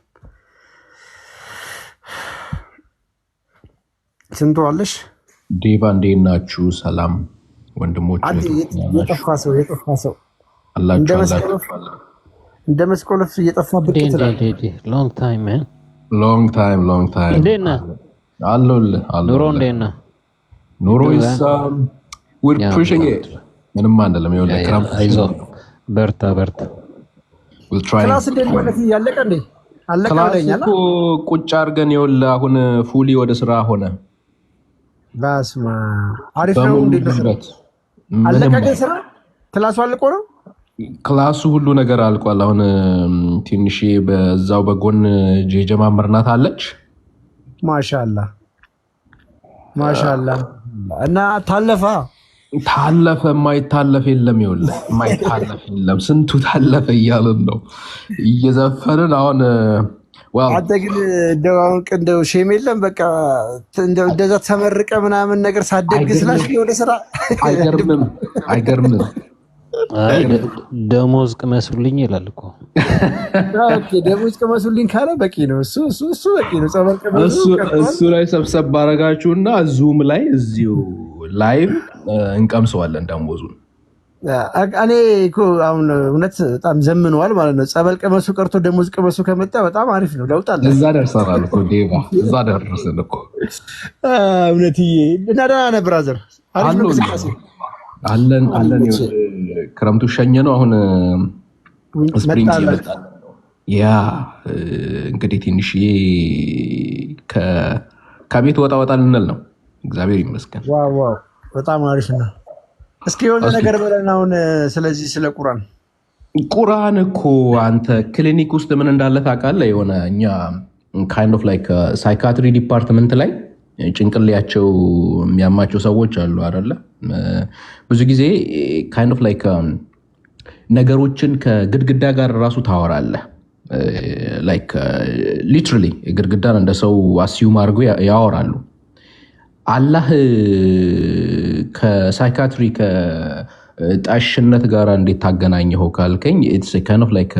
ስንቱ አለሽ? ዴባ እንዴት ናችሁ? ሰላም ወንድሞች። የጠፋ ሰው እንደ መስቆለፍ እየጠፋ ብቅ ትላለህ። ሎንግ ታይም እንዴት ነህ? አለሁልህ። ኑሮ እንዴት ነህ? ኑሮ ምንም አንደለም። አይዞህ በርታ። ክላስ እንዴት ማለት ያለቀ እንዴ? አለቀ አለኛል። ቁጭ አድርገን ይኸውልህ አሁን ፉሊ ወደ ስራ ሆነ። ባስማ አሪፍ ነው። እንዴት ነው አለቀ? ግን ስራ ክላሱ አልቆ ነው? ክላሱ ሁሉ ነገር አልቋል። አሁን ትንሽ በዛው በጎን የጀማመርናት አለች። ማሻአላ ማሻአላ። እና ታለፈ የማይታለፍ የለም። ይኸውልህ የማይታለፍ የለም። ስንቱ ታለፈ እያልን ነው እየዘፈንን አሁን አንተ ግን እንደው ሼም የለም። በቃ እንደዛ ተመርቀ ምናምን ነገር ሳደግ ስላሽ ወደ ስራ አይገርምም። ደሞዝ ቅመሱልኝ ይላል እኮ። ደሞዝ ቅመሱልኝ ካለ በቂ ነው። እሱ በቂ ነው። ጸበል ቅመሱ እሱ ላይ ሰብሰብ ባረጋችሁና ዙም ላይ እዚሁ ላይቭ እንቀምሰዋለን ደሞዙን። እኔ እኮ አሁን እውነት በጣም ዘምነዋል ማለት ነው። ጸበል ቅመሱ ቀርቶ ደሞዝ ቅመሱ ከመጣ በጣም አሪፍ ነው። ለውጥ አለ። እዛ ደርሰናል እኮ ዴቫ፣ እዛ ደርሰን እኮ እውነትዬ። እና ደህና ነህ ብራዘር? አሪፍ ነው እንቅስቃሴ አለን። ክረምቱ ሸኘ ነው። አሁን ስፕሪንግ ይመጣል። ያ እንግዲህ ትንሽዬ ከቤት ወጣ ልንል ነው። እግዚአብሔር ይመስገን። ዋው በጣም አሪፍ ነው። እስኪ የሆነ ነገር በለን አሁን ስለዚህ ስለ ቁርአን እኮ አንተ ክሊኒክ ውስጥ ምን እንዳለ ታውቃለህ? የሆነ እኛ ካይንድ ኦፍ ላይክ ሳይካትሪ ዲፓርትመንት ላይ ጭንቅላቸው የሚያማቸው ሰዎች አሉ አይደለ? ብዙ ጊዜ ካይንድ ኦፍ ላይክ ነገሮችን ከግድግዳ ጋር ራሱ ታወራለህ። ላይክ ሊትራሊ ግድግዳን እንደ ሰው አስዩም አድርጎ ያወራሉ። አላህ ከሳይካትሪ ከጣሽነት ጋር እንዴት ታገናኘው ካልከኝ ኢትስ ካይንድ ኦፍ ላይክ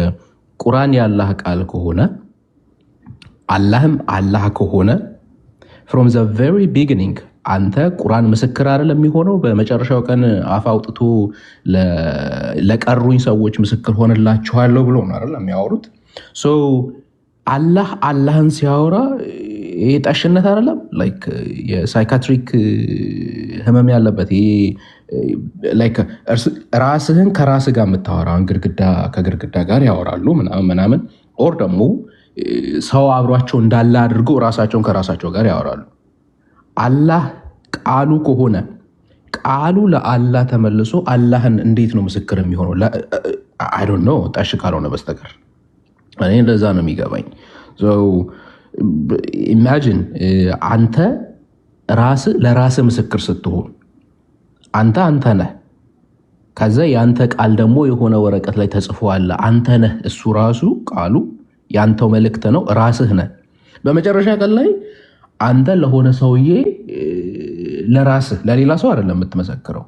ቁርአን ያላህ ቃል ከሆነ አላህም አላህ ከሆነ ፍሮም ዘ ቬሪ ቢጊኒንግ አንተ ቁርአን ምስክር አይደለም የሚሆነው። በመጨረሻው ቀን አፍ አውጥቶ ለቀሩኝ ሰዎች ምስክር ሆንላችኋለሁ ብሎ ነው አይደል የሚያወሩት። ሶ አላህን ሲያወራ ይሄ ጣሽነት አይደለም። ላይክ የሳይካትሪክ ህመም ያለበት ይሄ ላይክ ራስህን ከራስህ ጋር የምታወራውን ግድግዳ ከግድግዳ ጋር ያወራሉ ምናምን ኦር ደግሞ ሰው አብሯቸው እንዳለ አድርገው ራሳቸውን ከራሳቸው ጋር ያወራሉ። አላህ ቃሉ ከሆነ ቃሉ ለአላህ ተመልሶ አላህን እንዴት ነው ምስክር የሚሆነው? አይ ዶንት ኖ ጣሽ ካልሆነ በስተቀር እኔ እንደዛ ነው የሚገባኝ። ኢማጂን አንተ ራስህ ለራስህ ምስክር ስትሆን አንተ ነህ። ከዛ የአንተ ቃል ደግሞ የሆነ ወረቀት ላይ ተጽፏል። አንተ ነህ፣ እሱ ራሱ ቃሉ ያንተው መልእክት ነው፣ ራስህ ነህ። በመጨረሻ ቀን ላይ አንተ ለሆነ ሰውዬ ለራስህ ለሌላ ሰው አይደለም የምትመሰክረው።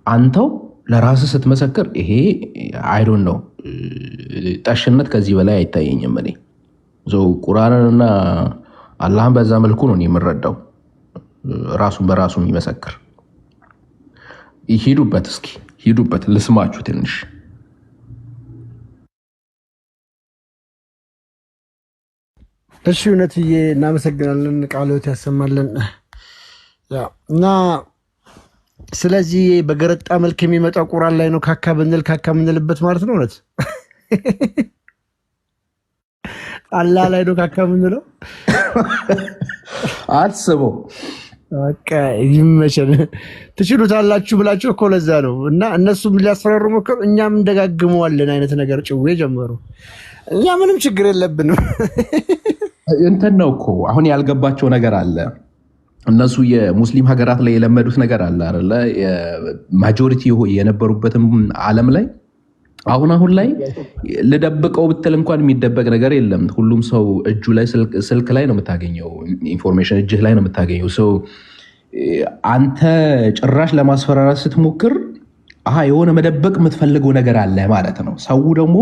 አንተው ለራስህ ስትመሰክር ይሄ አይ ዶንት ኖ ጣሽነት ከዚህ በላይ አይታየኝም። እኔ ቁርአንንና አላህን በዛ መልኩ ነው የምረዳው። ራሱን በራሱ የሚመሰክር ሂዱበት፣ እስኪ ሂዱበት፣ ልስማችሁ ትንሽ። እሺ እውነትዬ እናመሰግናለን። ቃልዎት ያሰማለን። እና ስለዚህ በገረጣ መልክ የሚመጣው ቁርአን ላይ ነው ካካ ምንልበት ማለት ነው። እውነት አላህ ላይ ነው ካካ ምንለው። አስበው በቃ ይመቸን። ትችሉታላችሁ ብላችሁ እኮ ለዛ ነው። እና እነሱም ሊያስፈራሩ ሞከሩ፣ እኛም እንደጋግመዋለን አይነት ነገር ጭዌ ጀመሩ። እኛ ምንም ችግር የለብንም። እንትን ነው እኮ አሁን ያልገባቸው ነገር አለ። እነሱ የሙስሊም ሀገራት ላይ የለመዱት ነገር አለ አይደለ? ማጆሪቲ የነበሩበትም ዓለም ላይ አሁን ላይ ልደብቀው ብትል እንኳን የሚደበቅ ነገር የለም። ሁሉም ሰው እጁ ላይ ስልክ ላይ ነው የምታገኘው፣ ኢንፎርሜሽን እጅህ ላይ ነው የምታገኘው። ሰው አንተ ጭራሽ ለማስፈራራት ስትሞክር የሆነ መደበቅ የምትፈልገው ነገር አለ ማለት ነው። ሰው ደግሞ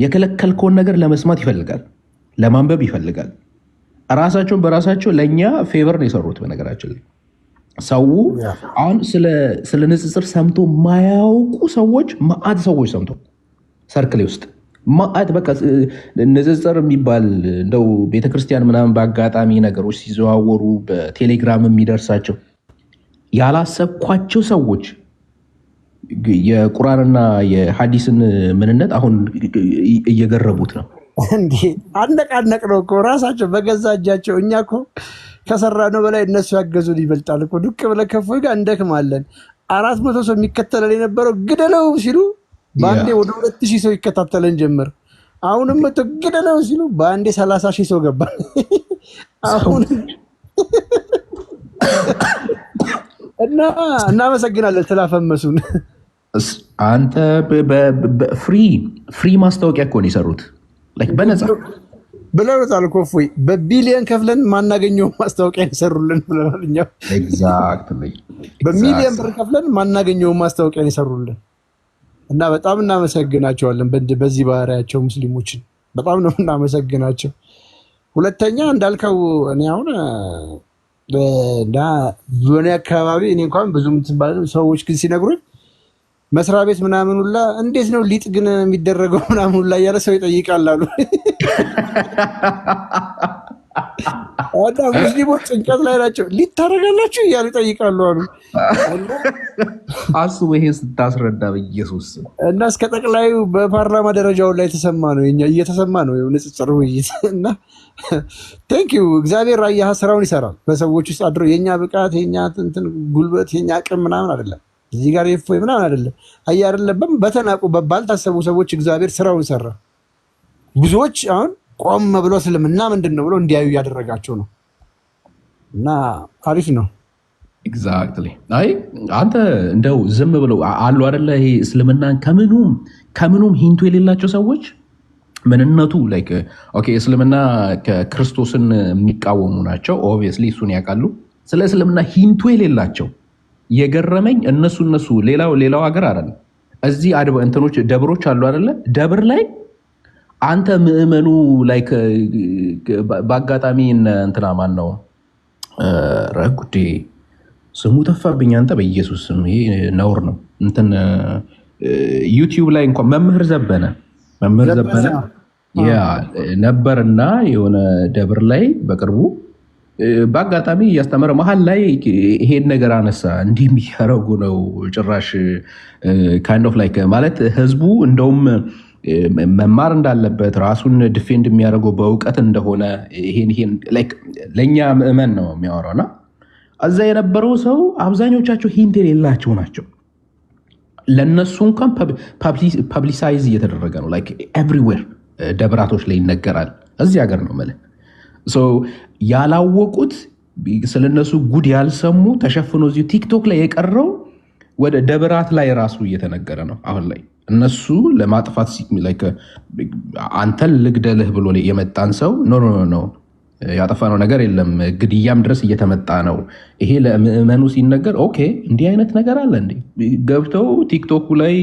የከለከልከውን ነገር ለመስማት ይፈልጋል፣ ለማንበብ ይፈልጋል። ራሳቸውን በራሳቸው ለእኛ ፌቨር ነው የሰሩት። በነገራችን ላይ ሰው አሁን ስለ ንጽጽር ሰምቶ ማያውቁ ሰዎች ማአት ሰዎች ሰምቶ ሰርክሌ ውስጥ ማአት በቃ ንጽጽር የሚባል እንደው ቤተክርስቲያን ምናምን በአጋጣሚ ነገሮች ሲዘዋወሩ በቴሌግራም የሚደርሳቸው ያላሰብኳቸው ሰዎች የቁርአንና የሐዲስን ምንነት አሁን እየገረቡት ነው። እንዴ አነቃነቅ ነው እኮ ራሳቸው በገዛ እጃቸው። እኛ እኮ ከሰራነው በላይ እነሱ ያገዙን ይበልጣል እኮ። ዱቅ ብለን ከእፎይ ጋር እንደክማለን። 400 ሰው የሚከተለን የነበረው ግደለው ሲሉ በአንዴ ወደ 2000 ሰው ይከታተለን ጀመር። አሁንም መቶ ግደለው ሲሉ በአንዴ 30,000 ሰው ገባ። አሁን እና እናመሰግናለን ስላፈመሱን። አንተ ፍሪ ማስታወቂያ እኮ ነው የሰሩት፣ በነፃ ብለውታል እኮ እፎይ። በቢሊየን ከፍለን ማናገኘው ማስታወቂያ የሰሩልን ብለናል እኛ። በሚሊየን ብር ከፍለን ማናገኘው ማስታወቂያ የሰሩልን እና በጣም እናመሰግናቸዋለን። በዚህ ባህሪያቸው ሙስሊሞችን በጣም ነው እናመሰግናቸው። ሁለተኛ እንዳልከው እኔ አሁን ዞኔ አካባቢ እኔ እንኳን ብዙም ሰዎች ግን ሲነግሩኝ መስሪያ ቤት ምናምን ሁላ እንዴት ነው ሊጥ ግን የሚደረገው ምናምን ሁላ እያለ ሰው ይጠይቃል አሉ። ሙስሊሞች ጭንቀት ላይ ናቸው። ሊጥ ታደርጋላችሁ እያሉ ይጠይቃሉ አሉ። አስቡ ይሄ ስታስረዳ በኢየሱስ እና እስከ ጠቅላዩ በፓርላማ ደረጃውን ላይ እየተሰማ ነው ንጽጽር ውይይት እና ቴንኪዩ እግዚአብሔር አያህ ስራውን ይሰራል በሰዎች ውስጥ አድሮ። የኛ ብቃት የኛ ጉልበት የኛ አቅም ምናምን አይደለም። እዚህ ጋር እፎይ ምናምን አይደለም። አያ አይደለም በተናቁ ባልታሰቡ ሰዎች እግዚአብሔር ስራውን ሰራ። ብዙዎች አሁን ቆም ብሎ እስልምና ምንድን ነው ብሎ እንዲያዩ እያደረጋቸው ነው እና አሪፍ ነው። ኤግዛክትሊ። አይ አንተ እንደው ዝም ብለው አሉ አይደለ? ይሄ እስልምናን ከምኑም ሂንቱ የሌላቸው ሰዎች ምንነቱ ኦኬ እስልምና ከክርስቶስን የሚቃወሙ ናቸው። ኦብቪየስሊ እሱን ያውቃሉ። ስለ እስልምና ሂንቱ የሌላቸው የገረመኝ እነሱ ሌላው ሀገር አይደለም። እዚህ እንትኖች ደብሮች አሉ አይደለ? ደብር ላይ አንተ ምዕመኑ በአጋጣሚ እንትና ማን ነው ረጉዴ ስሙ ጠፋብኝ። አንተ በኢየሱስ ስም ይሄ ነውር ነው። እንትን ዩቲዩብ ላይ እንኳን መምህር ዘበነ ያ ነበርና የሆነ ደብር ላይ በቅርቡ በአጋጣሚ እያስተመረ መሀል ላይ ይሄን ነገር አነሳ። እንዲህ የሚያረጉ ነው ጭራሽ ካይንድ ኦፍ ማለት ህዝቡ እንደውም መማር እንዳለበት ራሱን ዲፌንድ የሚያደርገው በእውቀት እንደሆነ ይሄን ለእኛ ምዕመን ነው የሚያወራውና እዛ የነበረው ሰው አብዛኞቻቸው ሂንት የሌላቸው ናቸው። ለነሱ እንኳን ፐብሊሳይዝ እየተደረገ ነው። ኤቭሪዌር ደብራቶች ላይ ይነገራል። እዚህ ሀገር ነው ማለት ያላወቁት ስለነሱ ጉድ ያልሰሙ ተሸፍኖ እዚሁ ቲክቶክ ላይ የቀረው ወደ ደብራት ላይ ራሱ እየተነገረ ነው አሁን ላይ። እነሱ ለማጥፋት አንተን ልግደልህ ብሎ የመጣን ሰው ኖ ያጠፋነው ነገር የለም ግድያም ድረስ እየተመጣ ነው። ይሄ ለምዕመኑ ሲነገር ኦኬ እንዲህ አይነት ነገር አለ እንዴ? ገብተው ቲክቶክ ላይ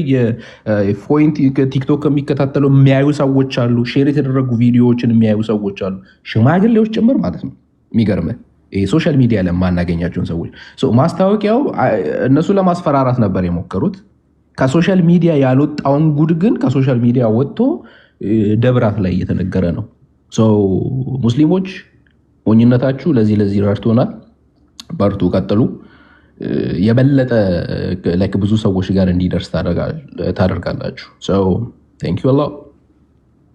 ቲክቶክ የሚከታተሉ የሚያዩ ሰዎች አሉ። ሼር የተደረጉ ቪዲዮዎችን የሚያዩ ሰዎች አሉ፣ ሽማግሌዎች ጭምር ማለት ነው። የሚገርምህ ሶሻል ሚዲያ ለማናገኛቸውን ሰዎች ማስታወቂያው እነሱ ለማስፈራራት ነበር የሞከሩት። ከሶሻል ሚዲያ ያልወጣውን ጉድ ግን ከሶሻል ሚዲያ ወጥቶ ደብራት ላይ እየተነገረ ነው። ሙስሊሞች ሞኝነታችሁ ለዚህ ረድቶናል። በርቱ፣ ቀጥሉ። የበለጠ ብዙ ሰዎች ጋር እንዲደርስ ታደርጋላችሁ። ቴንክ ዩ